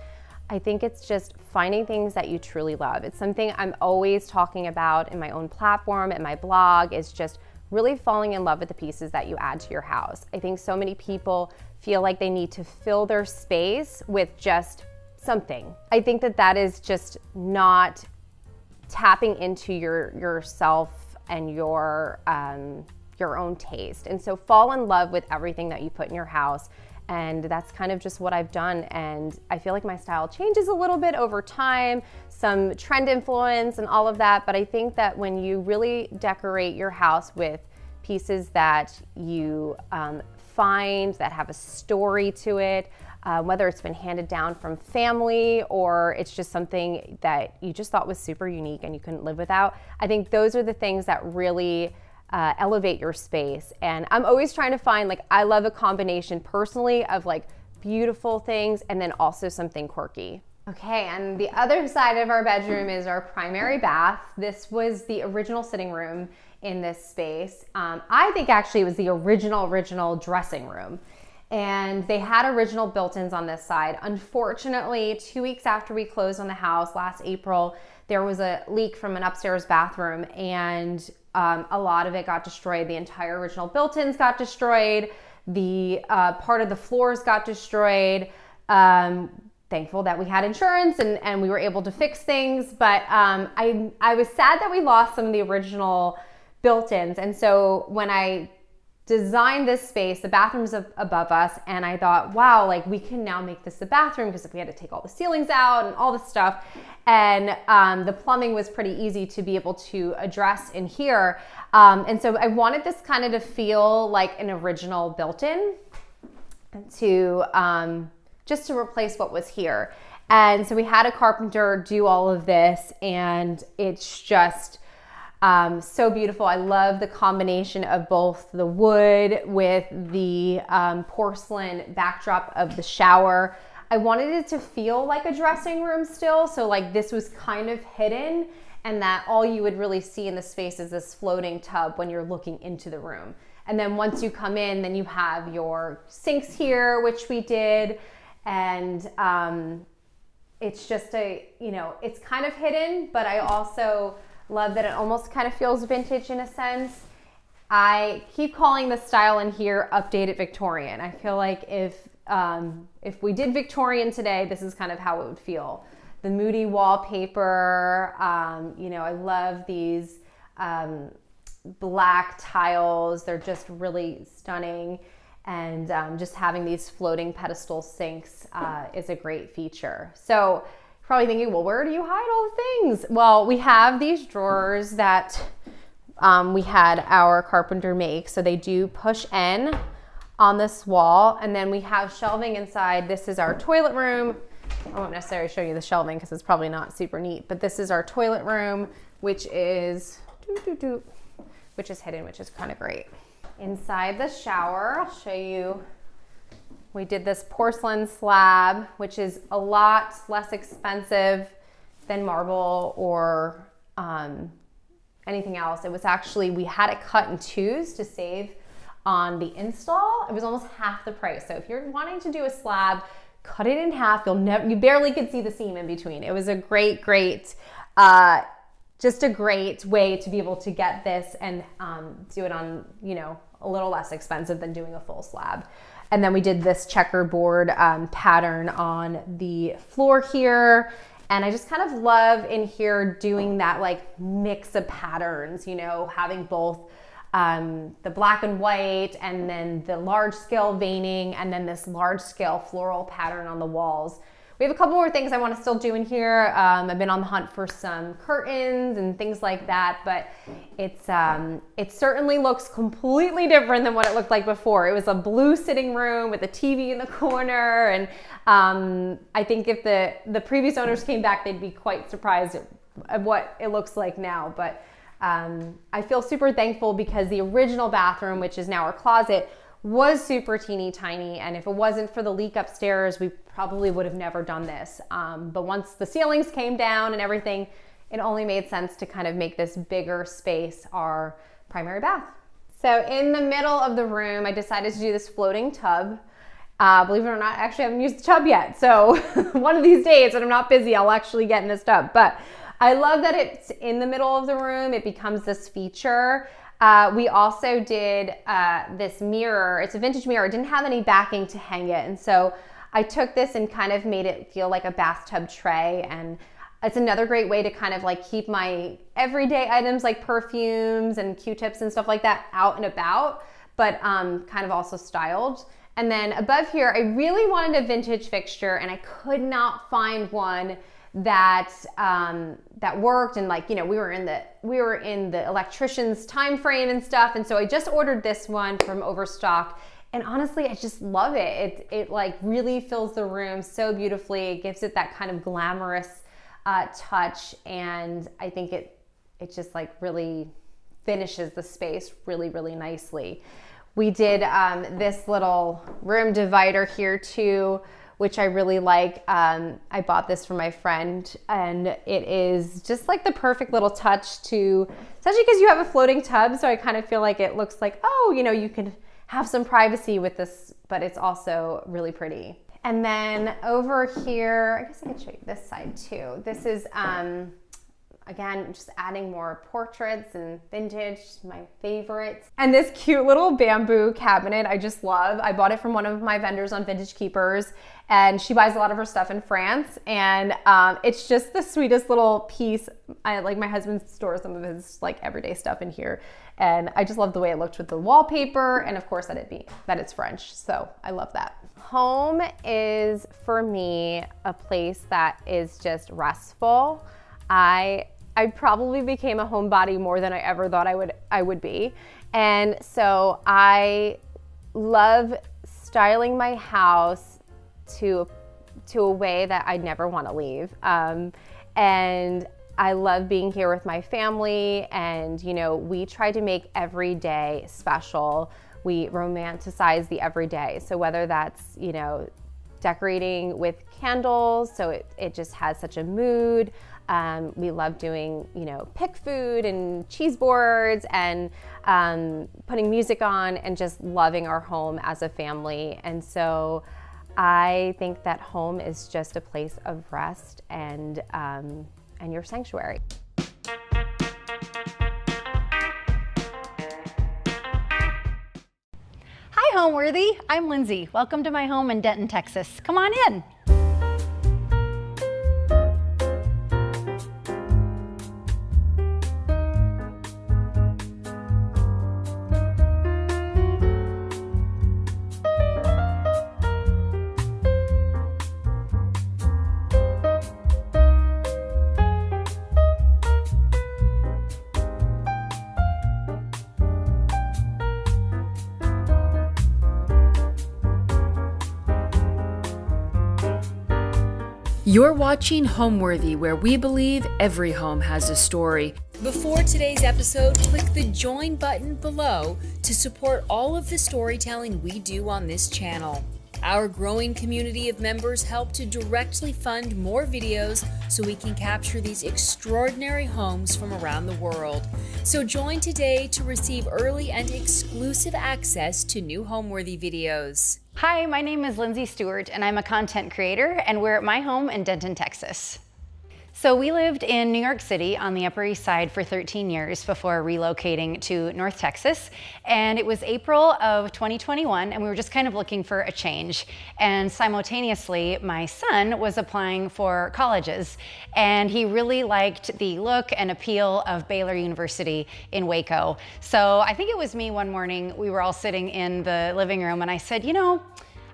Speaker 4: I think it's just finding things that you truly love. It's something I'm always talking about in my own platform and my blog, is just really falling in love with the pieces that you add to your house. I think so many people feel like they need to fill their space with just something. I think that is just not tapping into yourself and your own taste. And so fall in love with everything that you put in your house. And that's kind of just what I've done. And I feel like my style changes a little bit over time, some trend influence and all of that. But I think that when you really decorate your house with pieces that you find that have a story to it, whether it's been handed down from family or it's just something that you just thought was super unique and you couldn't live without, I think those are the things that really elevate your space. And I'm always trying to find, like, I love a combination personally of like beautiful things and then also something quirky. Okay, and the other side of our bedroom is our primary bath. This was the original sitting room in this space. I think actually it was the original dressing room. And they had original built-ins on this side. Unfortunately, 2 weeks after we closed on the house last April, there was a leak from an upstairs bathroom, and a lot of it got destroyed. The entire original built-ins got destroyed. The part of the floors got destroyed. Thankful that we had insurance and we were able to fix things. But I was sad that we lost some of the original built-ins. And so when I designed this space, the bathroom's above us, and I thought, wow, like we can now make this a bathroom, because if we had to take all the ceilings out and all this stuff, and the plumbing was pretty easy to be able to address in here. And so I wanted this kind of to feel like an original built-in to just to replace what was here. And so we had a carpenter do all of this, and it's just so beautiful. I love the combination of both the wood with the porcelain backdrop of the shower. I wanted it to feel like a dressing room still. So like this was kind of hidden, and that all you would really see in the space is this floating tub when you're looking into the room. And then once you come in, then you have your sinks here, which we did. And it's just it's kind of hidden, but I also love that it almost kind of feels vintage in a sense. I keep calling the style in here updated Victorian. I feel like if we did Victorian today, this is kind of how it would feel. The moody wallpaper, I love these black tiles. They're just really stunning. And just having these floating pedestal sinks is a great feature. So probably thinking, well, where do you hide all the things? Well, we have these drawers that we had our carpenter make. So they do push in on this wall. And then we have shelving inside. This is our toilet room. I won't necessarily show you the shelving because it's probably not super neat, but this is our toilet room, which is hidden, which is kind of great. Inside the shower, I'll show you, we did this porcelain slab, which is a lot less expensive than marble or anything else. It was actually, we had it cut in twos to save on the install. It was almost half the price. So if you're wanting to do a slab, cut it in half. You barely could see the seam in between. It was a great, just a great way to be able to get this and do it on, a little less expensive than doing a full slab. And then we did this checkerboard pattern on the floor here. And I just kind of love in here doing that like mix of patterns, having both the black and white and then the large scale veining and then this large scale floral pattern on the walls, We have a couple more things I want to still do in here. I've been on the hunt for some curtains and things like that, but it certainly looks completely different than what it looked like before. It was a blue sitting room with a TV in the corner, and I think if the previous owners came back, they'd be quite surprised at what it looks like now. But I feel super thankful because the original bathroom, which is now our closet, was super teeny tiny, and if it wasn't for the leak upstairs, we probably would have never done this. But once the ceilings came down and everything, it only made sense to kind of make this bigger space our primary bath. So in the middle of the room, I decided to do this floating tub. Believe it or not, I actually haven't used the tub yet. So one of these days when I'm not busy, I'll actually get in this tub. But I love that it's in the middle of the room. It becomes this feature. We also did this mirror. It's a vintage mirror. It didn't have any backing to hang it. And so I took this and kind of made it feel like a bathtub tray. And it's another great way to kind of like keep my everyday items like perfumes and Q-tips and stuff like that out and about, but kind of also styled. And then above here, I really wanted a vintage fixture and I could not find one that that worked, and like, you know, we were in the electrician's time frame and stuff, and so I just ordered this one from Overstock, and honestly I just love it. It like really fills the room so beautifully. It gives it that kind of glamorous touch, and I think it just like really finishes the space really, really nicely. We did this little room divider here too, which I really like. I bought this for my friend, and it is just like the perfect little touch to, especially because you have a floating tub, so I kind of feel like it looks like, oh, you know, you could have some privacy with this, but it's also really pretty. And then over here, I guess I could show you this side too. This is, again, just adding more portraits and vintage, my favorites. And this cute little bamboo cabinet I just love. I bought it from one of my vendors on Vintage Keepers, and she buys a lot of her stuff in France. And it's just the sweetest little piece. Like my husband stores some of his like everyday stuff in here. And I just love the way it looked with the wallpaper, and of course that it's French. So I love that. Home is for me a place that is just restful. I probably became a homebody more than I ever thought I would be. And so I love styling my house to a way that I'd never want to leave. And I love being here with my family, and you know, we try to make every day special. We romanticize the everyday. So whether that's, you know, decorating with candles, so it just has such a mood. We love doing, you know, pick food and cheese boards, and putting music on, and just loving our home as a family. And so I think that home is just a place of rest and your sanctuary.
Speaker 5: Hi, Homeworthy. I'm Lindsay. Welcome to my home in Denton, Texas. Come on in.
Speaker 1: You're watching Homeworthy, where we believe every home has a story. Before today's episode, click the join button below to support all of the storytelling we do on this channel. Our growing community of members help to directly fund more videos so we can capture these extraordinary homes from around the world. So join today to receive early and exclusive access to new Homeworthy videos.
Speaker 5: Hi, my name is Lindsay Stewart, and I'm a content creator, and we're at my home in Denton, Texas. So we lived in New York City on the Upper East Side for 13 years before relocating to North Texas. And it was April of 2021, and we were just kind of looking for a change. And simultaneously, my son was applying for colleges, and he really liked the look and appeal of Baylor University in Waco. So I think it was me one morning, we were all sitting in the living room, and I said, you know,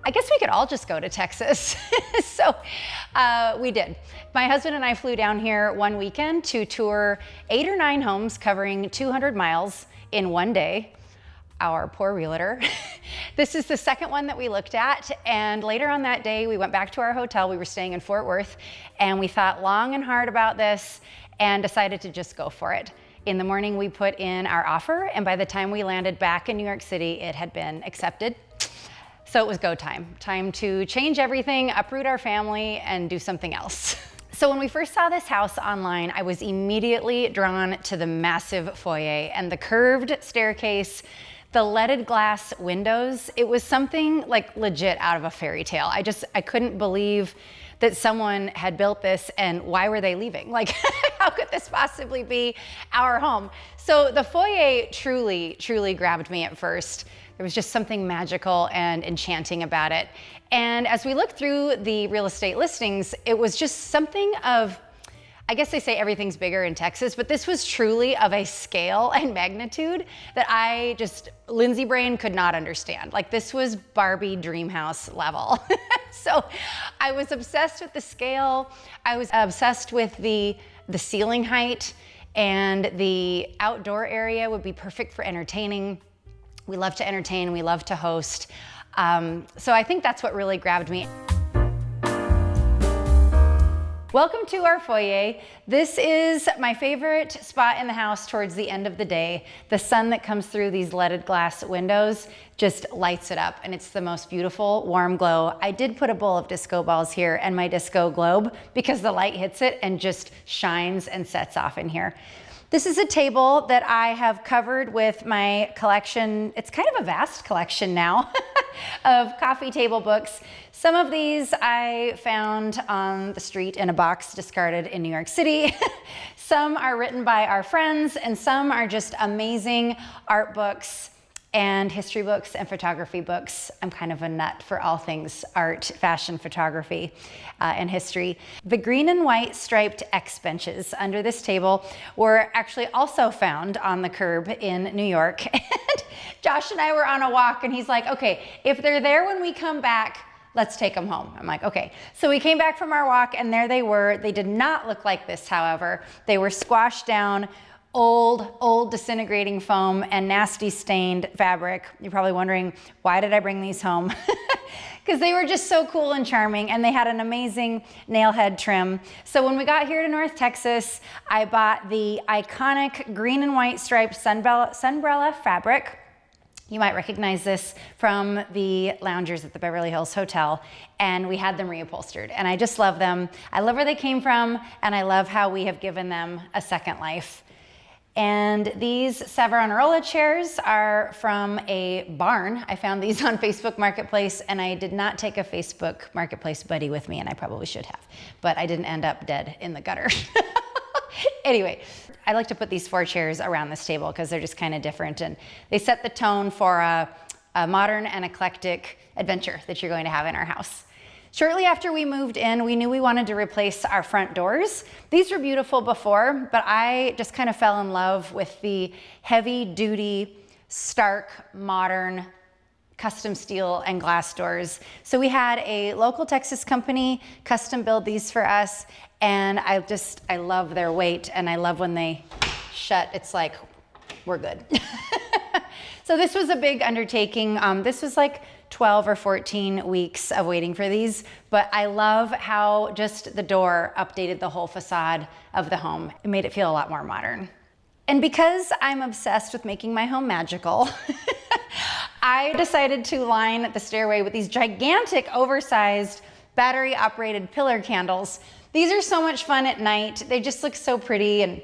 Speaker 5: I guess we could all just go to Texas. So we did. My husband and I flew down here one weekend to tour 8 or 9 homes covering 200 miles in one day. Our poor realtor. This is the second one that we looked at, and later on that day we went back to our hotel. We were staying in Fort Worth, and we thought long and hard about this and decided to just go for it. In the morning we put in our offer, and by the time we landed back in New York City, it had been accepted. So it was go time. Time to change everything, uproot our family, and do something else. So when we first saw this house online, I was immediately drawn to the massive foyer and the curved staircase, the leaded glass windows. It was something like legit out of a fairy tale. I couldn't believe that someone had built this, and why were they leaving? Like, how could this possibly be our home? So the foyer truly, truly grabbed me at first. There was just something magical and enchanting about it. And as we looked through the real estate listings, it was just something of, I guess they say everything's bigger in Texas, but this was truly of a scale and magnitude that Lindsay brain could not understand. Like, this was Barbie dream house level. So I was obsessed with the scale. I was obsessed with the ceiling height, and the outdoor area would be perfect for entertaining. We love to entertain, we love to host. So I think that's what really grabbed me. Welcome to our foyer. This is my favorite spot in the house towards the end of the day. The sun that comes through these leaded glass windows just lights it up, and it's the most beautiful warm glow. I did put a bowl of disco balls here and my disco globe because the light hits it and just shines and sets off in here. This is a table that I have covered with my collection. It's kind of a vast collection now of coffee table books. Some of these I found on the street in a box discarded in New York City. Some are written by our friends, and some are just amazing art books and history books and photography books. I'm kind of a nut for all things art, fashion, photography, and history. The green and white striped X benches under this table were actually also found on the curb in New York. And Josh and I were on a walk, and he's like, okay, if they're there when we come back, let's take them home. I'm like, okay. So we came back from our walk, and there they were. They did not look like this, however. They were squashed down, old disintegrating foam and nasty stained fabric. You're probably wondering, why did I bring these home? Because they were just so cool and charming, and they had an amazing nail head trim. So when we got here to North Texas, I bought the iconic green and white striped sunbrella fabric. You might recognize this from the loungers at the Beverly Hills Hotel, and we had them reupholstered, and I just love them. I love where they came from, and I love how we have given them a second life. And these Savonarola chairs are from a barn. I found these on Facebook Marketplace, and I did not take a Facebook Marketplace buddy with me, and I probably should have, but I didn't end up dead in the gutter. Anyway, I like to put these 4 chairs around this table because they're just kind of different, and they set the tone for a modern and eclectic adventure that you're going to have in our house. Shortly after we moved in, we knew we wanted to replace our front doors. These were beautiful before, but I just kind of fell in love with the heavy-duty, stark, modern, custom steel and glass doors. So we had a local Texas company custom build these for us, and I love their weight, and I love when they shut. It's like, we're good. So this was a big undertaking. This was like 12 or 14 weeks of waiting for these, but I love how just the door updated the whole facade of the home. It made it feel a lot more modern. And because I'm obsessed with making my home magical, I decided to line the stairway with these gigantic, oversized, battery-operated pillar candles. These are so much fun at night. They just look so pretty, and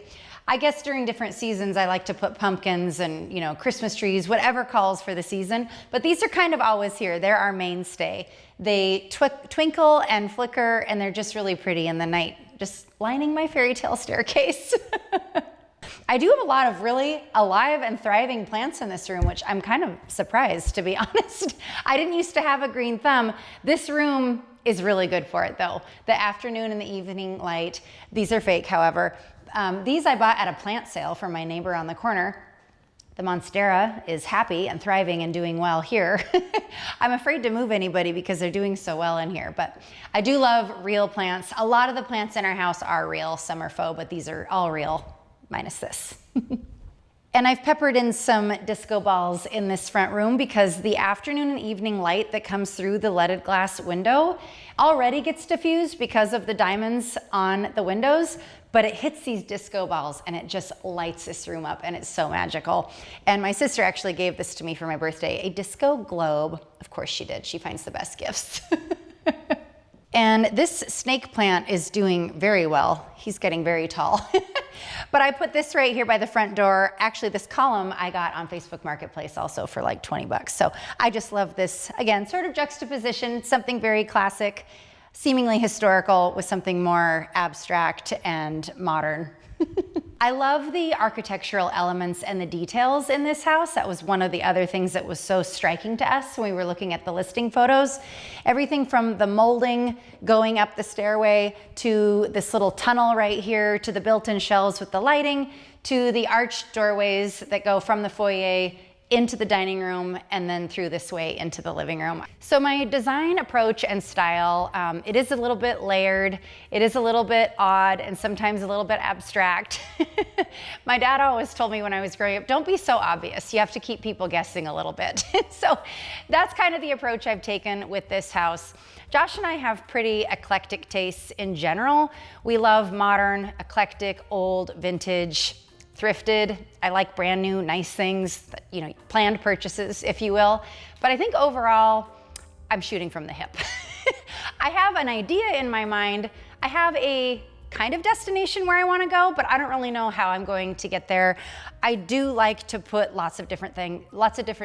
Speaker 5: I guess during different seasons, I like to put pumpkins and, you know, Christmas trees, whatever calls for the season. But these are kind of always here. They're our mainstay. They twinkle and flicker, and they're just really pretty in the night, just lining my fairy tale staircase. I do have a lot of really alive and thriving plants in this room, which I'm kind of surprised, to be honest. I didn't used to have a green thumb. This room is really good for it, though. The afternoon and the evening light, these are fake, however. These I bought at a plant sale from my neighbor on the corner. The Monstera is happy and thriving and doing well here. I'm afraid to move anybody because they're doing so well in here, but I do love real plants. A lot of the plants in our house are real, some are faux, but these are all real, minus this. And I've peppered in some disco balls in this front room because the afternoon and evening light that comes through the leaded glass window already gets diffused because of the diamonds on the windows, but it hits these disco balls and it just lights this room up and it's so magical. And my sister actually gave this to me for my birthday, a disco globe. Of course she did, she finds the best gifts. And this snake plant is doing very well. He's getting very tall. But I put this right here by the front door. Actually, this column I got on Facebook Marketplace also for like 20 bucks. So I just love this, again, sort of juxtaposition, something very classic, seemingly historical with something more abstract and modern. I love the architectural elements and the details in this house. That was one of the other things that was so striking to us when we were looking at the listing photos. Everything from the molding going up the stairway to this little tunnel right here to the built-in shelves with the lighting to the arched doorways that go from the foyer into the dining room and then through this way into the living room. So my design approach and style, it is a little bit layered, it is a little bit odd and sometimes a little bit abstract. My dad always told me when I was growing up, don't be so obvious, you have to keep people guessing a little bit. So that's kind of the approach I've taken with this house. Josh and I have pretty eclectic tastes in general. We love modern, eclectic, old, vintage, thrifted. I like brand new, nice things, you know, planned purchases, if you will. But I think overall, I'm shooting from the hip. I have an idea in my mind. I have a kind of destination where I want to go, but I don't really know how I'm going to get there. I do like to put lots of different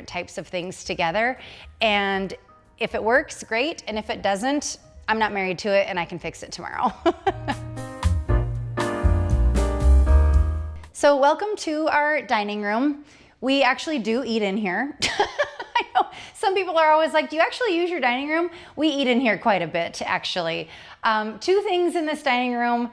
Speaker 5: types of things together. And if it works, great. And if it doesn't, I'm not married to it and I can fix it tomorrow. So welcome to our dining room. We actually do eat in here. I know some people are always like, do you actually use your dining room? We eat in here quite a bit, actually. Two things in this dining room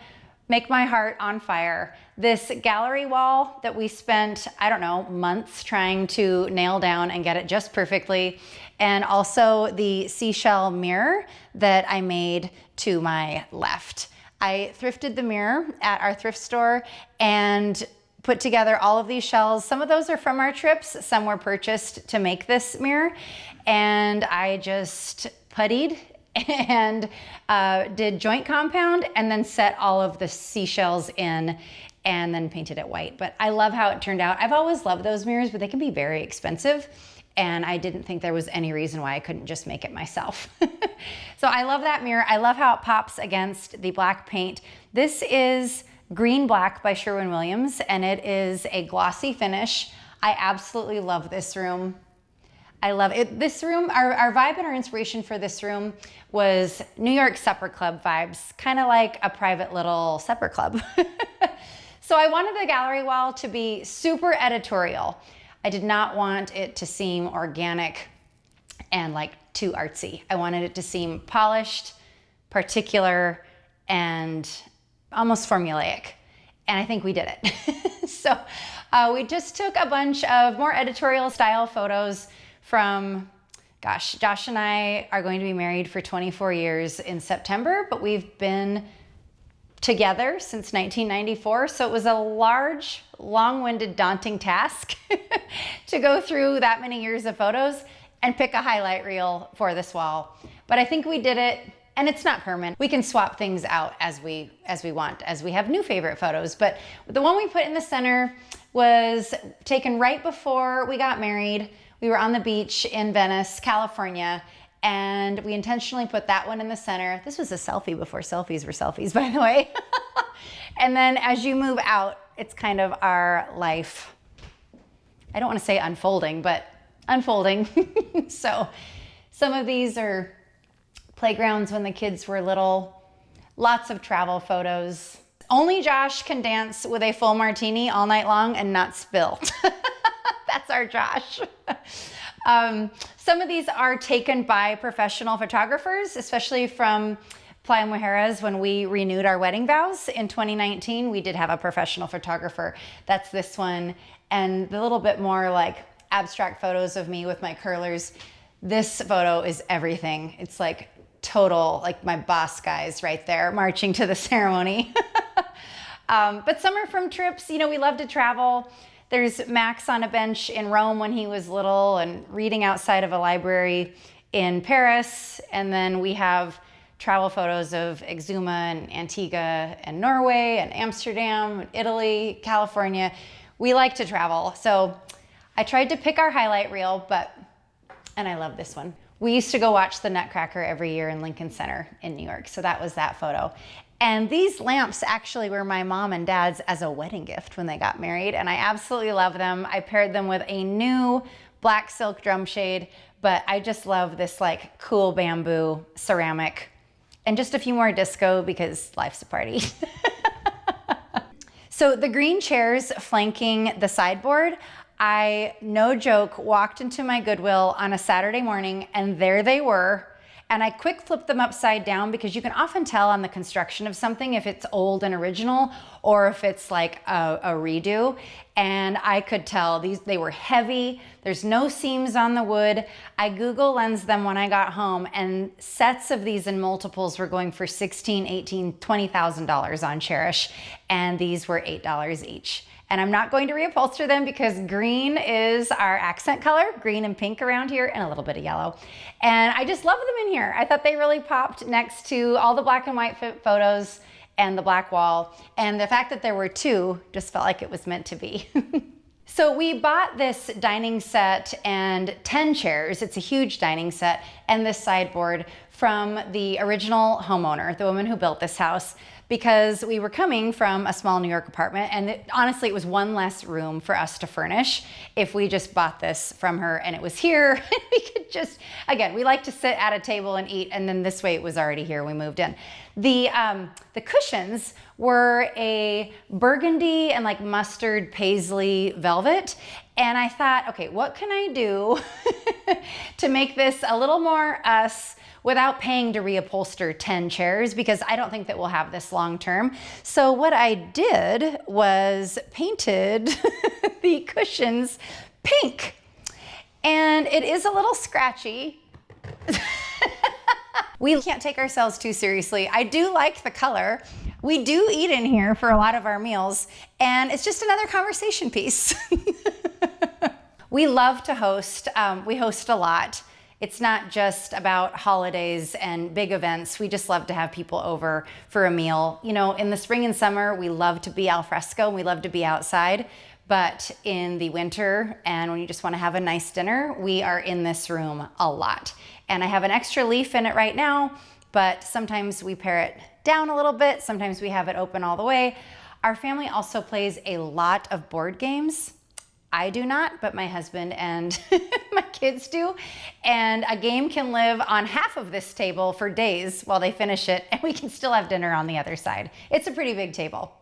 Speaker 5: make my heart on fire. This gallery wall that we spent, I don't know, months trying to nail down and get it just perfectly. And also the seashell mirror that I made to my left. I thrifted the mirror at our thrift store and put together all of these shells. Some of those are from our trips, some were purchased to make this mirror. And I just puttied and did joint compound and then set all of the seashells in and then painted it white. But I love how it turned out. I've always loved those mirrors, but they can be very expensive. And I didn't think there was any reason why I couldn't just make it myself. So I love that mirror. I love how it pops against the black paint. This is Green Black by Sherwin-Williams, and it is a glossy finish. I absolutely love this room. I love it. This room, our vibe and our inspiration for this room was New York supper club vibes, kind of like a private little supper club. So I wanted the gallery wall to be super editorial. I did not want it to seem organic and like too artsy. I wanted it to seem polished, particular, and almost formulaic. And I think we did it. So we just took a bunch of more editorial style photos from, gosh, Josh and I are going to be married for 24 years in September, but we've been together since 1994. So it was a large, long-winded, daunting task to go through that many years of photos and pick a highlight reel for this wall. But I think we did it, and it's not permanent. We can swap things out as we want, as we have new favorite photos. But the one we put in the center was taken right before we got married. We were on the beach in Venice, California, and we intentionally put that one in the center. This was a selfie before selfies were selfies, by the way. And then as you move out, it's kind of our life. I don't want to say unfolding, but unfolding. So some of these are playgrounds when the kids were little, lots of travel photos. Only Josh can dance with a full martini all night long and not spill. That's our Josh. Some of these are taken by professional photographers, especially from Playa Mujeres. When we renewed our wedding vows in 2019, we did have a professional photographer. That's this one. and the little bit more like abstract photos of me with my curlers. This photo is everything. It's like total, like my boss guys right there marching to the ceremony. But some are from trips. You know, we love to travel. There's Max on a bench in Rome when he was little and reading outside of a library in Paris. And then we have travel photos of Exuma and Antigua and Norway and Amsterdam, Italy, California. We like to travel. So I tried to pick our highlight reel, and I love this one. We used to go watch the Nutcracker every year in Lincoln Center in New York. So that was that photo. And these lamps actually were my mom and dad's as a wedding gift when they got married. And I absolutely love them. I paired them with a new black silk drum shade, but I just love this like cool bamboo ceramic and just a few more disco because life's a party. So the green chairs flanking the sideboard, I, no joke, walked into my Goodwill on a Saturday morning and there they were. And I quick flipped them upside down because you can often tell on the construction of something if it's old and original or if it's like a redo. And I could tell they were heavy. There's no seams on the wood. I Google lensed them when I got home, and sets of these in multiples were going for $16,000, $18,000, $20,000 on Cherish. And these were $8 each. And I'm not going to reupholster them because green is our accent color, green and pink around here, and a little bit of yellow. And I just love them in here. I thought they really popped next to all the black and white photos and the black wall. And the fact that there were two just felt like it was meant to be. So we bought this dining set and 10 chairs. It's a huge dining set, and this sideboard from the original homeowner, the woman who built this house, because we were coming from a small New York apartment, and honestly, it was one less room for us to furnish if we just bought this from her and it was here. We could just, again, we like to sit at a table and eat, and then this way it was already here when we moved in. The cushions were a burgundy and like mustard paisley velvet, and I thought, okay, what can I do to make this a little more us without paying to reupholster 10 chairs, because I don't think that we'll have this long term. So what I did was painted the cushions pink. And it is a little scratchy. We can't take ourselves too seriously. I do like the color. We do eat in here for a lot of our meals, and it's just another conversation piece. We love to host. We host a lot. It's not just about holidays and big events. We just love to have people over for a meal. You know, in the spring and summer, we love to be al fresco and we love to be outside. But in the winter and when you just want to have a nice dinner, we are in this room a lot. And I have an extra leaf in it right now, but sometimes we pare it down a little bit. Sometimes we have it open all the way. Our family also plays a lot of board games. I do not, but my husband and my kids do. And a game can live on half of this table for days while they finish it, and we can still have dinner on the other side. It's a pretty big table.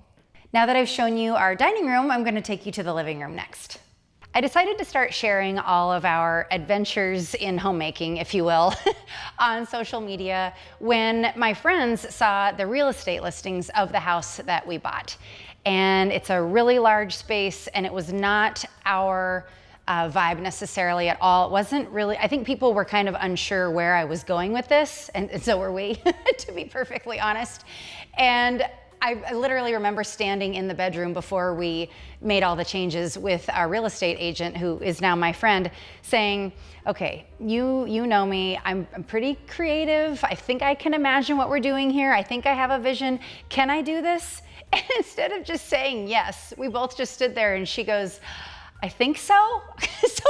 Speaker 5: Now that I've shown you our dining room, I'm going to take you to the living room next. I decided to start sharing all of our adventures in homemaking, if you will, on social media when my friends saw the real estate listings of the house that we bought. And it's a really large space, and it was not our vibe necessarily at all. It wasn't really, I think people were kind of unsure where I was going with this, and so were we, to be perfectly honest. And I literally remember standing in the bedroom before we made all the changes with our real estate agent, who is now my friend, saying, okay, you know me, I'm pretty creative. I think I can imagine what we're doing here. I think I have a vision. Can I do this? And instead of just saying yes, we both just stood there, and she goes, I think so. So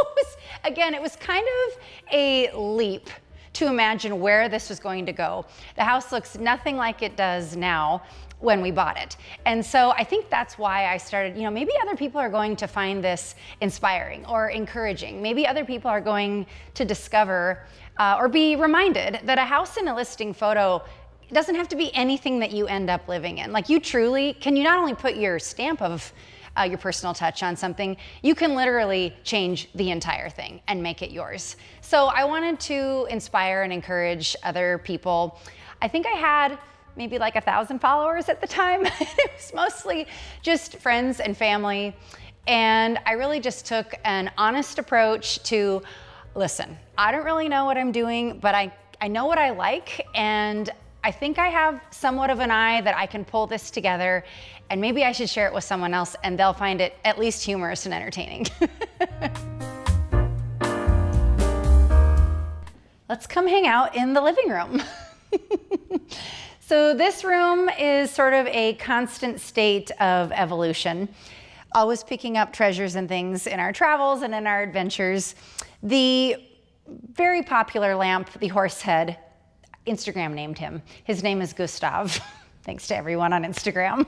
Speaker 5: it was kind of a leap to imagine where this was going to go. The house looks nothing like it does now when we bought it. And so I think that's why I started, maybe other people are going to find this inspiring or encouraging. Maybe other people are going to discover or be reminded that a house in a listing photo, it doesn't have to be anything that you end up living in. Like, you not only put your stamp of your personal touch on something, you can literally change the entire thing and make it yours. So I wanted to inspire and encourage other people. I think I had maybe like 1,000 followers at the time. It was mostly just friends and family. And I really just took an honest approach to, listen, I don't really know what I'm doing, but I know what I like, and I think I have somewhat of an eye that I can pull this together, and maybe I should share it with someone else and they'll find it at least humorous and entertaining. Let's come hang out in the living room. So this room is sort of a constant state of evolution, always picking up treasures and things in our travels and in our adventures. The very popular lamp, the horse head, Instagram named him. His name is Gustav. Thanks to everyone on Instagram.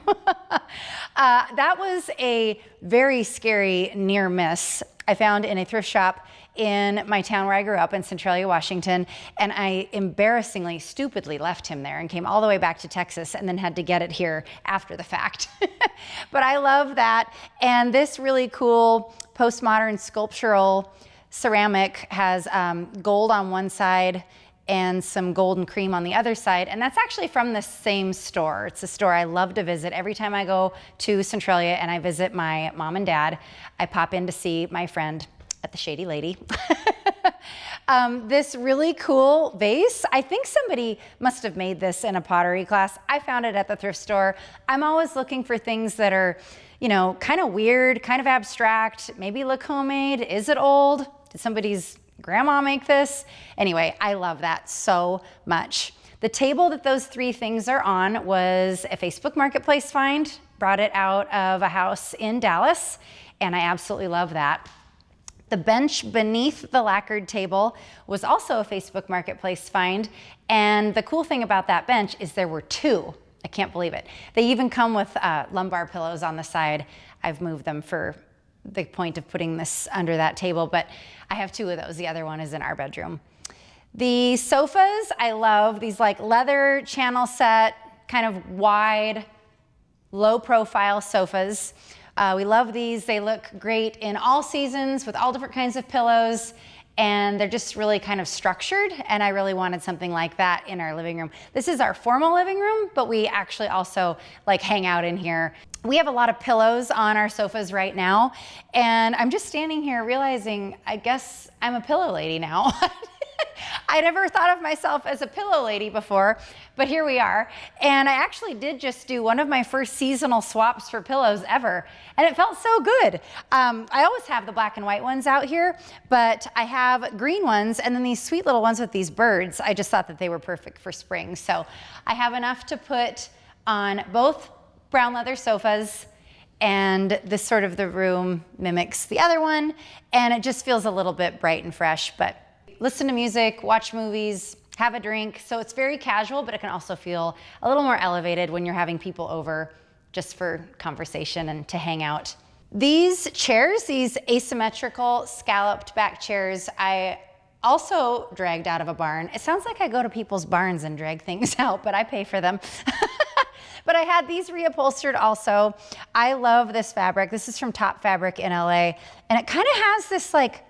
Speaker 5: That was a very scary near miss I found in a thrift shop in my town where I grew up in Centralia, Washington, and I embarrassingly, stupidly left him there and came all the way back to Texas and then had to get it here after the fact. But I love that. And this really cool postmodern sculptural ceramic has gold on one side and some golden cream on the other side. And that's actually from the same store. It's a store I love to visit. Every time I go to Centralia and I visit my mom and dad, I pop in to see my friend at the Shady Lady. This really cool vase, I think somebody must have made this in a pottery class. I found it at the thrift store. I'm always looking for things that are, you know, kind of weird, kind of abstract, maybe look homemade. Is it old? Did somebody's grandma make this? Anyway, I love that so much. The table that those three things are on was a Facebook Marketplace find, brought it out of a house in Dallas, and I absolutely love that. The bench beneath the lacquered table was also a Facebook Marketplace find, and the cool thing about that bench is there were two. I can't believe it. They even come with lumbar pillows on the side. I've moved them for the point of putting this under that table, but I have two of those. The other one is in our bedroom. The sofas, I love these like leather channel set, kind of wide, low profile sofas. We love these. They look great in all seasons with all different kinds of pillows, and they're just really kind of structured, and I really wanted something like that in our living room. This is our formal living room, but we actually also like hang out in here. We have a lot of pillows on our sofas right now, and I'm just standing here realizing I guess I'm a pillow lady now. I never thought of myself as a pillow lady before, but here we are. And I actually did just do one of my first seasonal swaps for pillows ever, and it felt so good. I always have the black and white ones out here, but I have green ones and then these sweet little ones with these birds. I just thought that they were perfect for spring. So I have enough to put on both brown leather sofas, and this sort of the room mimics the other one, and it just feels a little bit bright and fresh. But listen to music, watch movies, have a drink. So it's very casual, but it can also feel a little more elevated when you're having people over just for conversation and to hang out. These chairs, these asymmetrical scalloped back chairs, I also dragged out of a barn. It sounds like I go to people's barns and drag things out, but I pay for them. But I had these reupholstered also. I love this fabric. This is from Top Fabric in LA. And it kind of has this like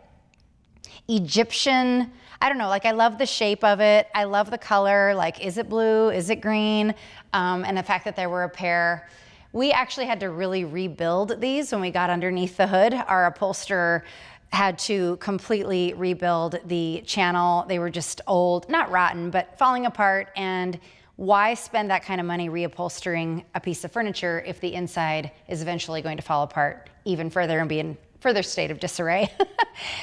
Speaker 5: Egyptian, I don't know, like I love the shape of it. I love the color, like is it blue, is it green? And the fact that there were a pair. We actually had to really rebuild these when we got underneath the hood. Our upholsterer had to completely rebuild the channel. They were just old, not rotten, but falling apart. And why spend that kind of money reupholstering a piece of furniture if the inside is eventually going to fall apart even further and be in further state of disarray?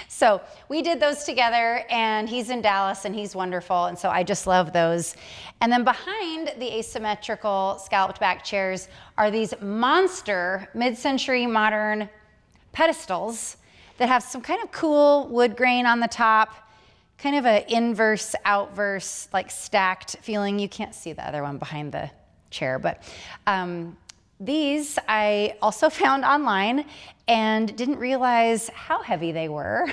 Speaker 5: So we did those together, and he's in Dallas and he's wonderful. And so I just love those. And then behind the asymmetrical scalloped back chairs are these monster mid-century modern pedestals that have some kind of cool wood grain on the top, kind of an inverse, outverse, like stacked feeling. You can't see the other one behind the chair, but these I also found online and didn't realize how heavy they were.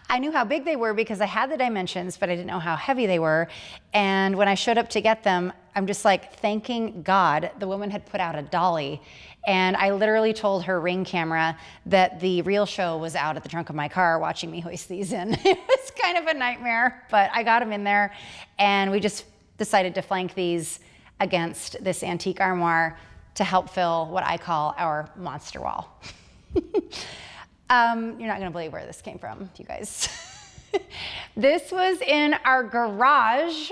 Speaker 5: I knew how big they were because I had the dimensions, but I didn't know how heavy they were. And when I showed up to get them, I'm just like thanking God the woman had put out a dolly. And I literally told her Ring camera that the real show was out at the trunk of my car watching me hoist these in. It was kind of a nightmare, but I got them in there, and we just decided to flank these against this antique armoire to help fill what I call our monster wall. You're not gonna believe where this came from, you guys. This was in our garage.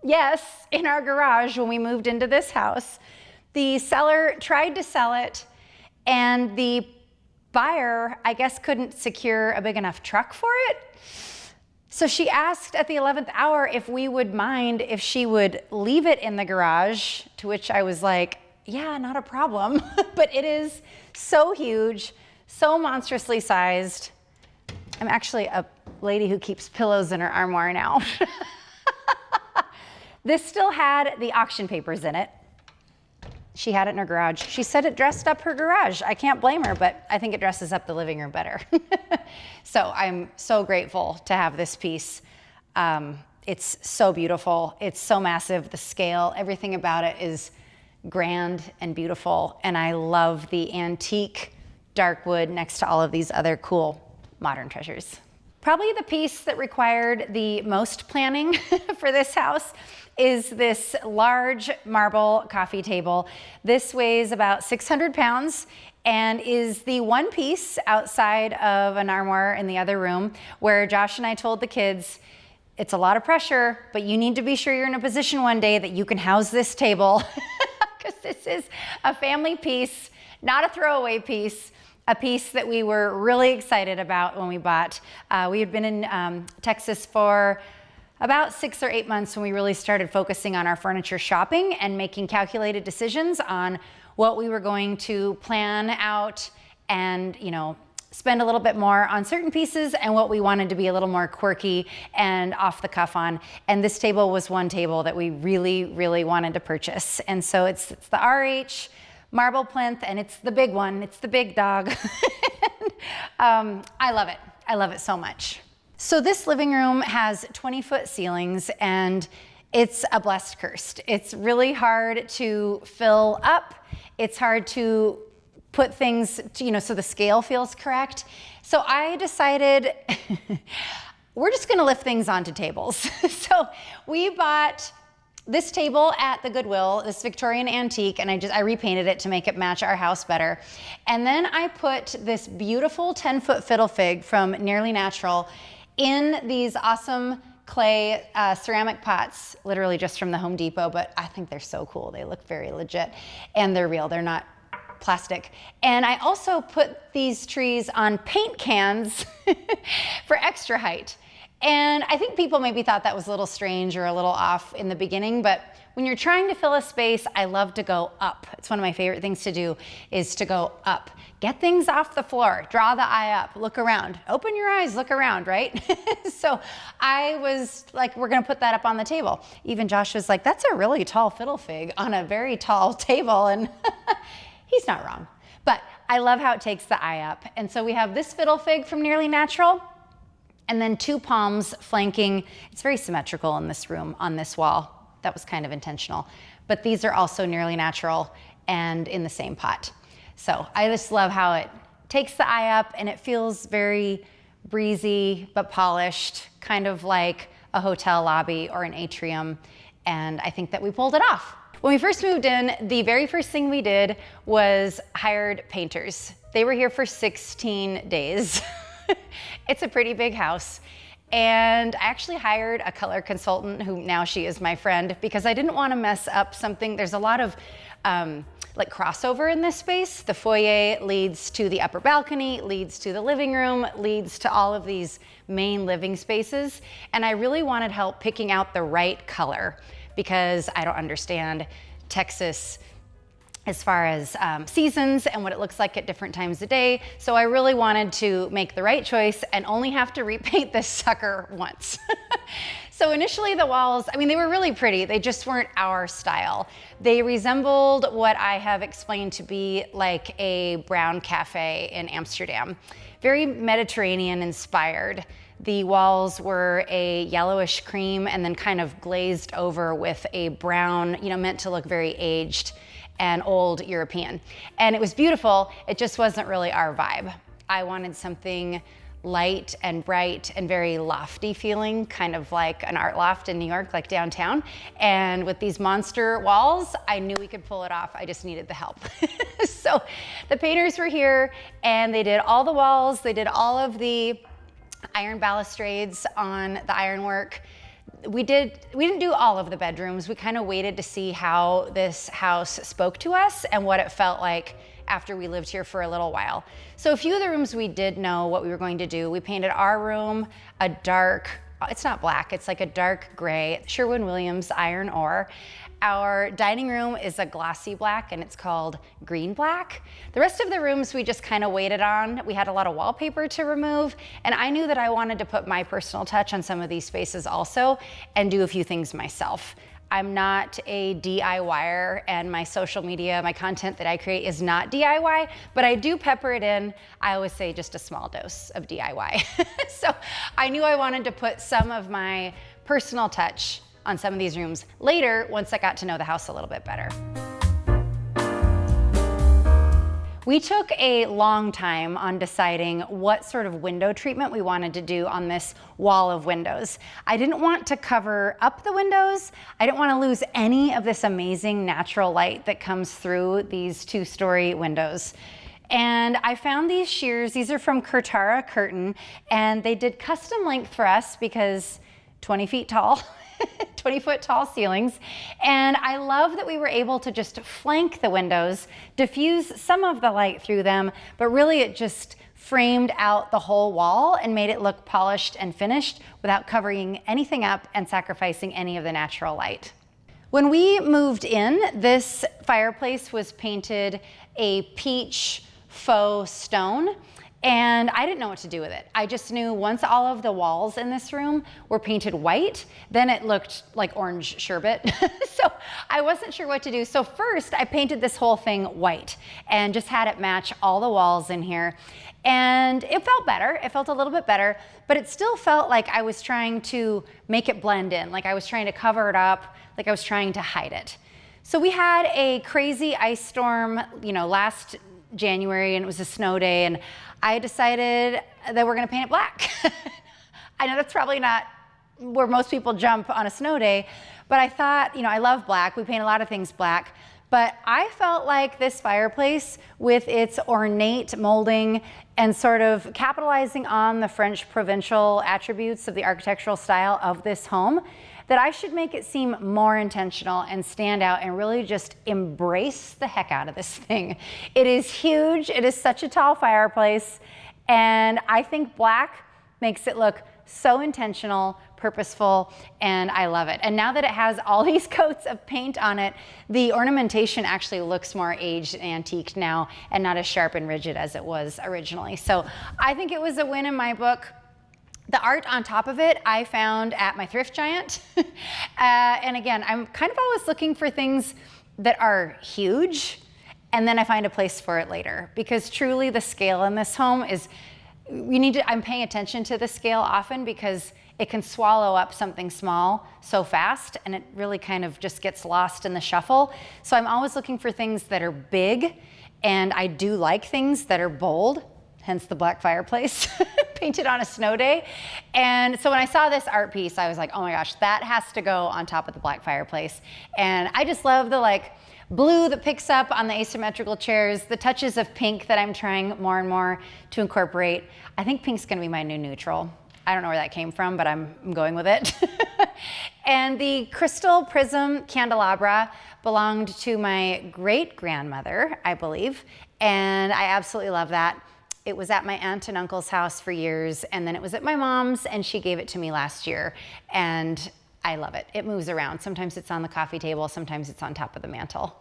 Speaker 5: Yes, in our garage when we moved into this house. The seller tried to sell it, and the buyer, I guess, couldn't secure a big enough truck for it. So she asked at the 11th hour if we would mind if she would leave it in the garage, to which I was like, yeah, not a problem. But it is so huge, so monstrously sized. I'm actually a lady who keeps pillows in her armoire now. This still had the auction papers in it. She had it in her garage. She said it dressed up her garage. I can't blame her, but I think it dresses up the living room better. So I'm so grateful to have this piece. It's so beautiful. It's so massive. The scale, everything about it is grand and beautiful. And I love the antique dark wood next to all of these other cool modern treasures. Probably the piece that required the most planning for this house is this large marble coffee table. This weighs about 600 pounds and is the one piece outside of an armoire in the other room where Josh and I told the kids, it's a lot of pressure, but you need to be sure you're in a position one day that you can house this table because this is a family piece, not a throwaway piece. A piece that we were really excited about when we bought. We had been in Texas for about 6 or 8 months when we really started focusing on our furniture shopping and making calculated decisions on what we were going to plan out and, you know, spend a little bit more on certain pieces and what we wanted to be a little more quirky and off the cuff on. And this table was one table that we really, really wanted to purchase. And so it's the RH marble plinth, and it's the big one. It's the big dog. I love it. I love it so much. So this living room has 20-foot ceilings, and it's a blessed cursed. It's really hard to fill up. It's hard to put things, so the scale feels correct. So I decided we're just gonna lift things onto tables. So we bought this table at the Goodwill, this Victorian antique, and I repainted it to make it match our house better. And then I put this beautiful 10-foot fiddle fig from Nearly Natural in these awesome clay ceramic pots, literally just from the Home Depot, but I think they're so cool. They look very legit, and they're real. They're not plastic. And I also put these trees on paint cans for extra height. And I think people maybe thought that was a little strange or a little off in the beginning, but when you're trying to fill a space, I love to go up. It's one of my favorite things to do is to go up. Get things off the floor, draw the eye up, look around, open your eyes, look around, right? So I was like, we're gonna put that up on the table. Even Josh was like, that's a really tall fiddle fig on a very tall table, and he's not wrong. But I love how it takes the eye up. And so we have this fiddle fig from Nearly Natural, and then 2 palms flanking. It's very symmetrical in this room on this wall. That was kind of intentional. But these are also Nearly Natural and in the same pot. So I just love how it takes the eye up and it feels very breezy but polished, kind of like a hotel lobby or an atrium. And I think that we pulled it off. When we first moved in, the very first thing we did was hired painters. They were here for 16 days. It's a pretty big house. And I actually hired a color consultant who now she is my friend because I didn't want to mess up something. There's a lot of like crossover in this space. The foyer leads to the upper balcony, leads to the living room, leads to all of these main living spaces. And I really wanted help picking out the right color because I don't understand Texas as far as seasons and what it looks like at different times of day. So I really wanted to make the right choice and only have to repaint this sucker once. So initially the walls, I mean, they were really pretty. They just weren't our style. They resembled what I have explained to be like a brown cafe in Amsterdam. Very Mediterranean inspired. The walls were a yellowish cream and then kind of glazed over with a brown, meant to look very aged and old European. And it was beautiful, it just wasn't really our vibe. I wanted something light and bright and very lofty feeling, kind of like an art loft in New York, like downtown. And with these monster walls, I knew we could pull it off. I just needed the help. So the painters were here and they did all the walls. They did all of the iron balustrades on the ironwork. We didn't do all of the bedrooms. We kind of waited to see how this house spoke to us and what it felt like after we lived here for a little while. So a few of the rooms we did know what we were going to do. We painted our room a dark, it's not black, it's like a dark gray, Sherwin-Williams iron ore. Our dining room is a glossy black and it's called green black. The rest of the rooms we just kind of waited on. We had a lot of wallpaper to remove, and I knew that I wanted to put my personal touch on some of these spaces also and do a few things myself. I'm not a DIYer, and my social media, my content that I create is not DIY, but I do pepper it in. I always say just a small dose of DIY. So I knew I wanted to put some of my personal touch on some of these rooms later once I got to know the house a little bit better. We took a long time on deciding what sort of window treatment we wanted to do on this wall of windows. I didn't want to cover up the windows. I didn't want to lose any of this amazing natural light that comes through these 2-story windows. And I found these shears. These are from Kurtara Curtain, and they did custom length for us because 20 feet tall. 20-foot tall ceilings. And I love that we were able to just flank the windows, diffuse some of the light through them, but really it just framed out the whole wall and made it look polished and finished without covering anything up and sacrificing any of the natural light. When we moved in, this fireplace was painted a peach faux stone. And I didn't know what to do with it. I just knew once all of the walls in this room were painted white, then it looked like orange sherbet. So I wasn't sure what to do. So first I painted this whole thing white and just had it match all the walls in here. And it felt better. It felt a little bit better, but it still felt like I was trying to make it blend in, like I was trying to cover it up, like I was trying to hide it. So we had a crazy ice storm, last January, and it was a snow day, and I decided that we're gonna paint it black. I know that's probably not where most people jump on a snow day, but I thought, I love black. We paint a lot of things black, but I felt like this fireplace with its ornate molding and sort of capitalizing on the French provincial attributes of the architectural style of this home, that I should make it seem more intentional and stand out and really just embrace the heck out of this thing. It is huge. It is such a tall fireplace. And I think black makes it look so intentional, purposeful, and I love it. And now that it has all these coats of paint on it, the ornamentation actually looks more aged and antiqued now and not as sharp and rigid as it was originally. So I think it was a win in my book. The art on top of it, I found at my thrift giant. And again, I'm kind of always looking for things that are huge, and then I find a place for it later. Because truly the scale in this home is, I'm paying attention to the scale often because it can swallow up something small so fast, and it really kind of just gets lost in the shuffle. So I'm always looking for things that are big, and I do like things that are bold, hence the black fireplace. Painted on a snow day. And so when I saw this art piece, I was like, oh my gosh, that has to go on top of the black fireplace. And I just love the blue that picks up on the asymmetrical chairs, the touches of pink that I'm trying more and more to incorporate. I think pink's gonna be my new neutral. I don't know where that came from, but I'm going with it. And the crystal prism candelabra belonged to my great-grandmother, I believe. And I absolutely love that. It was at my aunt and uncle's house for years, and then it was at my mom's, and she gave it to me last year. And I love it. It moves around. Sometimes it's on the coffee table, sometimes it's on top of the mantle.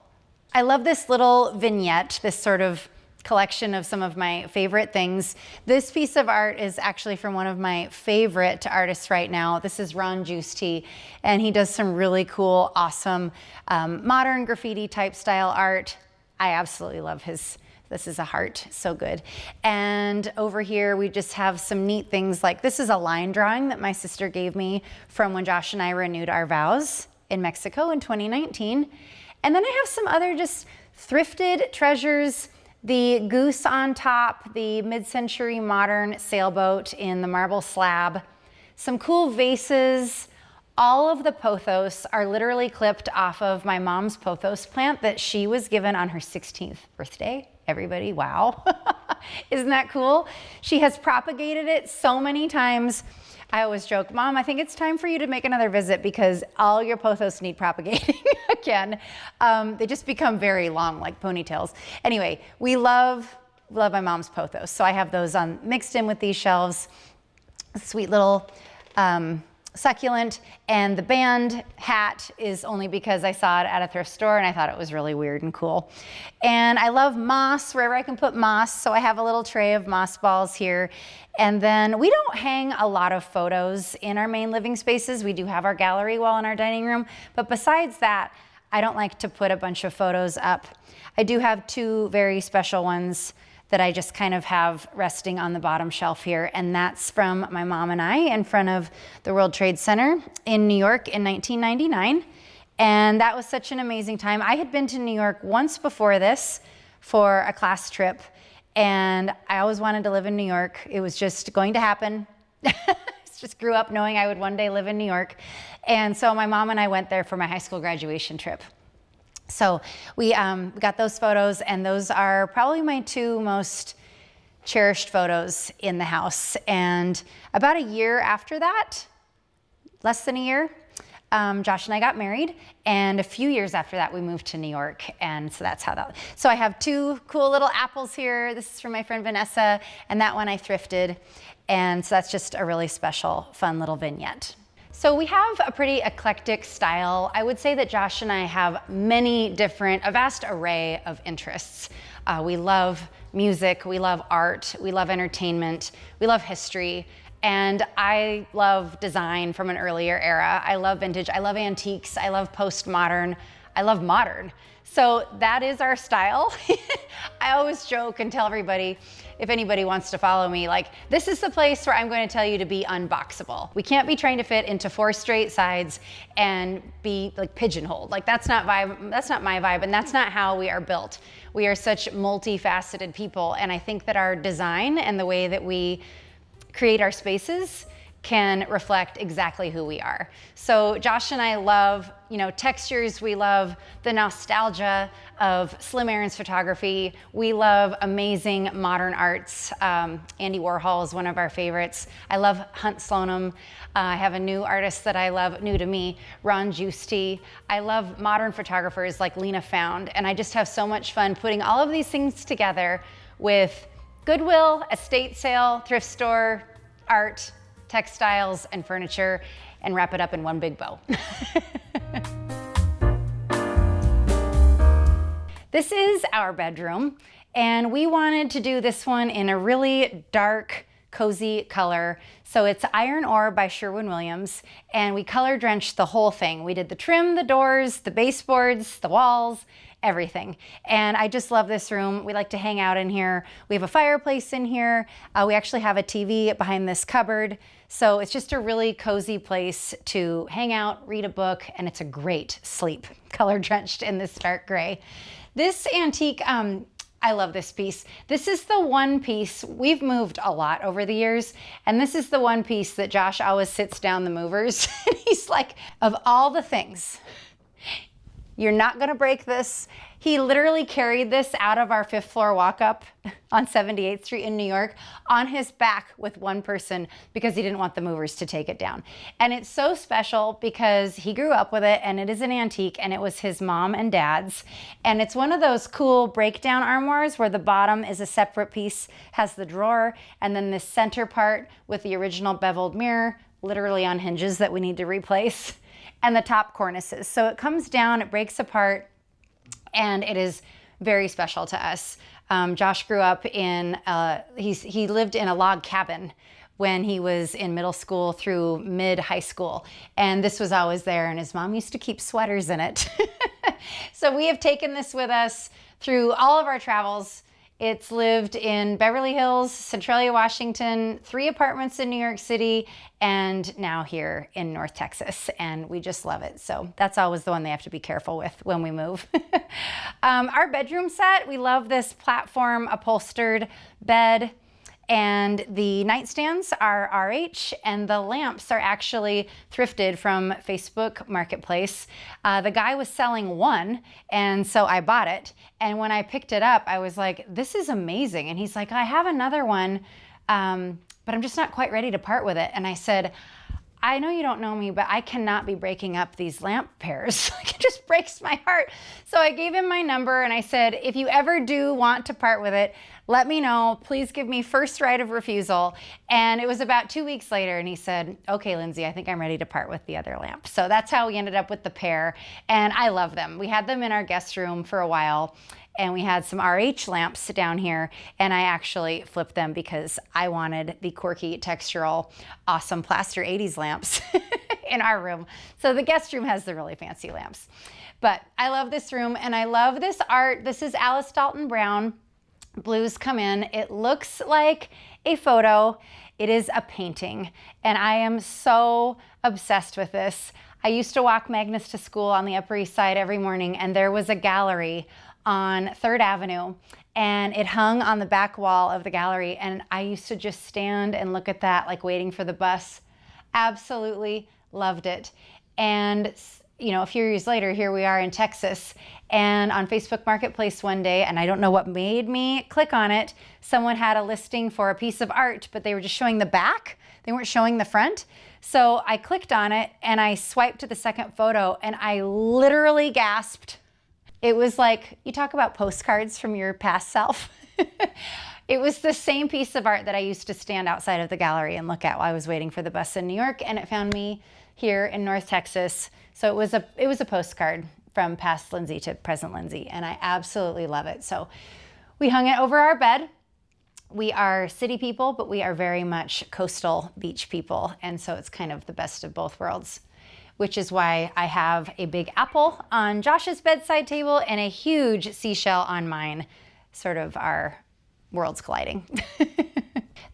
Speaker 5: I love this little vignette, this sort of collection of some of my favorite things. This piece of art is actually from one of my favorite artists right now. This is Ron Giusti, and he does some really cool, awesome, modern graffiti type style art. I absolutely love his. This is a heart, so good. And over here, we just have some neat things like, this is a line drawing that my sister gave me from when Josh and I renewed our vows in Mexico in 2019. And then I have some other just thrifted treasures The goose on top, the mid-century modern sailboat in the marble slab, some cool vases. All of the pothos are literally clipped off of my mom's pothos plant that she was given on her 16th birthday. Everybody, wow. Isn't that cool? She has propagated it so many times. I always joke, Mom, I think it's time for you to make another visit because all your pothos need propagating again. They just become very long, like ponytails. Anyway, we love my mom's pothos. So I have those mixed in with these shelves. Sweet little succulent, and the band hat is only because I saw it at a thrift store and I thought it was really weird and cool. And I love moss, wherever I can put moss, so I have a little tray of moss balls here. And then we don't hang a lot of photos in our main living spaces. We do have our gallery wall in our dining room, but besides that, I don't like to put a bunch of photos up. I do have two very special ones that I just kind of have resting on the bottom shelf here. And that's from my mom and I in front of the World Trade Center in New York in 1999. And that was such an amazing time. I had been to New York once before this for a class trip, and I always wanted to live in New York. It was just going to happen. Just grew up knowing I would one day live in New York. And so my mom and I went there for my high school graduation trip. So we got those photos, and those are probably my two most cherished photos in the house. And about a year after that, less than a year, Josh and I got married, and a few years after that we moved to New York, and so that's how that. So I have two cool little apples here. This is from my friend Vanessa, and that one I thrifted, and so that's just a really special, fun little vignette. So we have a pretty eclectic style. I would say that Josh and I have a vast array of interests. We love music, we love art, we love entertainment, we love history, and I love design from an earlier era. I love vintage, I love antiques, I love postmodern, I love modern. So that is our style. I always joke and tell everybody, if anybody wants to follow me, like, this is the place where I'm going to tell you to be unboxable. We can't be trying to fit into 4 straight sides and be like pigeonholed. Like, that's not my vibe, and that's not how we are built. We are such multifaceted people, and I think that our design and the way that we create our spaces can reflect exactly who we are. So Josh and I love, textures. We love the nostalgia of Slim Aaron's photography. We love amazing modern arts. Andy Warhol is one of our favorites. I love Hunt Slonim. I have a new artist that I love, new to me, Ron Giusti. I love modern photographers like Lena Found, and I just have so much fun putting all of these things together with Goodwill, estate sale, thrift store, art, textiles, and furniture, and wrap it up in one big bow. This is our bedroom, and we wanted to do this one in a really dark, cozy color. So it's Iron Ore by Sherwin-Williams, and we color drenched the whole thing. We did the trim, the doors, the baseboards, the walls, everything. And I just love this room. We like to hang out in here. We have a fireplace in here. We actually have a TV behind this cupboard. So it's just a really cozy place to hang out, read a book, and it's a great sleep, color drenched in this dark gray. This antique, I love this piece. This is the one piece, we've moved a lot over the years, and this is the one piece that Josh always sits down the movers. And he's like, of all the things, you're not gonna break this. He literally carried this out of our 5th floor walk-up on 78th Street in New York on his back with one person because he didn't want the movers to take it down. And it's so special because he grew up with it, and it is an antique, and it was his mom and dad's. And it's one of those cool breakdown armoires where the bottom is a separate piece, has the drawer, and then this center part with the original beveled mirror, literally on hinges that we need to replace, and the top cornices. So it comes down, it breaks apart, and it is very special to us. Josh grew up in, he lived in a log cabin when he was in middle school through mid-high school. And this was always there, and his mom used to keep sweaters in it. So we have taken this with us through all of our travels. It's lived in Beverly Hills, Centralia, Washington, 3 apartments in New York City, and now here in North Texas. And we just love it. So that's always the one they have to be careful with when we move. Our bedroom set, we love this platform upholstered bed. And the nightstands are RH, and the lamps are actually thrifted from Facebook Marketplace. The guy was selling one, and so I bought it. And when I picked it up, I was like, this is amazing. And he's like, I have another one, but I'm just not quite ready to part with it. And I said, I know you don't know me, but I cannot be breaking up these lamp pairs. It just breaks my heart. So I gave him my number and I said, if you ever do want to part with it, let me know. Please give me first right of refusal. And it was about 2 weeks later and he said, okay, Lindsay, I think I'm ready to part with the other lamp. So that's how we ended up with the pair. And I love them. We had them in our guest room for a while. And we had some RH lamps down here, and I actually flipped them because I wanted the quirky, textural, awesome plaster 80s lamps in our room. So the guest room has the really fancy lamps. But I love this room, and I love this art. This is Alice Dalton Brown. Blues come in. It looks like a photo. It is a painting, and I am so obsessed with this. I used to walk Magnus to school on the Upper East Side every morning, and there was a gallery on 3rd Avenue, and it hung on the back wall of the gallery, and I used to just stand and look at that like waiting for the bus. Absolutely loved it. And you know, a few years later, here we are in Texas, and on Facebook Marketplace one day, and I don't know what made me click on it, someone had a listing for a piece of art, but they were just showing the back. They weren't showing the front. So I clicked on it and I swiped to the second photo and I literally gasped. It was like, you talk about postcards from your past self. It was the same piece of art that I used to stand outside of the gallery and look at while I was waiting for the bus in New York, and it found me here in North Texas. So it was a postcard from past Lindsay to present Lindsay, and I absolutely love it. So we hung it over our bed. We are city people, but we are very much coastal beach people, and so it's kind of the best of both worlds, which is why I have a big apple on Josh's bedside table and a huge seashell on mine, sort of our worlds colliding.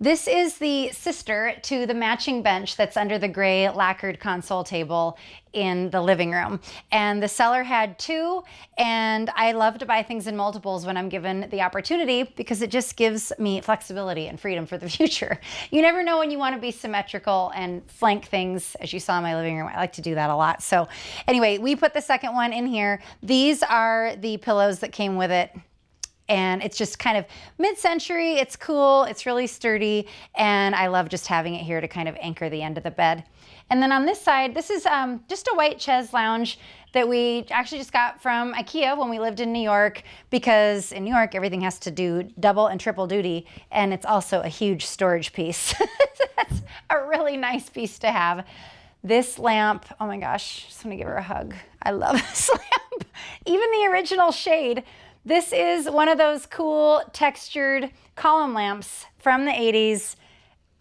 Speaker 5: This is the sister to the matching bench that's under the gray lacquered console table in the living room. And the seller had 2, and I love to buy things in multiples when I'm given the opportunity because it just gives me flexibility and freedom for the future. You never know when you want to be symmetrical and flank things, as you saw in my living room. I like to do that a lot. So anyway, we put the second one in here. These are the pillows that came with it. And it's just kind of mid-century, it's cool, it's really sturdy, and I love just having it here to kind of anchor the end of the bed. And then on this side, this is just a white chaise lounge that we actually just got from IKEA when we lived in New York, because in New York, everything has to do double and triple duty, and it's also a huge storage piece. That's a really nice piece to have. This lamp, oh my gosh, just want to give her a hug. I love this lamp. Even the original shade. This is one of those cool textured column lamps from the 80s.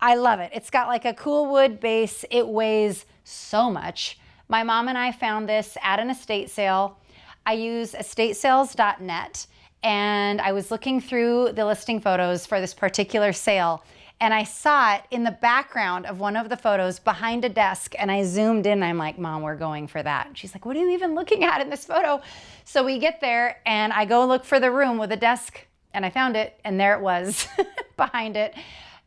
Speaker 5: I love it. It's got like a cool wood base. It weighs so much. My mom and I found this at an estate sale. I use estatesales.net, and I was looking through the listing photos for this particular sale, and I saw it in the background of one of the photos behind a desk, and I zoomed in and I'm like, Mom, we're going for that. And she's like, what are you even looking at in this photo? So we get there and I go look for the room with a desk, and I found it, and there it was behind it.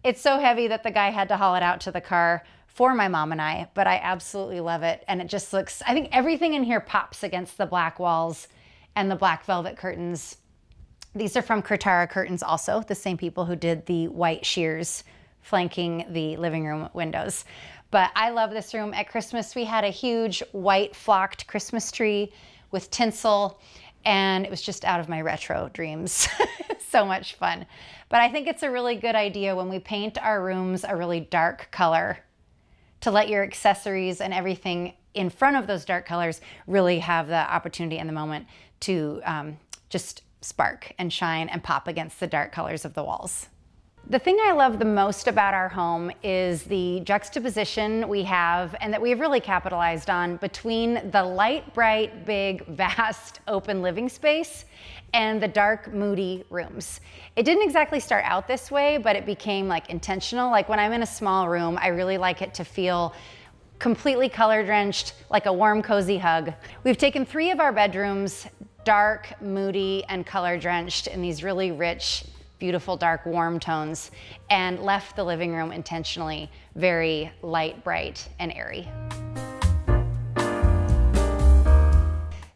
Speaker 5: It's so heavy that the guy had to haul it out to the car for my mom and I, but I absolutely love it. And it just looks, I think everything in here pops against the black walls and the black velvet curtains. These are from Kurtara Curtains also, the same people who did the white sheers flanking the living room windows. But I love this room. At Christmas, we had a huge white flocked Christmas tree with tinsel, and it was just out of my retro dreams. So much fun. But I think it's a really good idea when we paint our rooms a really dark color to let your accessories and everything in front of those dark colors really have the opportunity and the moment to just spark and shine and pop against the dark colors of the walls. The thing I love the most about our home is the juxtaposition we have and that we've really capitalized on between the light, bright, big, vast, open living space and the dark, moody rooms. It didn't exactly start out this way, but it became like intentional. Like when I'm in a small room, I really like it to feel completely color drenched, like a warm, cozy hug. We've taken 3 of our bedrooms, dark, moody, and color drenched in these really rich, beautiful, dark, warm tones, and left the living room intentionally very light, bright, and airy.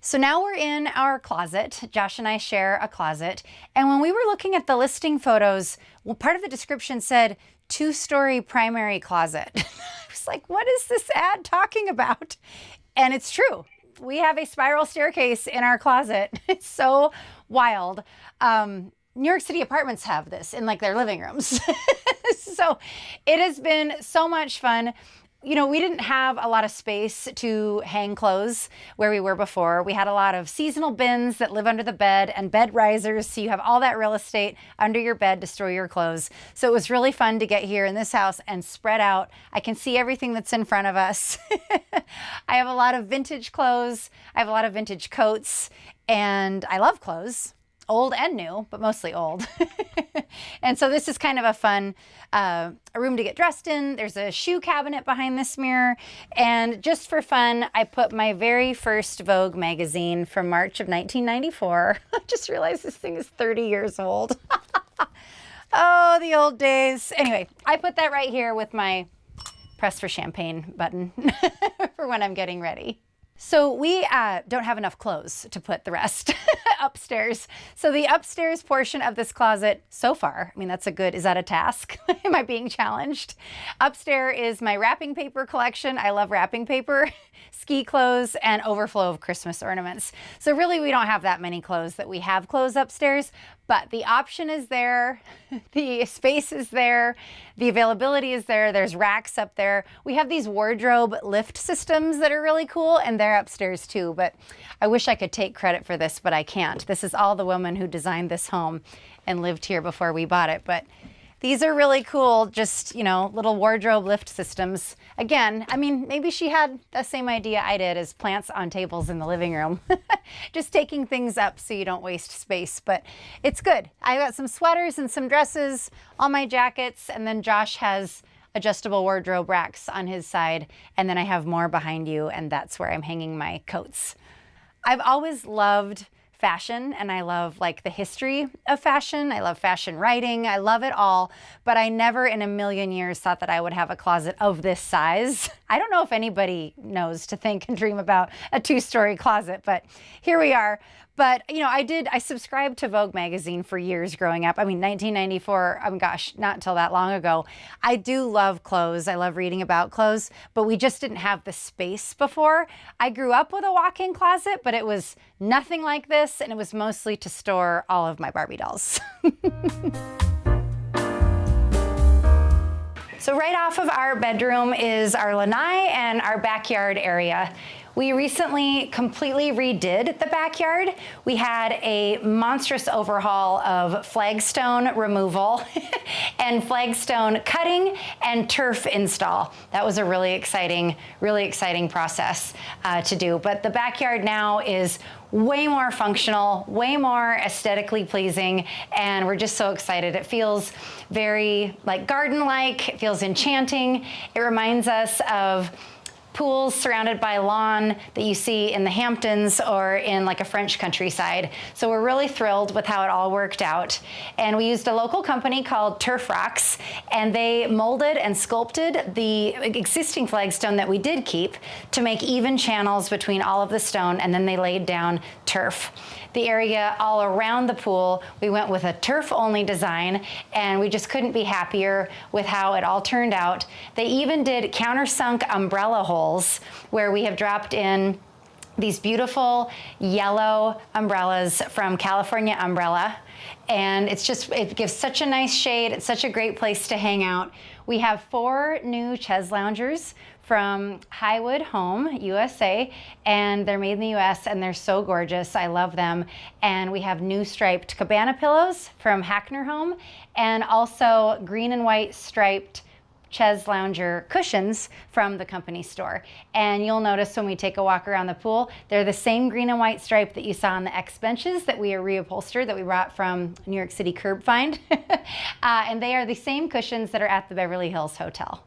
Speaker 5: So now we're in our closet. Josh and I share a closet. And when we were looking at the listing photos, well, part of the description said 2-story primary closet. I was like, what is this ad talking about? And it's true. We have a spiral staircase in our closet. It's so wild. New York City apartments have this in like their living rooms. So it has been so much fun. You know, we didn't have a lot of space to hang clothes where we were before. We had a lot of seasonal bins that live under the bed and bed risers. So you have all that real estate under your bed to store your clothes. So it was really fun to get here in this house and spread out. I can see everything that's in front of us. I have a lot of vintage clothes. I have a lot of vintage coats, and I love clothes. Old and new, but mostly old. And so this is kind of a fun a room to get dressed in. There's a shoe cabinet behind this mirror. And just for fun, I put my very first Vogue magazine from March of 1994. I just realized this thing is 30 years old. Oh, the old days. Anyway, I put that right here with my press for champagne button for when I'm getting ready. So we don't have enough clothes to put the rest upstairs. So the upstairs portion of this closet so far, I mean, is that a task? Am I being challenged? Upstairs is my wrapping paper collection. I love wrapping paper, ski clothes, and overflow of Christmas ornaments. So really we don't have that many clothes that we have clothes upstairs, but the option is there, the space is there, the availability is there, there's racks up there. We have these wardrobe lift systems that are really cool, and they're upstairs too, but I wish I could take credit for this, but I can't. This is all the woman who designed this home and lived here before we bought it, but these are really cool, just, you know, little wardrobe lift systems. Again, I mean, maybe she had the same idea I did as plants on tables in the living room. Just taking things up so you don't waste space, but it's good. I got some sweaters and some dresses, all my jackets, and then Josh has adjustable wardrobe racks on his side, and then I have more behind you, and that's where I'm hanging my coats. I've always loved fashion, and I love like the history of fashion. I love fashion writing. I love it all, but I never in a million years thought that I would have a closet of this size. I don't know if anybody knows to think and dream about a 2-story closet, but here we are. But, you know, I subscribed to Vogue magazine for years growing up. I mean, 1994, oh my gosh, not until that long ago. I do love clothes. I love reading about clothes, but we just didn't have the space before. I grew up with a walk-in closet, but it was nothing like this, and it was mostly to store all of my Barbie dolls. So right off of our bedroom is our lanai and our backyard area. We recently completely redid the backyard. We had a monstrous overhaul of flagstone removal and flagstone cutting and turf install. That was a really exciting process to do. But the backyard now is way more functional, way more aesthetically pleasing, and we're just so excited. It feels very like garden-like, it feels enchanting. It reminds us of pools surrounded by lawn that you see in the Hamptons or in like a French countryside. So we're really thrilled with how it all worked out. And we used a local company called Turf Rocks, and they molded and sculpted the existing flagstone that we did keep to make even channels between all of the stone, and then they laid down turf. The area all around the pool, we went with a turf-only design, and we just couldn't be happier with how it all turned out. They even did countersunk umbrella holes where we have dropped in these beautiful yellow umbrellas from California Umbrella. And it gives such a nice shade. It's such a great place to hang out. We have 4 new chaise loungers from Highwood Home, USA, and they're made in the US and they're so gorgeous. I love them. And we have new striped cabana pillows from Hackner Home, and also green and white striped chaise lounger cushions from the company store. And you'll notice when we take a walk around the pool, they're the same green and white stripe that you saw on the X benches that we reupholstered, that we brought from New York City Curb Find. And they are the same cushions that are at the Beverly Hills Hotel.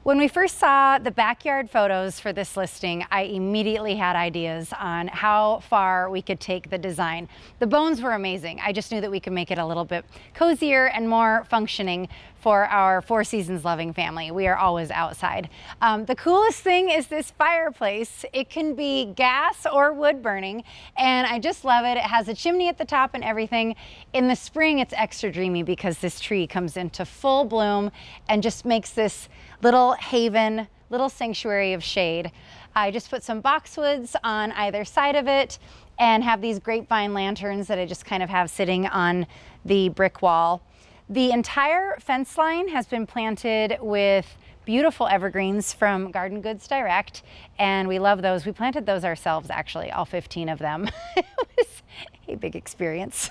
Speaker 5: When we first saw the backyard photos for this listing, I immediately had ideas on how far we could take the design. The bones were amazing. I just knew that we could make it a little bit cozier and more functioning for our 4 seasons loving family. We are always outside. The coolest thing is this fireplace. It can be gas or wood burning, and I just love it. It has a chimney at the top and everything. In the spring, it's extra dreamy because this tree comes into full bloom and just makes this little haven, little sanctuary of shade. I just put some boxwoods on either side of it and have these grapevine lanterns that I just kind of have sitting on the brick wall. The entire fence line has been planted with beautiful evergreens from Garden Goods Direct, and we love those. We planted those ourselves, actually, all 15 of them. It was a big experience.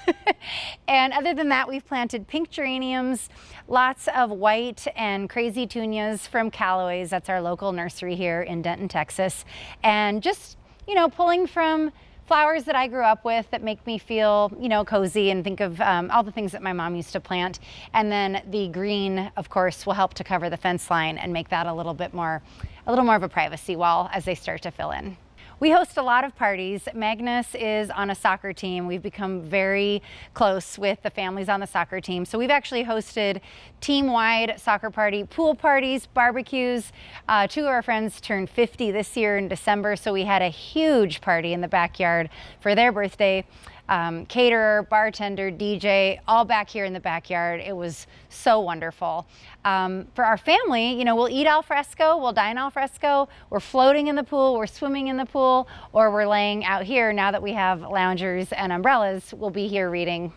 Speaker 5: And other than that, we've planted pink geraniums, lots of white and crazy tunias from Callaway's. That's our local nursery here in Denton, Texas. And just, pulling from flowers that I grew up with that make me feel, cozy, and think of all the things that my mom used to plant. And then the green, of course, will help to cover the fence line and make that a little more of a privacy wall as they start to fill in. We host a lot of parties. Magnus is on a soccer team. We've become very close with the families on the soccer team. So we've actually hosted team-wide soccer party, pool parties, barbecues. 2 of our friends turned 50 this year in December, so we had a huge party in the backyard for their birthday. Caterer, bartender, DJ, all back here in the backyard. It was so wonderful. For our family, we'll eat al fresco, we'll dine al fresco, we're floating in the pool, we're swimming in the pool, or we're laying out here now that we have loungers and umbrellas. We'll be here reading,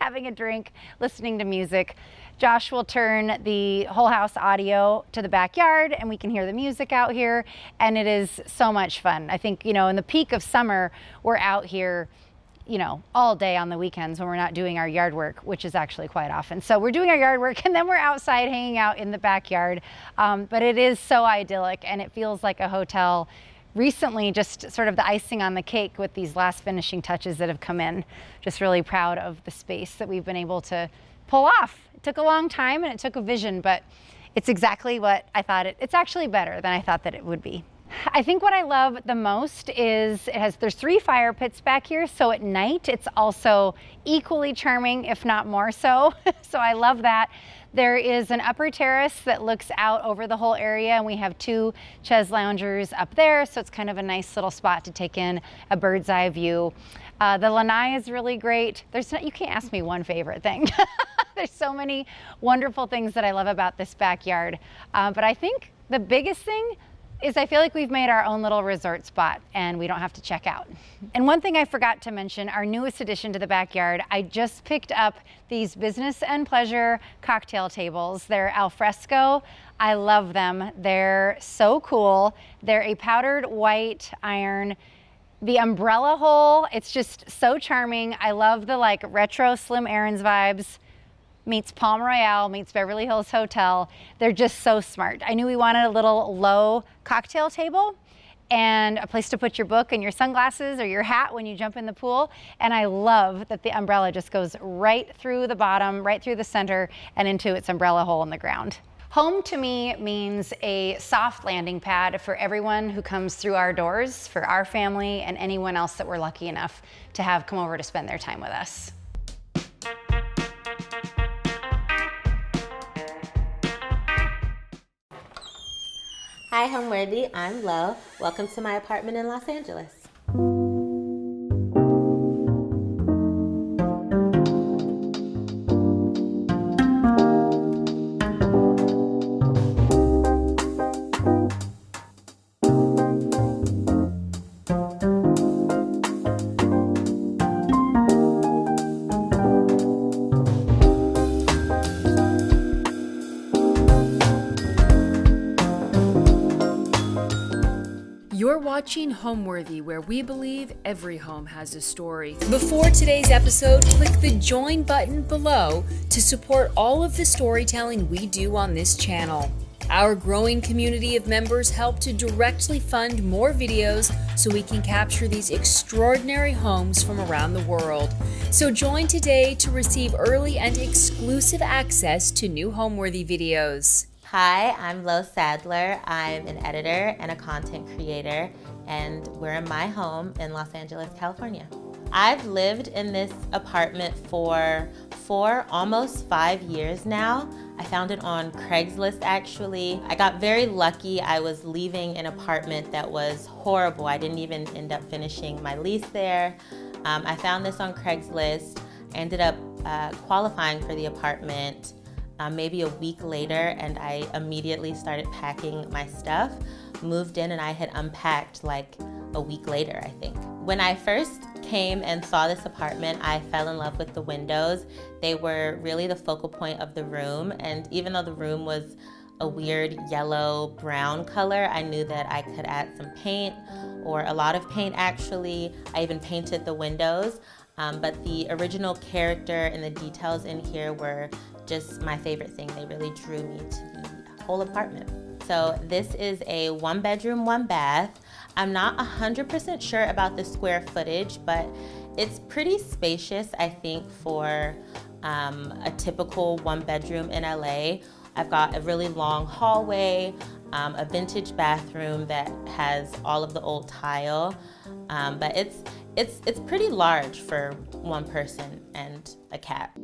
Speaker 5: having a drink, listening to music. Josh will turn the whole house audio to the backyard and we can hear the music out here, and it is so much fun. I think, in the peak of summer, we're out here all day on the weekends when we're not doing our yard work, which is actually quite often. So we're doing our yard work and then we're outside hanging out in the backyard. But it is so idyllic and it feels like a hotel. Recently, just sort of the icing on the cake with these last finishing touches that have come in. Just really proud of the space that we've been able to pull off. It took a long time and it took a vision, but it's exactly what I thought it's actually better than I thought that it would be. I think what I love the most is there's 3 fire pits back here, so at night it's also equally charming, if not more so. So I love that. There is an upper terrace that looks out over the whole area, and we have 2 chaise loungers up there, so it's kind of a nice little spot to take in a bird's eye view. The lanai is really great. You can't ask me one favorite thing. There's so many wonderful things that I love about this backyard. But I think the biggest thing is I feel like we've made our own little resort spot and we don't have to check out. And one thing I forgot to mention, our newest addition to the backyard, I just picked up these business and pleasure cocktail tables. They're al fresco. I love them. They're so cool. They're a powdered white iron. The umbrella hole, it's just so charming. I love the retro Slim Aarons vibes. Meets Palm Royale, meets Beverly Hills Hotel. They're just so smart. I knew we wanted a little low cocktail table and a place to put your book and your sunglasses or your hat when you jump in the pool. And I love that the umbrella just goes right through the bottom, right through the center, and into its umbrella hole in the ground. Home to me means a soft landing pad for everyone who comes through our doors, for our family and anyone else that we're lucky enough to have come over to spend their time with us.
Speaker 6: Hi, Homeworthy. I'm Lo. Welcome to my apartment in Los Angeles.
Speaker 1: You're watching Homeworthy, where we believe every home has a story. Before today's episode, click the join button below to support all of the storytelling we do on this channel. Our growing community of members help to directly fund more videos so we can capture these extraordinary homes from around the world. So join today to receive early and exclusive access to new Homeworthy videos.
Speaker 6: Hi, I'm Lo Sadler. I'm an editor and a content creator, and we're in my home in Los Angeles, California. I've lived in this apartment for almost 5 years now. I found it on Craigslist actually. I got very lucky. I was leaving an apartment that was horrible. I didn't even end up finishing my lease there. I found this on Craigslist. I ended up qualifying for the apartment maybe a week later, and I immediately started packing my stuff, moved in, and I had unpacked like a week later, I think. When I first came and saw this apartment, I fell in love with the windows. They were really the focal point of the room, and even though the room was a weird yellow brown color, I knew that I could add some paint, or a lot of paint actually. I even painted the windows, but the original character and the details in here were just my favorite thing. They really drew me to the whole apartment. So this is a 1-bedroom, 1-bath. I'm not 100% sure about the square footage, but it's pretty spacious, I think, for a typical 1-bedroom in LA. I've got a really long hallway, a vintage bathroom that has all of the old tile, but it's pretty large for one person and a cat.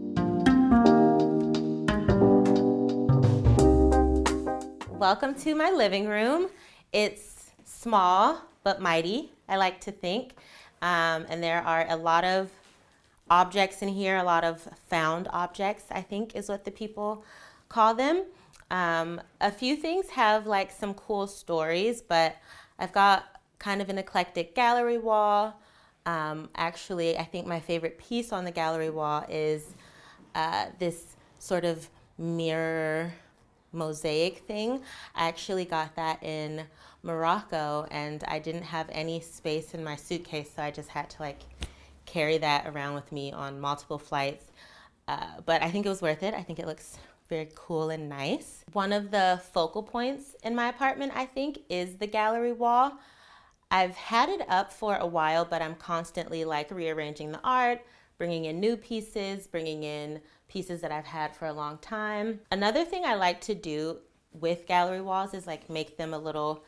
Speaker 6: Welcome to my living room. It's small but mighty, I like to think. And there are a lot of objects in here, a lot of found objects, I think is what the people call them. A few things have like some cool stories, but I've got kind of an eclectic gallery wall. Actually, I think my favorite piece on the gallery wall is this sort of mirror mosaic thing. I actually got that in Morocco, and I didn't have any space in my suitcase, so I just had to like carry that around with me on multiple flights. But I think it was worth it. I think it looks very cool and nice. One of the focal points in my apartment, I think, is the gallery wall. I've had it up for a while, but I'm constantly like rearranging the art, bringing in new pieces, bringing in pieces that I've had for a long time. Another thing I like to do with gallery walls is like make them a little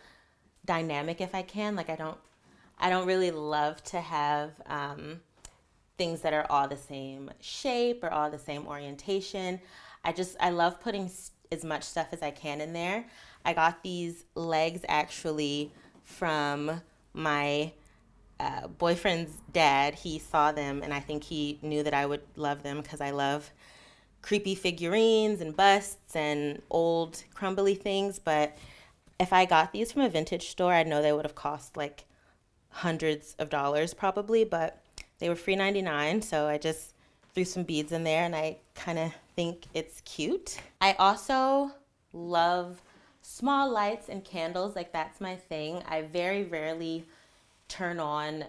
Speaker 6: dynamic if I can. Like I don't really love to have things that are all the same shape or all the same orientation. I love putting as much stuff as I can in there. I got these legs actually from my boyfriend's dad. He saw them, and I think he knew that I would love them because I love creepy figurines and busts and old crumbly things. But if I got these from a vintage store, I know they would have cost like hundreds of dollars probably, but they were free 99, so I just threw some beads in there, and I kind of think it's cute. I also love small lights and candles. Like that's my thing. I very rarely turn on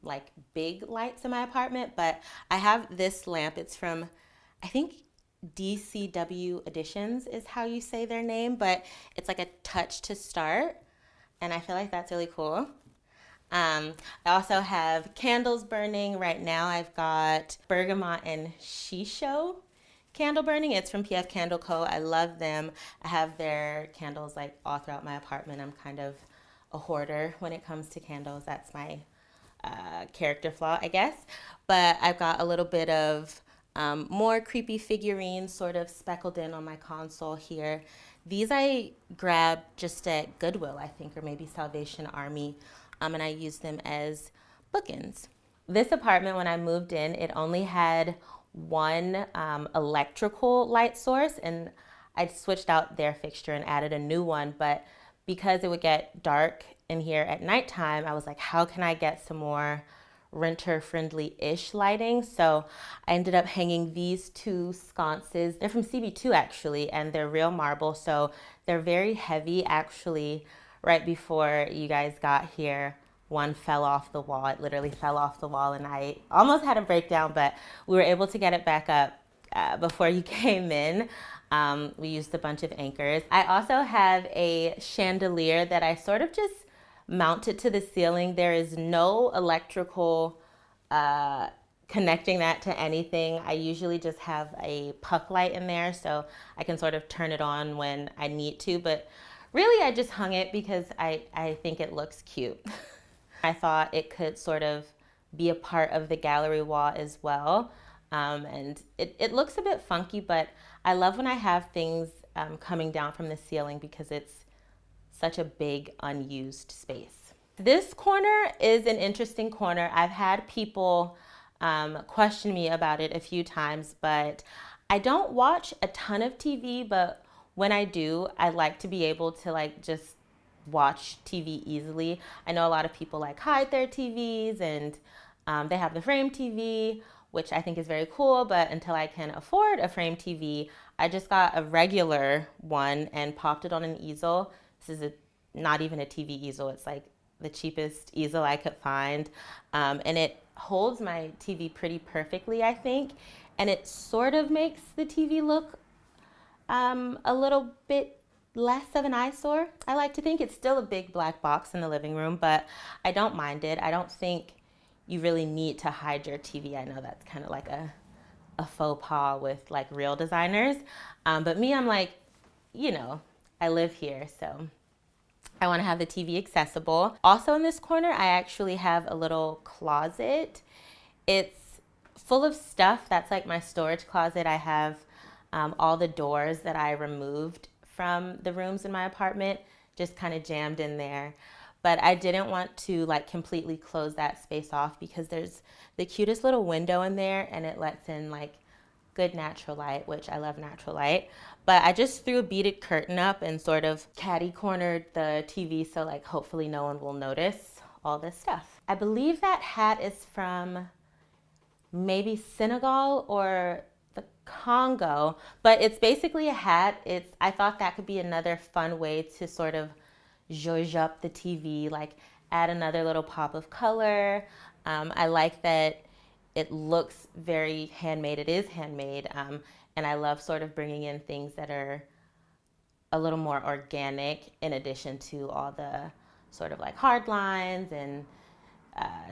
Speaker 6: like big lights in my apartment, but I have this lamp. It's from, I think, DCW Editions is how you say their name, but it's like a touch to start, and I feel like that's really cool. I also have candles burning. Right now I've got bergamot and shisho candle burning. It's from PF Candle Co. I love them. I have their candles like all throughout my apartment. I'm kind of a hoarder when it comes to candles. That's my character flaw, I guess. But I've got a little bit of more creepy figurines sort of speckled in on my console here. These I grabbed just at Goodwill, I think, or maybe Salvation Army, and I use them as bookends. This apartment, when I moved in, it only had one electrical light source, and I switched out their fixture and added a new one, but because it would get dark in here at nighttime, I was like, how can I get some more renter-friendly-ish lighting? So I ended up hanging these two sconces. They're from CB2 actually, and they're real marble, so they're very heavy, actually right before you guys got here, one fell off the wall. It literally fell off the wall, and I almost had a breakdown, but we were able to get it back up before you came in. We used a bunch of anchors. I also have a chandelier that I sort of just mounted to the ceiling. There is no electrical connecting that to anything. I usually just have a puck light in there so I can sort of turn it on when I need to, but really I just hung it because I think it looks cute. I thought it could sort of be a part of the gallery wall as well. And it looks a bit funky, but I love when I have things coming down from the ceiling because it's such a big unused space. This corner is an interesting corner. I've had people question me about it a few times, but I don't watch a ton of TV, but when I do, I like to be able to like just watch TV easily. I know a lot of people like hide their TVs and they have the frame TV, which I think is very cool, but until I can afford a frame TV, I just got a regular one and popped it on an easel. This is not even a TV easel. It's like the cheapest easel I could find. And it holds my TV pretty perfectly, I think. And it sort of makes the TV look a little bit less of an eyesore. I like to think it's still a big black box in the living room, but I don't mind it. I don't think you really need to hide your TV. I know that's kind of like a faux pas with like real designers. But me, I'm like, you know, I live here, so I want to have the TV accessible. Also in this corner, I actually have a little closet. It's full of stuff. That's like my storage closet. I have all the doors that I removed from the rooms in my apartment, just kind of jammed in there. But I didn't want to like completely close that space off because there's the cutest little window in there and it lets in like good natural light, which I love natural light. But I just threw a beaded curtain up and sort of catty cornered the TV so like hopefully no one will notice all this stuff. I believe that hat is from maybe Senegal or the Congo, but it's basically a hat. I thought that could be another fun way to sort of zhuzh up the TV, like add another little pop of color. I like that it looks very handmade. It is handmade, and I love sort of bringing in things that are a little more organic in addition to all the sort of like hard lines and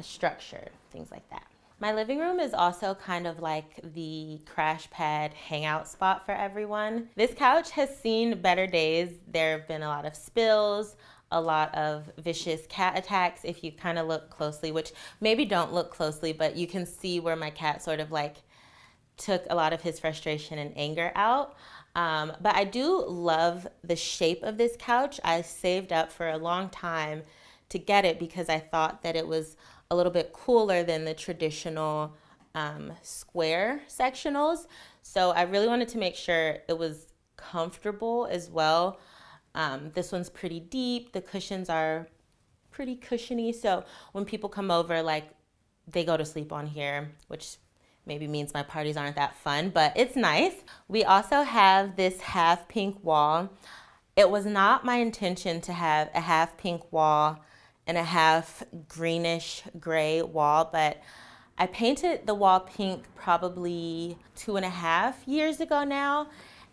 Speaker 6: structure, things like that. My living room is also kind of like the crash pad hangout spot for everyone. This couch has seen better days. There have been a lot of spills, a lot of vicious cat attacks if you kind of look closely, which maybe don't look closely, but you can see where my cat sort of like took a lot of his frustration and anger out. But I do love the shape of this couch. I saved up for a long time to get it because I thought that it was a little bit cooler than the traditional square sectionals. So I really wanted to make sure it was comfortable as well. This one's pretty deep. The cushions are pretty cushiony. So when people come over, like they go to sleep on here, which maybe means my parties aren't that fun, but it's nice. We also have this half pink wall. It was not my intention to have a half pink wall and a half greenish gray wall, but I painted the wall pink probably 2.5 years ago now,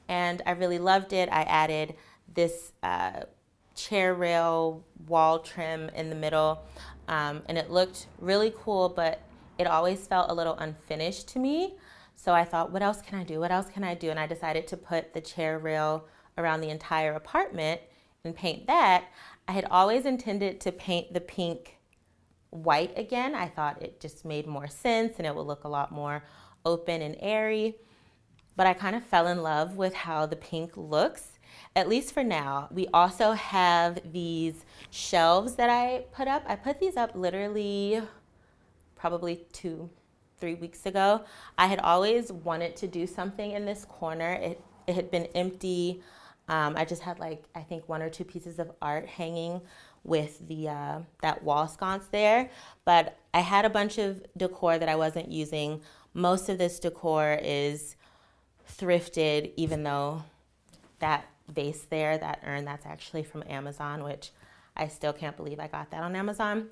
Speaker 6: and I really loved it. I added this chair rail wall trim in the middle, and it looked really cool, but it always felt a little unfinished to me. So I thought, what else can I do? What else can I do? And I decided to put the chair rail around the entire apartment and paint that. I had always intended to paint the pink white again. I thought it just made more sense and it would look a lot more open and airy. But I kind of fell in love with how the pink looks, at least for now. We also have these shelves that I put up. I put these up literally probably 2-3 weeks ago. I had always wanted to do something in this corner. It had been empty. I just had like, I think 1 or 2 pieces of art hanging with the that wall sconce there. But I had a bunch of decor that I wasn't using. Most of this decor is thrifted, even though that vase there, that urn, that's actually from Amazon, which I still can't believe I got that on Amazon.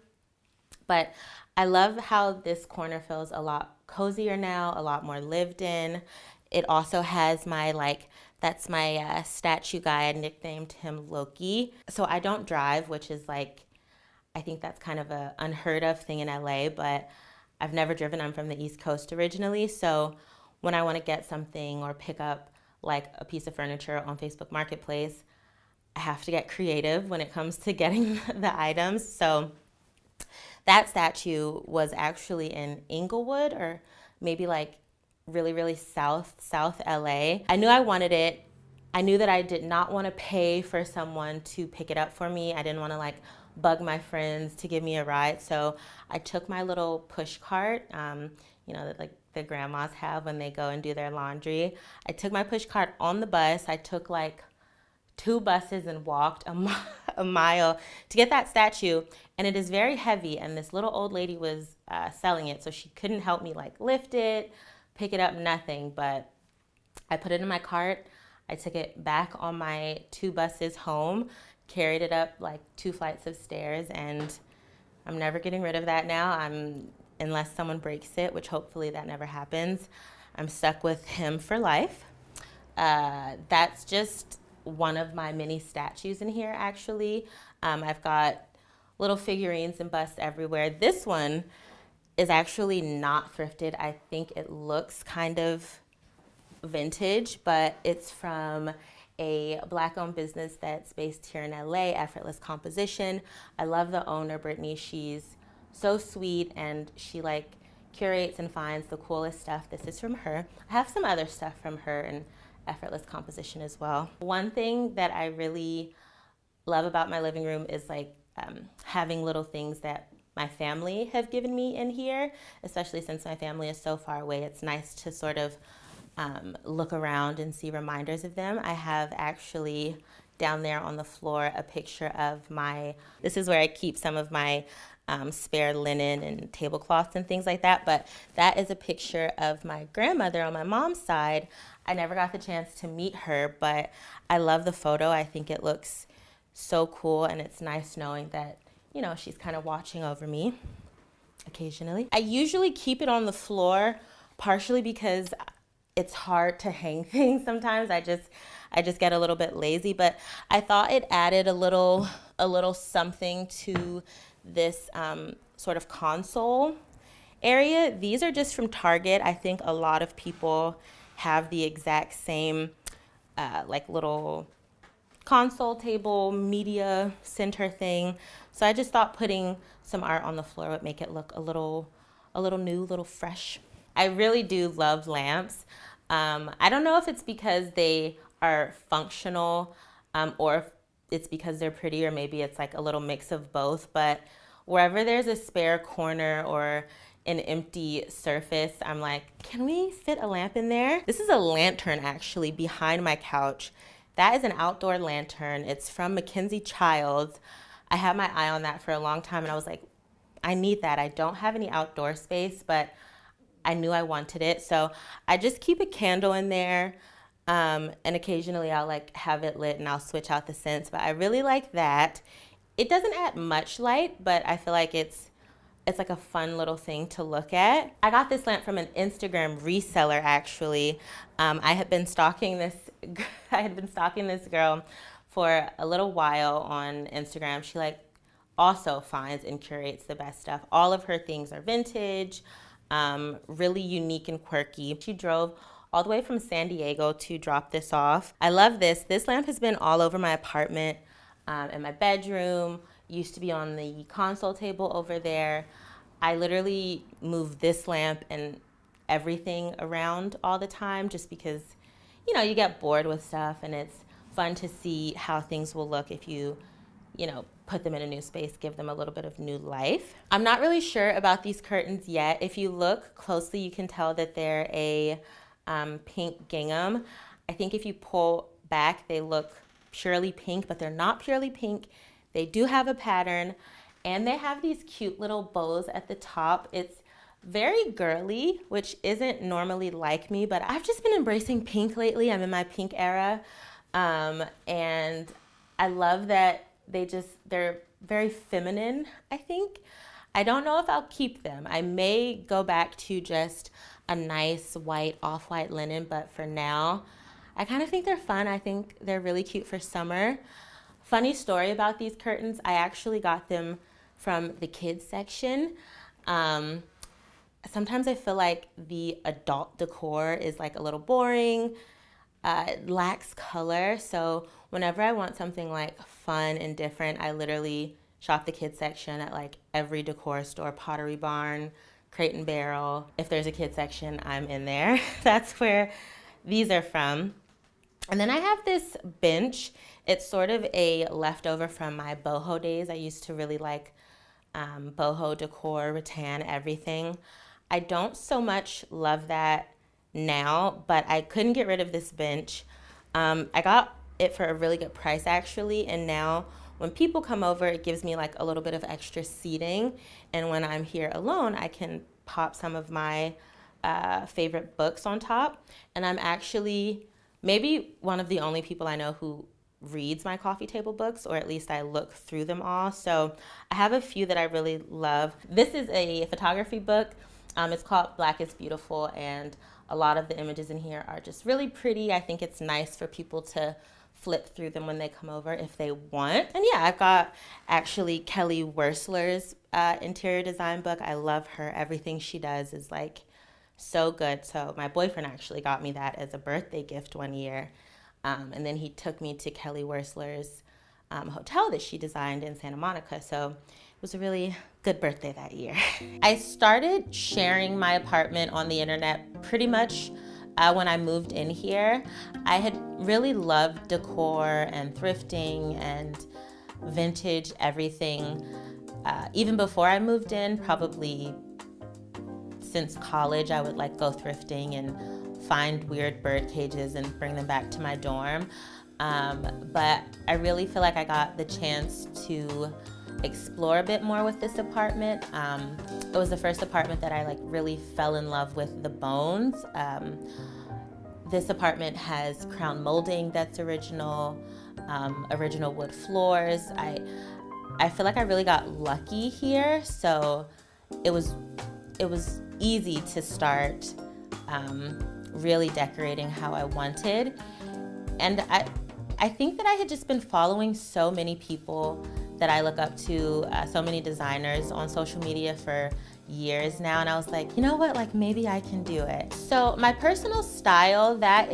Speaker 6: But I love how this corner feels a lot cozier now, a lot more lived in. It also has my that's my statue guy. I nicknamed him Loki. So I don't drive, which is I think that's kind of a unheard of thing in LA, but I've never driven. I'm from the East Coast originally. So when I want to get something or pick up like a piece of furniture on Facebook Marketplace, I have to get creative when it comes to getting the items. So that statue was actually in Inglewood, or maybe really, really south LA. I knew I wanted it. I knew that I did not want to pay for someone to pick it up for me. I didn't want to bug my friends to give me a ride. So I took my little push cart, that the grandmas have when they go and do their laundry. I took my push cart on the bus. I took 2 buses and walked a mile to get that statue. And it is very heavy. And this little old lady was selling it. So she couldn't help me lift it, pick it up, nothing. But I put it in my cart. I took it back on my 2 buses home, carried it up 2 flights of stairs. And I'm never getting rid of that now. Unless someone breaks it, which hopefully that never happens. I'm stuck with him for life. That's just one of my many statues in here, actually. I've got little figurines and busts everywhere. This one is actually not thrifted. I think it looks kind of vintage, but it's from a Black-owned business that's based here in LA, Effortless Composition. I love the owner, Brittany. She's so sweet, and she curates and finds the coolest stuff. This is from her. I have some other stuff from her and Effortless Composition as well. One thing that I really love about my living room is having little things that my family have given me in here, especially since my family is so far away. It's nice to sort of look around and see reminders of them. I have actually down there on the floor a picture of this is where I keep some of my spare linen and tablecloths and things like that, but that is a picture of my grandmother on my mom's side. I never got the chance to meet her, but I love the photo. I think it looks so cool, and it's nice knowing that, she's kind of watching over me occasionally. I usually keep it on the floor, partially because it's hard to hang things sometimes. I just get a little bit lazy, but I thought it added a little something to this sort of console area. These are just from Target. I think a lot of people have the exact same little console table media center thing. So I just thought putting some art on the floor would make it look a little new, a little fresh. I really do love lamps. I don't know if it's because they are functional or if it's because they're pretty, or maybe it's a little mix of both, but wherever there's a spare corner or an empty surface, I'm can we fit a lamp in there? This is a lantern actually behind my couch. That is an outdoor lantern. It's from Mackenzie Childs. I had my eye on that for a long time, and I was I need that. I don't have any outdoor space, but I knew I wanted it. So I just keep a candle in there. And occasionally I'll have it lit and I'll switch out the scents, but I really like that. It doesn't add much light, but I feel it's a fun little thing to look at. I got this lamp from an Instagram reseller, actually. I had been stalking this girl for a little while on Instagram. She also finds and curates the best stuff. All of her things are vintage, really unique and quirky. She drove all the way from San Diego to drop this off. I love this. This lamp has been all over my apartment, in my bedroom, used to be on the console table over there. I literally move this lamp and everything around all the time just because, you get bored with stuff, and it's fun to see how things will look if you put them in a new space, give them a little bit of new life. I'm not really sure about these curtains yet. If you look closely, you can tell that they're a pink gingham. I think if you pull back, they look purely pink, but they're not purely pink. They do have a pattern, and they have these cute little bows at the top. It's very girly, which isn't normally like me, but I've just been embracing pink lately. I'm in my pink era, and I love that they're very feminine, I think. I don't know if I'll keep them. I may go back to just a nice white, off-white linen, but for now, I kind of think they're fun. I think they're really cute for summer. Funny story about these curtains, I actually got them from the kids section. Sometimes I feel like the adult decor is like a little boring, it lacks color. So whenever I want something like fun and different, I literally shop the kids section at like every decor store, Pottery Barn, Crate and Barrel. If there's a kids section, I'm in there. That's where these are from. And then I have this bench. It's sort of a leftover from my boho days. I used to really like boho decor, rattan, everything. I don't so much love that now, but I couldn't get rid of this bench. I got it for a really good price actually, and now when people come over, it gives me like a little bit of extra seating, and when I'm here alone, I can pop some of my favorite books on top. And I'm actually maybe one of the only people I know who reads my coffee table books, or at least I look through them all. So I have a few that I really love. This is a photography book. It's called Black is Beautiful, and a lot of the images in here are just really pretty. I think it's nice for people to flip through them when they come over if they want. And yeah, I've got actually Kelly Wearstler's interior design book. I love her. Everything she does is like so good. So my boyfriend actually got me that as a birthday gift one year. And then he took me to Kelly Wearstler's hotel that she designed in Santa Monica. So it was a really good birthday that year. I started sharing my apartment on the internet pretty much when I moved in here. I had really loved decor and thrifting and vintage everything even before I moved in. Probably since college, I would like go thrifting and find weird bird cages and bring them back to my dorm. But I really feel like I got the chance to explore a bit more with this apartment. It was the first apartment that I like really fell in love with the bones. This apartment has crown molding that's original, original wood floors. I feel like I really got lucky here, so it was easy to start really decorating how I wanted. And I think that I had just been following so many people that I look up to, so many designers on social media for years now, and I was like, you know what, like maybe I can do it. So my personal style, that's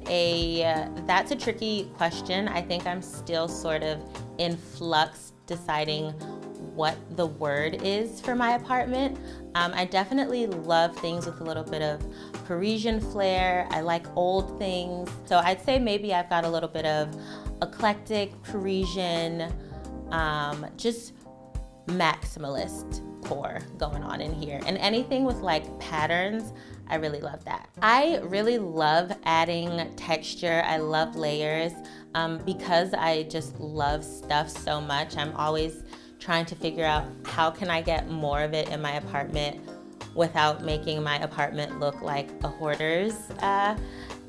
Speaker 6: a tricky question. I think I'm still sort of in flux deciding what the word is for my apartment. I definitely love things with a little bit of Parisian flair. I like old things. So I'd say maybe I've got a little bit of eclectic Parisian, just maximalist core going on in here. And anything with like patterns, I really love that. I really love adding texture. I love layers. Because I just love stuff so much, I'm always trying to figure out how can I get more of it in my apartment without making my apartment look like a hoarder's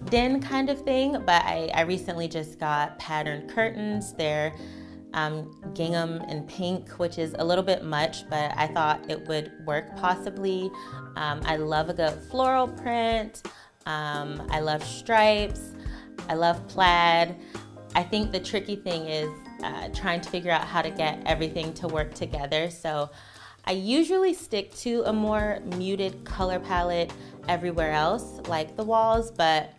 Speaker 6: den kind of thing. But I recently just got patterned curtains. They're gingham and pink, which is a little bit much, but I thought it would work possibly. I love a good floral print. I love stripes. I love plaid. I think the tricky thing is trying to figure out how to get everything to work together. So I usually stick to a more muted color palette everywhere else, like the walls, but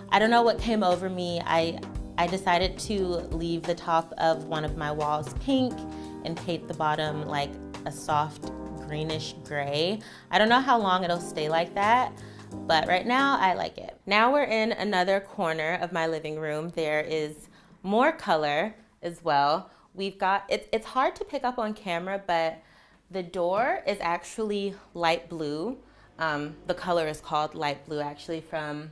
Speaker 6: I don't know what came over me. I decided to leave the top of one of my walls pink and paint the bottom like a soft greenish gray. I don't know how long it'll stay like that, but right now I like it. Now we're in another corner of my living room. There is more color as well. We've got, it's hard to pick up on camera, but the door is actually light blue. The color is called light blue actually, from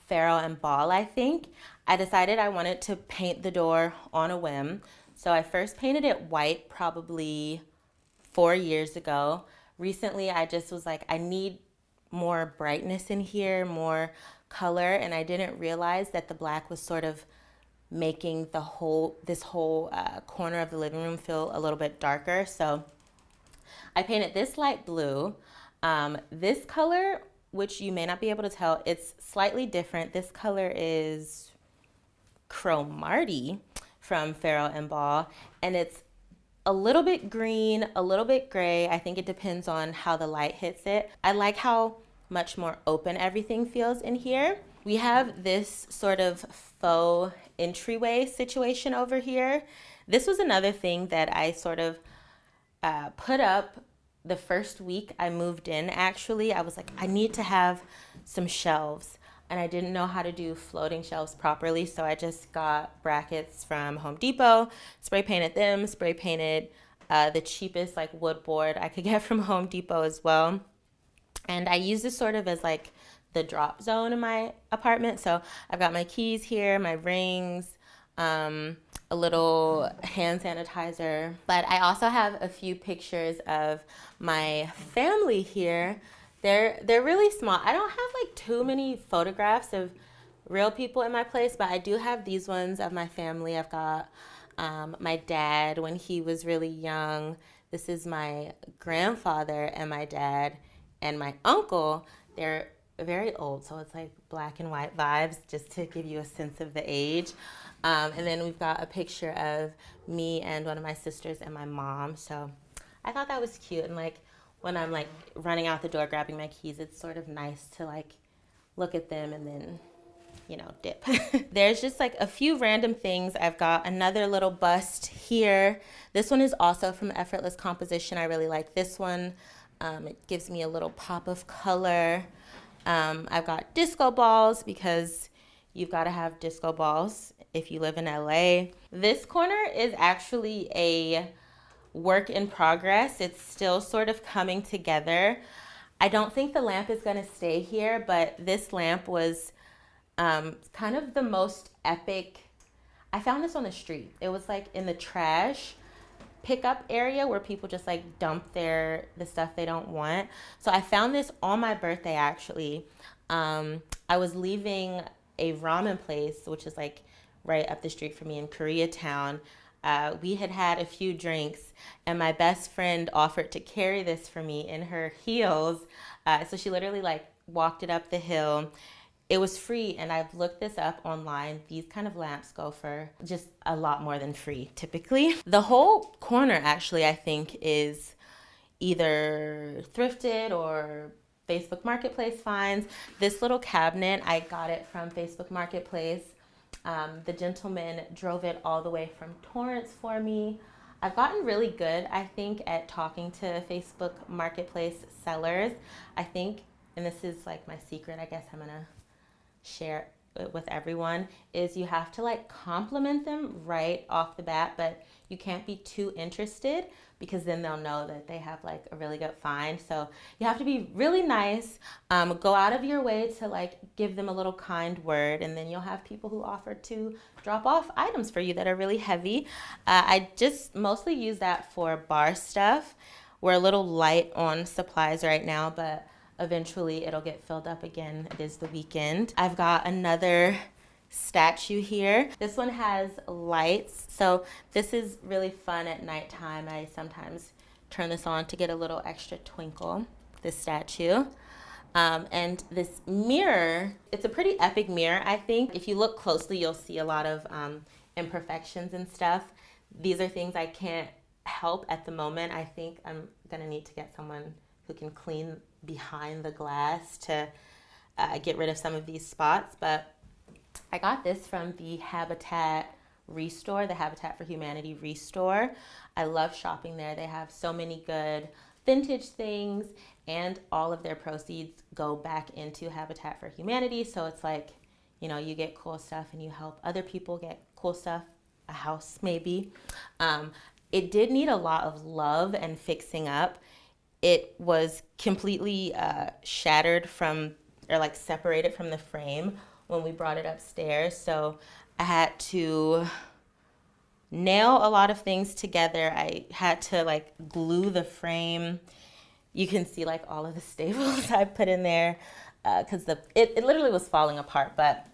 Speaker 6: Farrell and Ball, I think. I decided I wanted to paint the door on a whim. So I first painted it white probably 4 years ago. Recently, I just was like, I need more brightness in here, more color, and I didn't realize that the black was sort of making this whole corner of the living room feel a little bit darker. So I painted this light blue. This color, which you may not be able to tell, it's slightly different. This color is Cromartie from Farrow and Ball, and it's a little bit green, a little bit gray. I think it depends on how the light hits it. I like how much more open everything feels in here. We have this sort of faux entryway situation over here. This was another thing that I sort of put up the first week I moved in. Actually, I was like, I need to have some shelves, and I didn't know how to do floating shelves properly, so I just got brackets from Home Depot, spray painted them, spray painted the cheapest like wood board I could get from Home Depot as well. And I use this sort of as like the drop zone in my apartment. So I've got my keys here, my rings, a little hand sanitizer. But I also have a few pictures of my family here. They're really small. I don't have like too many photographs of real people in my place, but I do have these ones of my family. I've got my dad when he was really young. This is my grandfather and my dad and my uncle. They're very old, so it's like black and white vibes, just to give you a sense of the age. And then we've got a picture of me and one of my sisters and my mom. So I thought that was cute. And like when I'm like running out the door grabbing my keys, it's sort of nice to like look at them and then, you know, dip. There's just like a few random things. I've got another little bust here. This one is also from Effortless Composition. I really like this one. It gives me a little pop of color. I've got disco balls because you've got to have disco balls if you live in LA. This corner is actually a work in progress. It's still sort of coming together. I don't think the lamp is going to stay here, but this lamp was kind of the most epic. I found this on the street. It was like in the trash pickup area where people just like dump the stuff they don't want. So I found this on my birthday actually. I was leaving a ramen place, which is like right up the street from me in Koreatown. We had a few drinks and my best friend offered to carry this for me in her heels. So she literally like walked it up the hill. It was free, and I've looked this up online. These kind of lamps go for just a lot more than free typically. The whole corner actually I think is either thrifted or Facebook Marketplace finds. This little cabinet, I got it from Facebook Marketplace. The gentleman drove it all the way from Torrance for me. I've gotten really good, I think, at talking to Facebook Marketplace sellers. I think, and this is like my secret, I guess I'm gonna share it with everyone, is you have to like compliment them right off the bat, but you can't be too interested because then they'll know that they have like a really good find. So you have to be really nice, go out of your way to like give them a little kind word, and then you'll have people who offer to drop off items for you that are really heavy. I just mostly use that for bar stuff. We're a little light on supplies right now, but eventually it'll get filled up again. It is the weekend. I've got another statue here. This one has lights, so this is really fun at nighttime. I sometimes turn this on to get a little extra twinkle, this statue. And this mirror, it's a pretty epic mirror, I think. If you look closely, you'll see a lot of imperfections and stuff. These are things I can't help at the moment. I think I'm gonna need to get someone who can clean behind the glass to get rid of some of these spots. But I got this from the Habitat Restore, the Habitat for Humanity Restore. I love shopping there. They have so many good vintage things, and all of their proceeds go back into Habitat for Humanity. So it's like, you know, you get cool stuff and you help other people get cool stuff, a house maybe. It did need a lot of love and fixing up. It was completely shattered from, or like separated from the frame when we brought it upstairs. So I had to nail a lot of things together. I had to like glue the frame. You can see like all of the staples I put in there because it literally was falling apart. But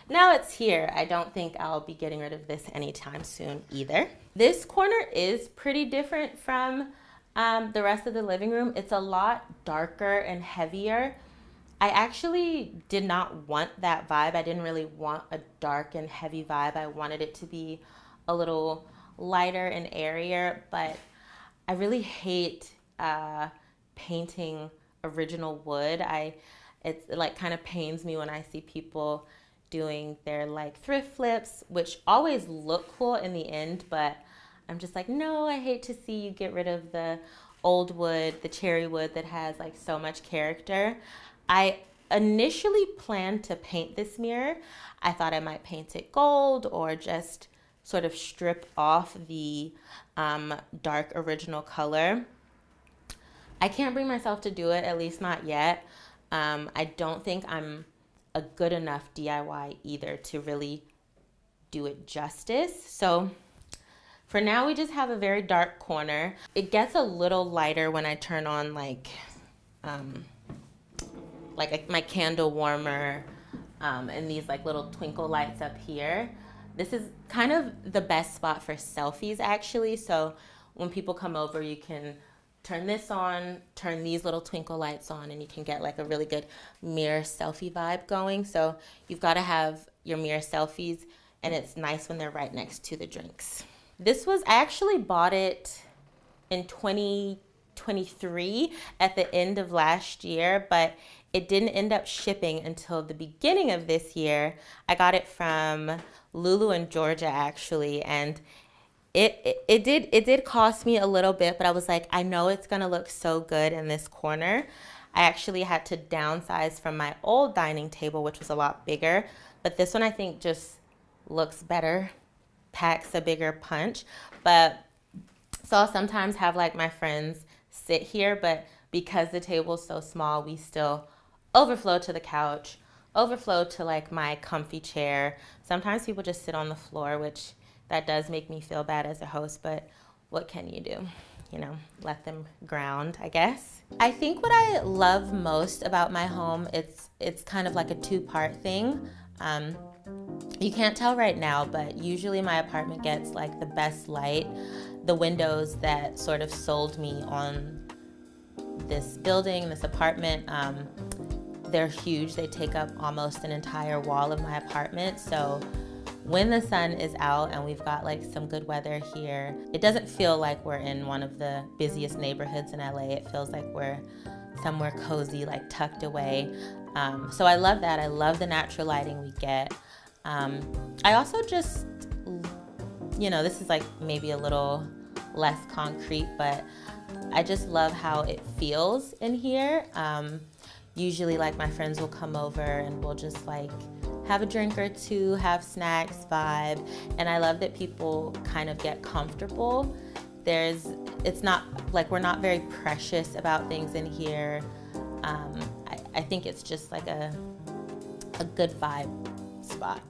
Speaker 6: now it's here. I don't think I'll be getting rid of this anytime soon either. This corner is pretty different from the rest of the living room. It's a lot darker and heavier. I actually did not want that vibe. I didn't really want a dark and heavy vibe. I wanted it to be a little lighter and airier, but I really hate painting original wood. It's like kind of pains me when I see people doing their like thrift flips, which always look cool in the end, but I'm just like, no, I hate to see you get rid of the old wood, the cherry wood that has like so much character. I initially planned to paint this mirror. I thought I might paint it gold or just sort of strip off the dark original color. I can't bring myself to do it, at least not yet. I don't think I'm a good enough DIY either to really do it justice. So for now, we just have a very dark corner. It gets a little lighter when I turn on like my candle warmer and these like little twinkle lights up here. This is kind of the best spot for selfies actually. So when people come over, you can turn this on, turn these little twinkle lights on, and you can get like a really good mirror selfie vibe going. So you've got to have your mirror selfies, and it's nice when they're right next to the drinks. I actually bought it in 2023 at the end of last year, but it didn't end up shipping until the beginning of this year. I got it from Lulu in Georgia actually, and it did cost me a little bit, but I was like, I know it's gonna look so good in this corner. I actually had to downsize from my old dining table, which was a lot bigger, but this one I think just looks better, packs a bigger punch. But so I'll sometimes have like my friends sit here, but because the table's so small, we still overflow to the couch, overflow to like my comfy chair. Sometimes people just sit on the floor, which that does make me feel bad as a host, but what can you do? You know, let them ground, I guess. I think what I love most about my home, it's kind of like a two-part thing. You can't tell right now, but usually my apartment gets like the best light. The windows that sort of sold me on this building, this apartment, they're huge. They take up almost an entire wall of my apartment. So when the sun is out and we've got like some good weather here, it doesn't feel like we're in one of the busiest neighborhoods in LA. It feels like we're somewhere cozy, like tucked away. So I love that. I love the natural lighting we get. I also just, you know, this is like maybe a little less concrete, but I just love how it feels in here. Usually like my friends will come over and we'll just like have a drink or two, have snacks, vibe. And I love that people kind of get comfortable. It's not like we're not very precious about things in here. I think it's just like a good vibe spot.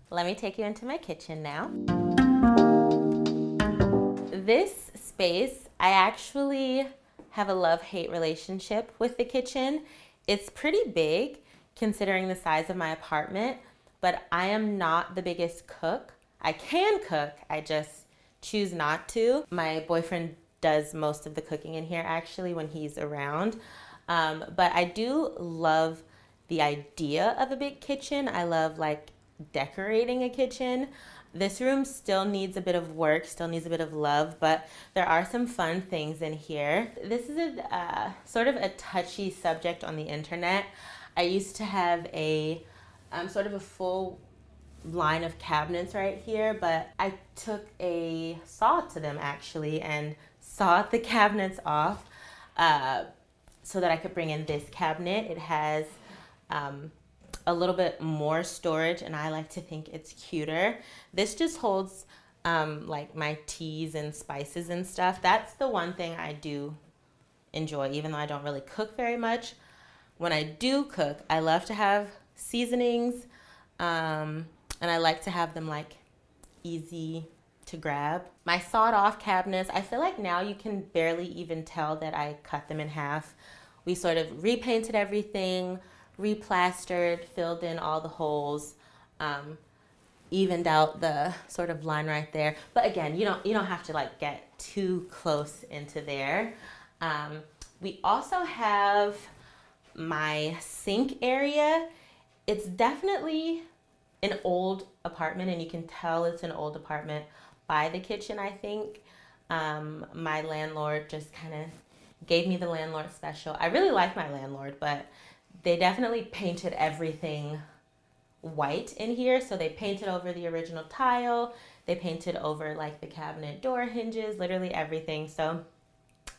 Speaker 6: Let me take you into my kitchen now. This space, I actually have a love-hate relationship with the kitchen. It's pretty big considering the size of my apartment, but I am not the biggest cook. I can cook, I just choose not to. My boyfriend does most of the cooking in here actually when he's around. But I do love the idea of a big kitchen. I love like decorating a kitchen. This room still needs a bit of work, still needs a bit of love, but there are some fun things in here. This is a sort of a touchy subject on the internet. I used to have a sort of a full line of cabinets right here, but I took a saw to them actually and sawed the cabinets off so that I could bring in this cabinet. It has a little bit more storage and I like to think it's cuter. This just holds like my teas and spices and stuff. That's the one thing I do enjoy, even though I don't really cook very much. When I do cook, I love to have seasonings and I like to have them like easy to grab. My sawed off cabinets, I feel like now you can barely even tell that I cut them in half. We sort of repainted everything, replastered, filled in all the holes. evened out the sort of line right there. But again, you don't have to like get too close into there. We also have my sink area. It's definitely an old apartment, and you can tell it's an old apartment by the kitchen, I think. My landlord just kind of gave me the landlord special. I really like my landlord, but they definitely painted everything white in here. So they painted over the original tile. They painted over like the cabinet door hinges, literally everything. So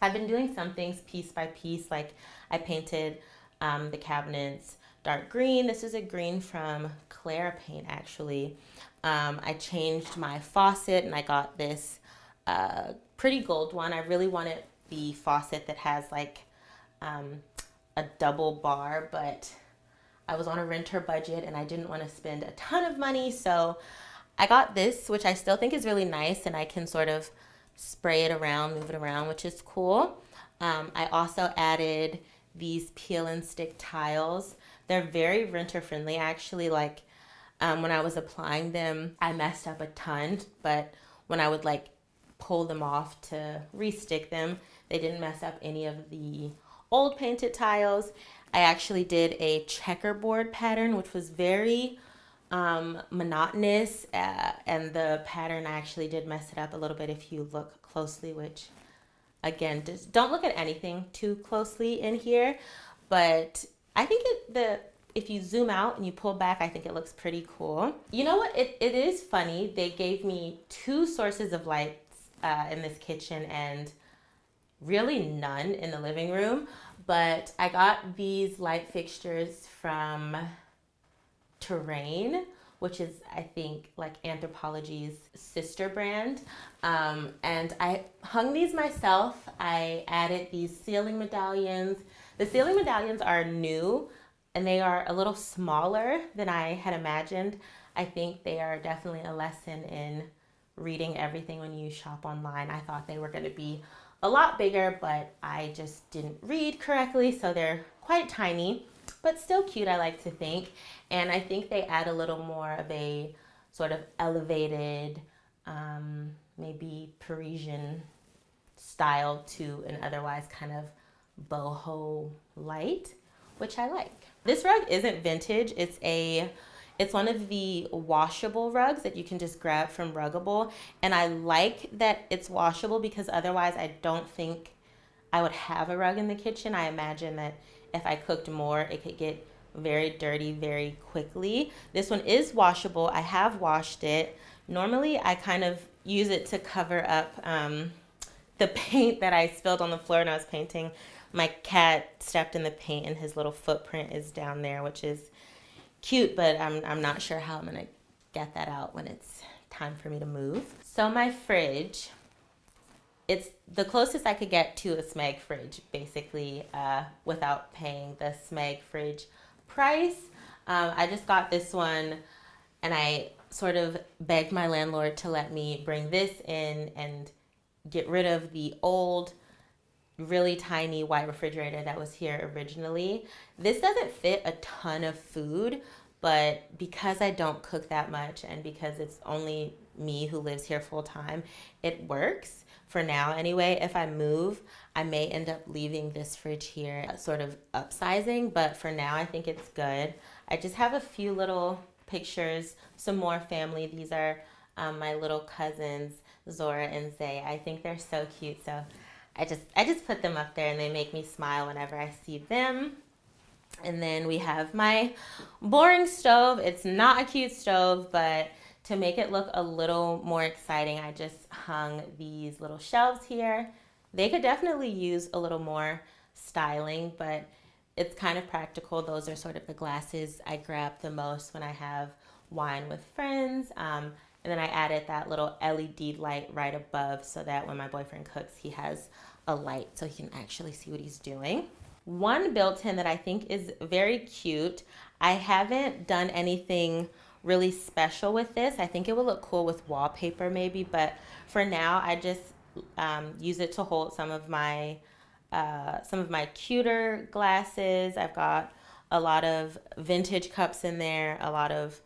Speaker 6: I've been doing some things piece by piece. Like I painted the cabinets dark green. This is a green from Clara Paint, actually. I changed my faucet and I got this pretty gold one. I really wanted the faucet that has like a double bar, but I was on a renter budget and I didn't want to spend a ton of money. So I got this, which I still think is really nice, and I can sort of spray it around, move it around, which is cool. I also added these peel and stick tiles. They're very renter friendly, actually. Like when I was applying them, I messed up a ton, but when I would like pull them off to restick them, they didn't mess up any of the old painted tiles. I actually did a checkerboard pattern, which was very monotonous, and the pattern, I actually did mess it up a little bit if you look closely, which again, just don't look at anything too closely in here, but I think if you zoom out and you pull back, I think it looks pretty cool. You know what, it is funny, they gave me 2 sources of lights in this kitchen and really none in the living room, but I got these light fixtures from Terrain, which is, I think, like Anthropologie's sister brand. And I hung these myself. I added these ceiling medallions. The ceiling medallions are new and they are a little smaller than I had imagined. I think they are definitely a lesson in reading everything when you shop online. I thought they were going to be a lot bigger, but I just didn't read correctly, so they're quite tiny, but still cute, I like to think. And I think they add a little more of a sort of elevated, maybe Parisian style to an otherwise kind of boho light, which I like. This rug isn't vintage. It's one of the washable rugs that you can just grab from Ruggable. And I like that it's washable because otherwise I don't think I would have a rug in the kitchen. I imagine that if I cooked more, it could get very dirty very quickly. This one is washable. I have washed it. Normally I kind of use it to cover up the paint that I spilled on the floor when I was painting. My cat stepped in the paint and his little footprint is down there, which is cute, but I'm not sure how I'm gonna get that out when it's time for me to move. So my fridge, it's the closest I could get to a Smeg fridge, basically, without paying the Smeg fridge price. I just got this one and I sort of begged my landlord to let me bring this in and get rid of the old really tiny white refrigerator that was here originally. This doesn't fit a ton of food, but because I don't cook that much and because it's only me who lives here full time, it works for now anyway. If I move, I may end up leaving this fridge here, sort of upsizing, but for now I think it's good. I just have a few little pictures, some more family. These are my little cousins, Zora and Zay. I think they're so cute, so I just put them up there and they make me smile whenever I see them. And then we have my boring stove. It's not a cute stove, but to make it look a little more exciting, I just hung these little shelves here. They could definitely use a little more styling, but it's kind of practical. Those are sort of the glasses I grab the most when I have wine with friends. And then I added that little LED light right above so that when my boyfriend cooks, he has a light so he can actually see what he's doing. One built-in that I think is very cute. I haven't done anything really special with this. I think it will look cool with wallpaper maybe, but for now I just use it to hold some of my cuter glasses. I've got a lot of vintage cups in there, a lot of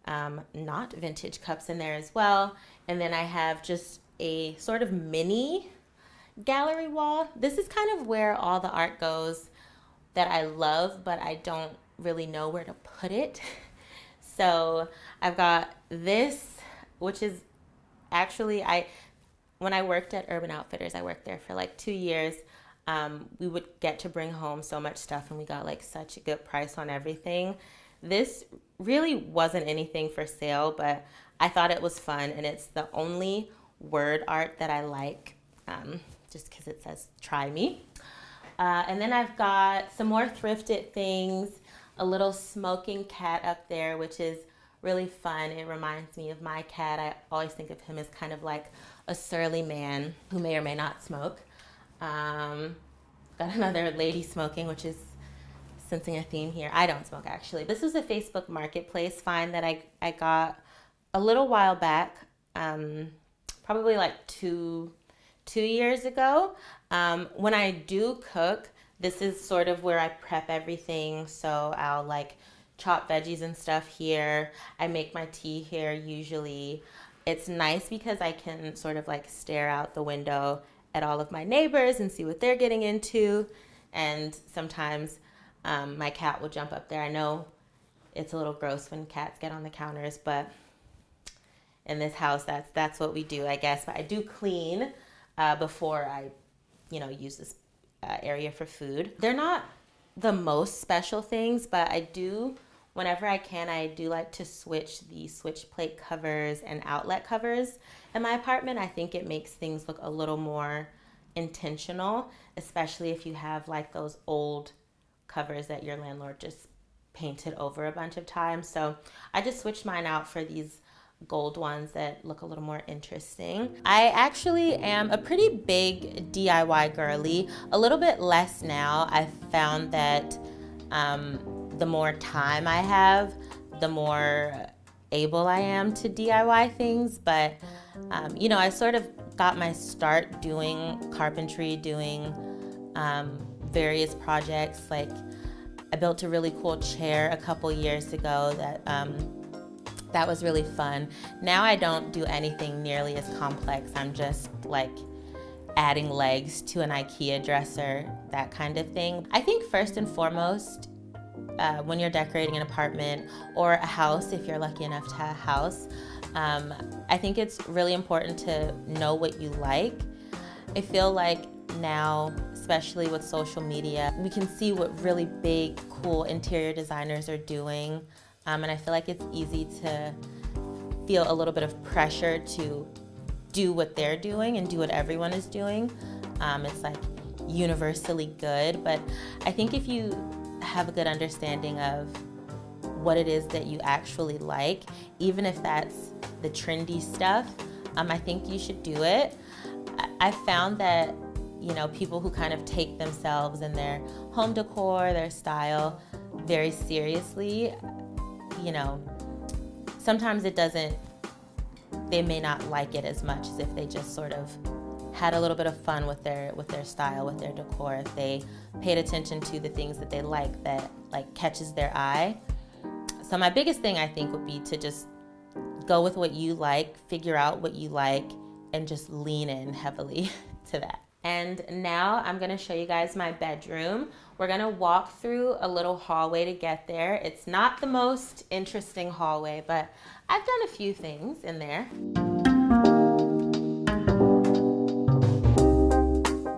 Speaker 6: not vintage cups in there as well. And then I have just a sort of mini gallery wall. This is kind of where all the art goes that I love, but I don't really know where to put it. So I've got this, which is actually, when I worked at Urban Outfitters, I worked there for like 2 years. We would get to bring home so much stuff, and we got like such a good price on everything. This really wasn't anything for sale, but I thought it was fun, and it's the only word art that I like, just because it says try me. And then I've got some more thrifted things, a little smoking cat up there, which is really fun. It reminds me of my cat. I always think of him as kind of like a surly man who may or may not smoke. Got another lady smoking, which is sensing a theme here. I don't smoke, actually. This was a Facebook Marketplace find that I got a little while back, probably like two years ago. When I do cook, this is sort of where I prep everything. So I'll like chop veggies and stuff here. I make my tea here usually. It's nice because I can sort of like stare out the window at all of my neighbors and see what they're getting into. And sometimes my cat will jump up there. I know it's a little gross when cats get on the counters, but in this house, that's what we do, I guess. But I do clean before I, use this area for food. They're not the most special things, but I do, whenever I can, I do like to switch the switch plate covers and outlet covers in my apartment. I think it makes things look a little more intentional, especially if you have like those old covers that your landlord just painted over a bunch of times. So I just switched mine out for these gold ones that look a little more interesting. I actually am a pretty big DIY girly, a little bit less now. I've found that the more time I have, the more able I am to DIY things. But I sort of got my start doing carpentry, doing various projects. Like I built a really cool chair a couple years ago that was really fun. Now I don't do anything nearly as complex. I'm just like adding legs to an IKEA dresser, that kind of thing. I think first and foremost, when you're decorating an apartment or a house, if you're lucky enough to have a house, I think it's really important to know what you like. I feel like now, especially with social media, we can see what really big, cool interior designers are doing. And I feel like it's easy to feel a little bit of pressure to do what they're doing and do what everyone is doing. It's like universally good, but I think if you have a good understanding of what it is that you actually like, even if that's the trendy stuff, I think you should do it. I found that, people who kind of take themselves and their home decor, their style very seriously, sometimes they may not like it as much as if they just sort of had a little bit of fun with their style, with their decor, if they paid attention to the things that they like that like catches their eye. So my biggest thing I think would be to just go with what you like, figure out what you like, and just lean in heavily to that. And now I'm gonna show you guys my bedroom. We're gonna walk through a little hallway to get there. It's not the most interesting hallway, but I've done a few things in there.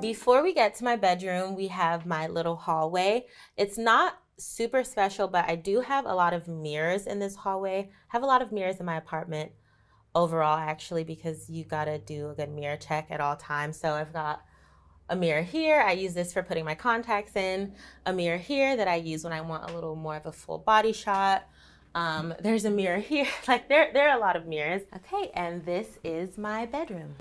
Speaker 6: Before we get to my bedroom, we have my little hallway. It's not super special, but I do have a lot of mirrors in this hallway. I have a lot of mirrors in my apartment overall, actually, because you gotta do a good mirror check at all times. So I've got a mirror here. I use this for putting my contacts in. A mirror here that I use when I want a little more of a full body shot. There's a mirror here. Like there are a lot of mirrors. Okay, and this is my bedroom.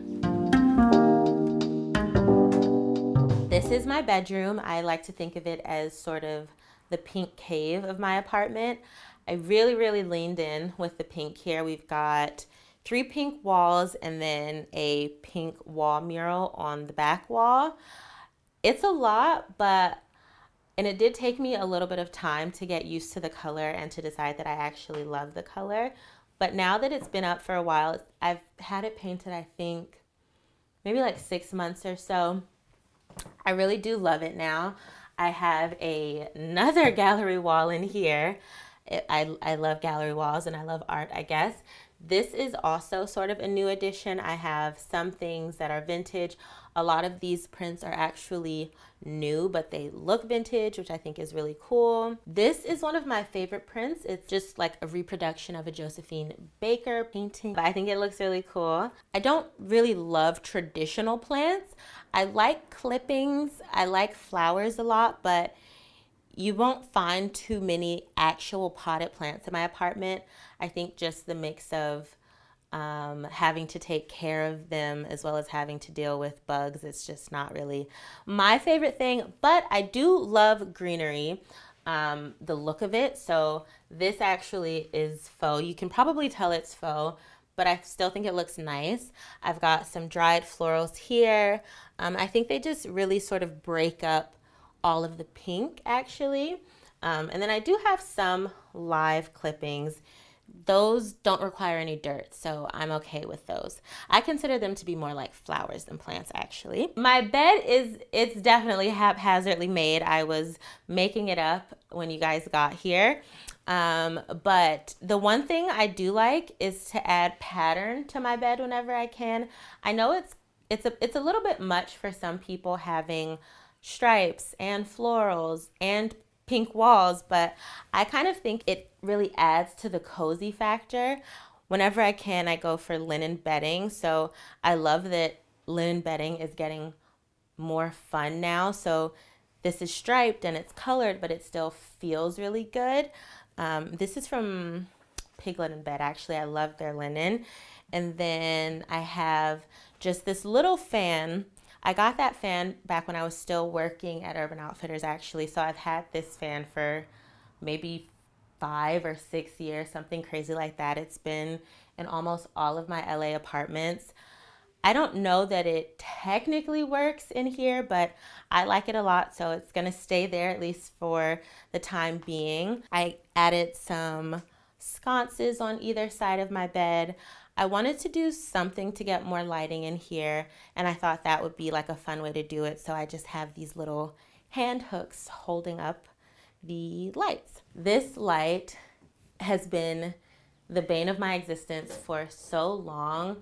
Speaker 6: This is my bedroom. I like to think of it as sort of the pink cave of my apartment. I really, really leaned in with the pink here. We've got 3 pink walls and then a pink wall mural on the back wall. It's a lot, and it did take me a little bit of time to get used to the color and to decide that I actually love the color. But now that it's been up for a while, I've had it painted, I think, maybe like 6 months or so. I really do love it now. I have another gallery wall in here. I love gallery walls and I love art, I guess. This is also sort of a new addition. I have some things that are vintage. A lot of these prints are actually new, but they look vintage, which I think is really cool. This is one of my favorite prints. It's just like a reproduction of a Josephine Baker painting, but I think it looks really cool. I don't really love traditional plants. I like clippings. I like flowers a lot, but you won't find too many actual potted plants in my apartment. I think just the mix of having to take care of them as well as having to deal with bugs, it's just not really my favorite thing. But I do love greenery, the look of it. So this actually is faux. You can probably tell it's faux, but I still think it looks nice. I've got some dried florals here. I think they just really sort of break up all of the pink actually. And then I do have some live clippings. Those don't require any dirt, so I'm okay with those. I consider them to be more like flowers than plants actually. My bed it's definitely haphazardly made. I was making it up when you guys got here. But the one thing I do like is to add pattern to my bed whenever I can. I know it's a little bit much for some people having stripes and florals and pink walls, but I kind of think it really adds to the cozy factor. Whenever I can, I go for linen bedding. So I love that linen bedding is getting more fun now. So this is striped and it's colored, but it still feels really good. This is from Pig Linen Bed. Actually, I love their linen. And then I have just this little fan. I got that fan back when I was still working at Urban Outfitters actually. So I've had this fan for maybe 5 or 6 years, something crazy like that. It's been in almost all of my LA apartments. I don't know that it technically works in here, but I like it a lot. So it's gonna stay there at least for the time being. I added some sconces on either side of my bed. I wanted to do something to get more lighting in here, and I thought that would be like a fun way to do it. So I just have these little hand hooks holding up the lights. This light has been the bane of my existence for so long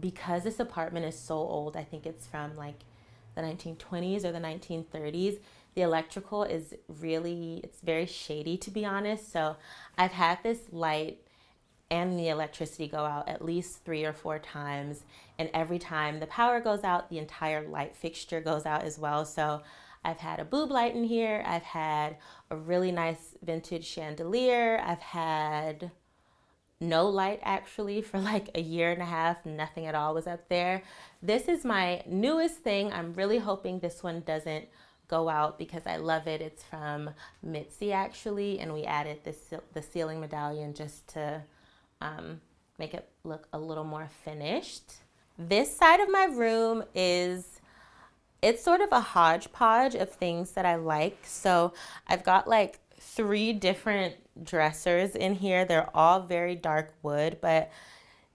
Speaker 6: because this apartment is so old. I think it's from like the 1920s or the 1930s. The electrical is it's very shady, to be honest. So I've had this light and the electricity go out at least 3 or 4 times. And every time the power goes out, the entire light fixture goes out as well. So I've had a boob light in here. I've had a really nice vintage chandelier. I've had no light actually for like a year and a half. Nothing at all was up there. This is my newest thing. I'm really hoping this one doesn't go out because I love it. It's from Mitzi actually, and we added the ceiling medallion just to make it look a little more finished. This side of my room it's sort of a hodgepodge of things that I like. So I've got like 3 different dressers in here. They're all very dark wood, but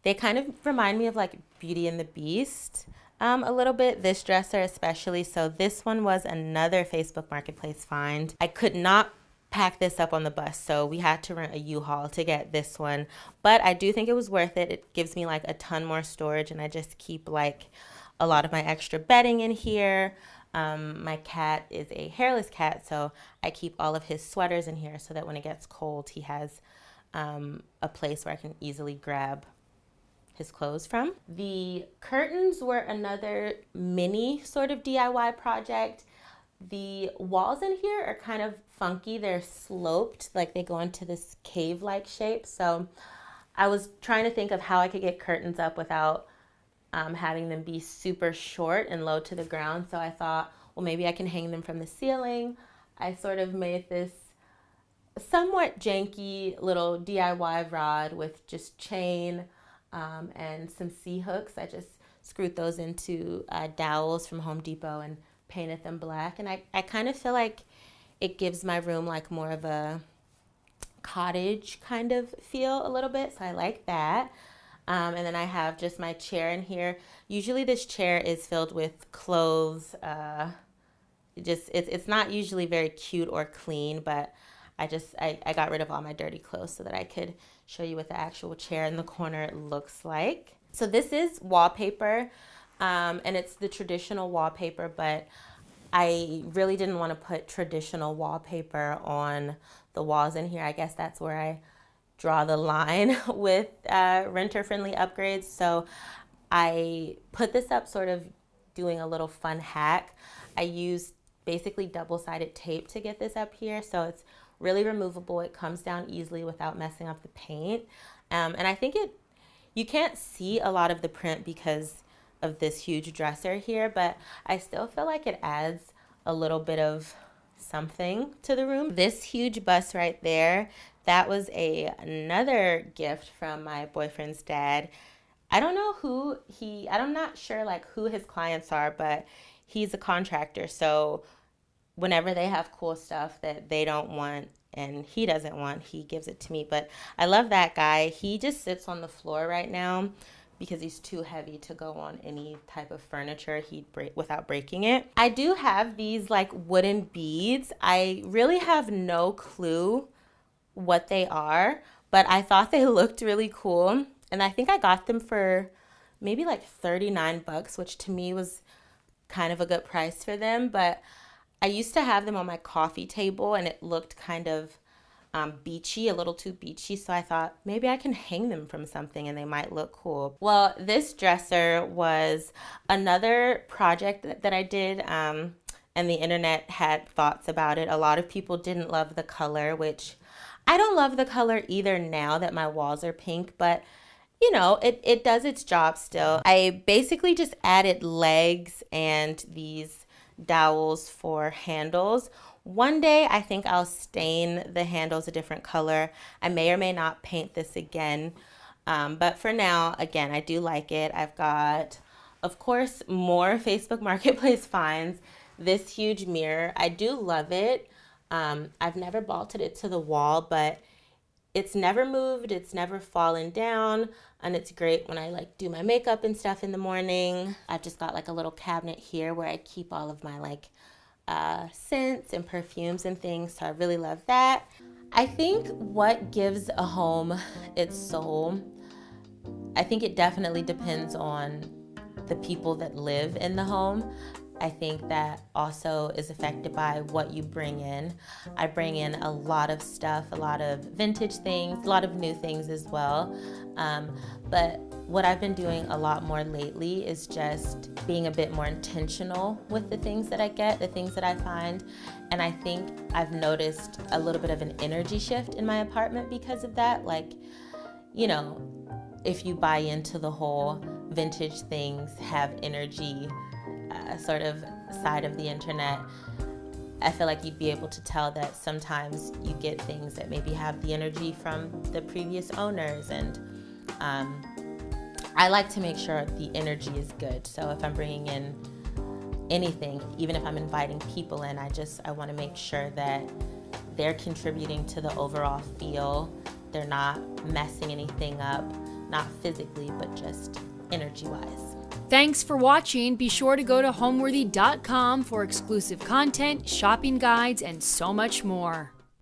Speaker 6: they kind of remind me of like Beauty and the Beast a little bit, this dresser especially. So this one was another Facebook Marketplace find. I could not pack this up on the bus, so we had to rent a U-Haul to get this one, but I do think it was worth it. It gives me like a ton more storage, and I just keep like a lot of my extra bedding in here. My cat is a hairless cat, so I keep all of his sweaters in here so that when it gets cold, he has a place where I can easily grab his clothes from. The curtains were another mini sort of DIY project. The walls in here are kind of funky. They're sloped, like they go into this cave-like shape. So I was trying to think of how I could get curtains up without having them be super short and low to the ground. So I thought, well, maybe I can hang them from the ceiling. I sort of made this somewhat janky little DIY rod with just chain and some C-hooks. I just screwed those into dowels from Home Depot and painted them black. And I kind of feel like it gives my room like more of a cottage kind of feel a little bit, so I like that. And then I have just my chair in here. Usually this chair is filled with clothes. It's not usually very cute or clean, but I got rid of all my dirty clothes so that I could show you what the actual chair in the corner looks like. So this is wallpaper, and it's the traditional wallpaper, but I really didn't want to put traditional wallpaper on the walls in here. I guess that's where I draw the line with renter-friendly upgrades. So I put this up sort of doing a little fun hack. I used basically double-sided tape to get this up here, so it's really removable. It comes down easily without messing up the paint. And I think you can't see a lot of the print because of this huge dresser here, but I still feel like it adds a little bit of something to the room. This huge bust right there, that was another gift from my boyfriend's dad. I don't know I'm not sure like who his clients are, but he's a contractor, so whenever they have cool stuff that they don't want and he doesn't want, he gives it to me. But I love that guy. He just sits on the floor right now because he's too heavy to go on any type of furniture without breaking it. I do have these like wooden beads. I really have no clue what they are, but I thought they looked really cool. And I think I got them for maybe like $39, which to me was kind of a good price for them. But I used to have them on my coffee table and it looked kind of beachy, a little too beachy. So I thought maybe I can hang them from something and they might look cool. Well, this dresser was another project that I did, and the internet had thoughts about it. A lot of people didn't love the color, which I don't love the color either now that my walls are pink, but you know, it does its job still. I basically just added legs and these dowels for handles. One day I think I'll stain the handles a different color. I may or may not paint this again, but for now, again, I do like it. I've got, of course, more Facebook Marketplace finds. This huge mirror, I do love it. I've never bolted it to the wall, but it's never moved, it's never fallen down, and it's great when I like do my makeup and stuff in the morning. I've just got like a little cabinet here where I keep all of my like scents and perfumes and things, so I really love that. I think what gives a home its soul, I think it definitely depends on the people that live in the home. I think that also is affected by what you bring in. I bring in a lot of stuff, a lot of vintage things, a lot of new things as well. But what I've been doing a lot more lately is just being a bit more intentional with the things that I get, the things that I find. And I think I've noticed a little bit of an energy shift in my apartment because of that. Like, you know, if you buy into the whole vintage things have energy sort of side of the internet, I feel like you'd be able to tell that sometimes you get things that maybe have the energy from the previous owners, and I like to make sure the energy is good. So if I'm bringing in anything, even if I'm inviting people in, I want to make sure that they're contributing to the overall feel. They're not messing anything up, not physically, but just energy-wise.
Speaker 1: Thanks for watching. Be sure to go to homeworthy.com for exclusive content, shopping guides, and so much more.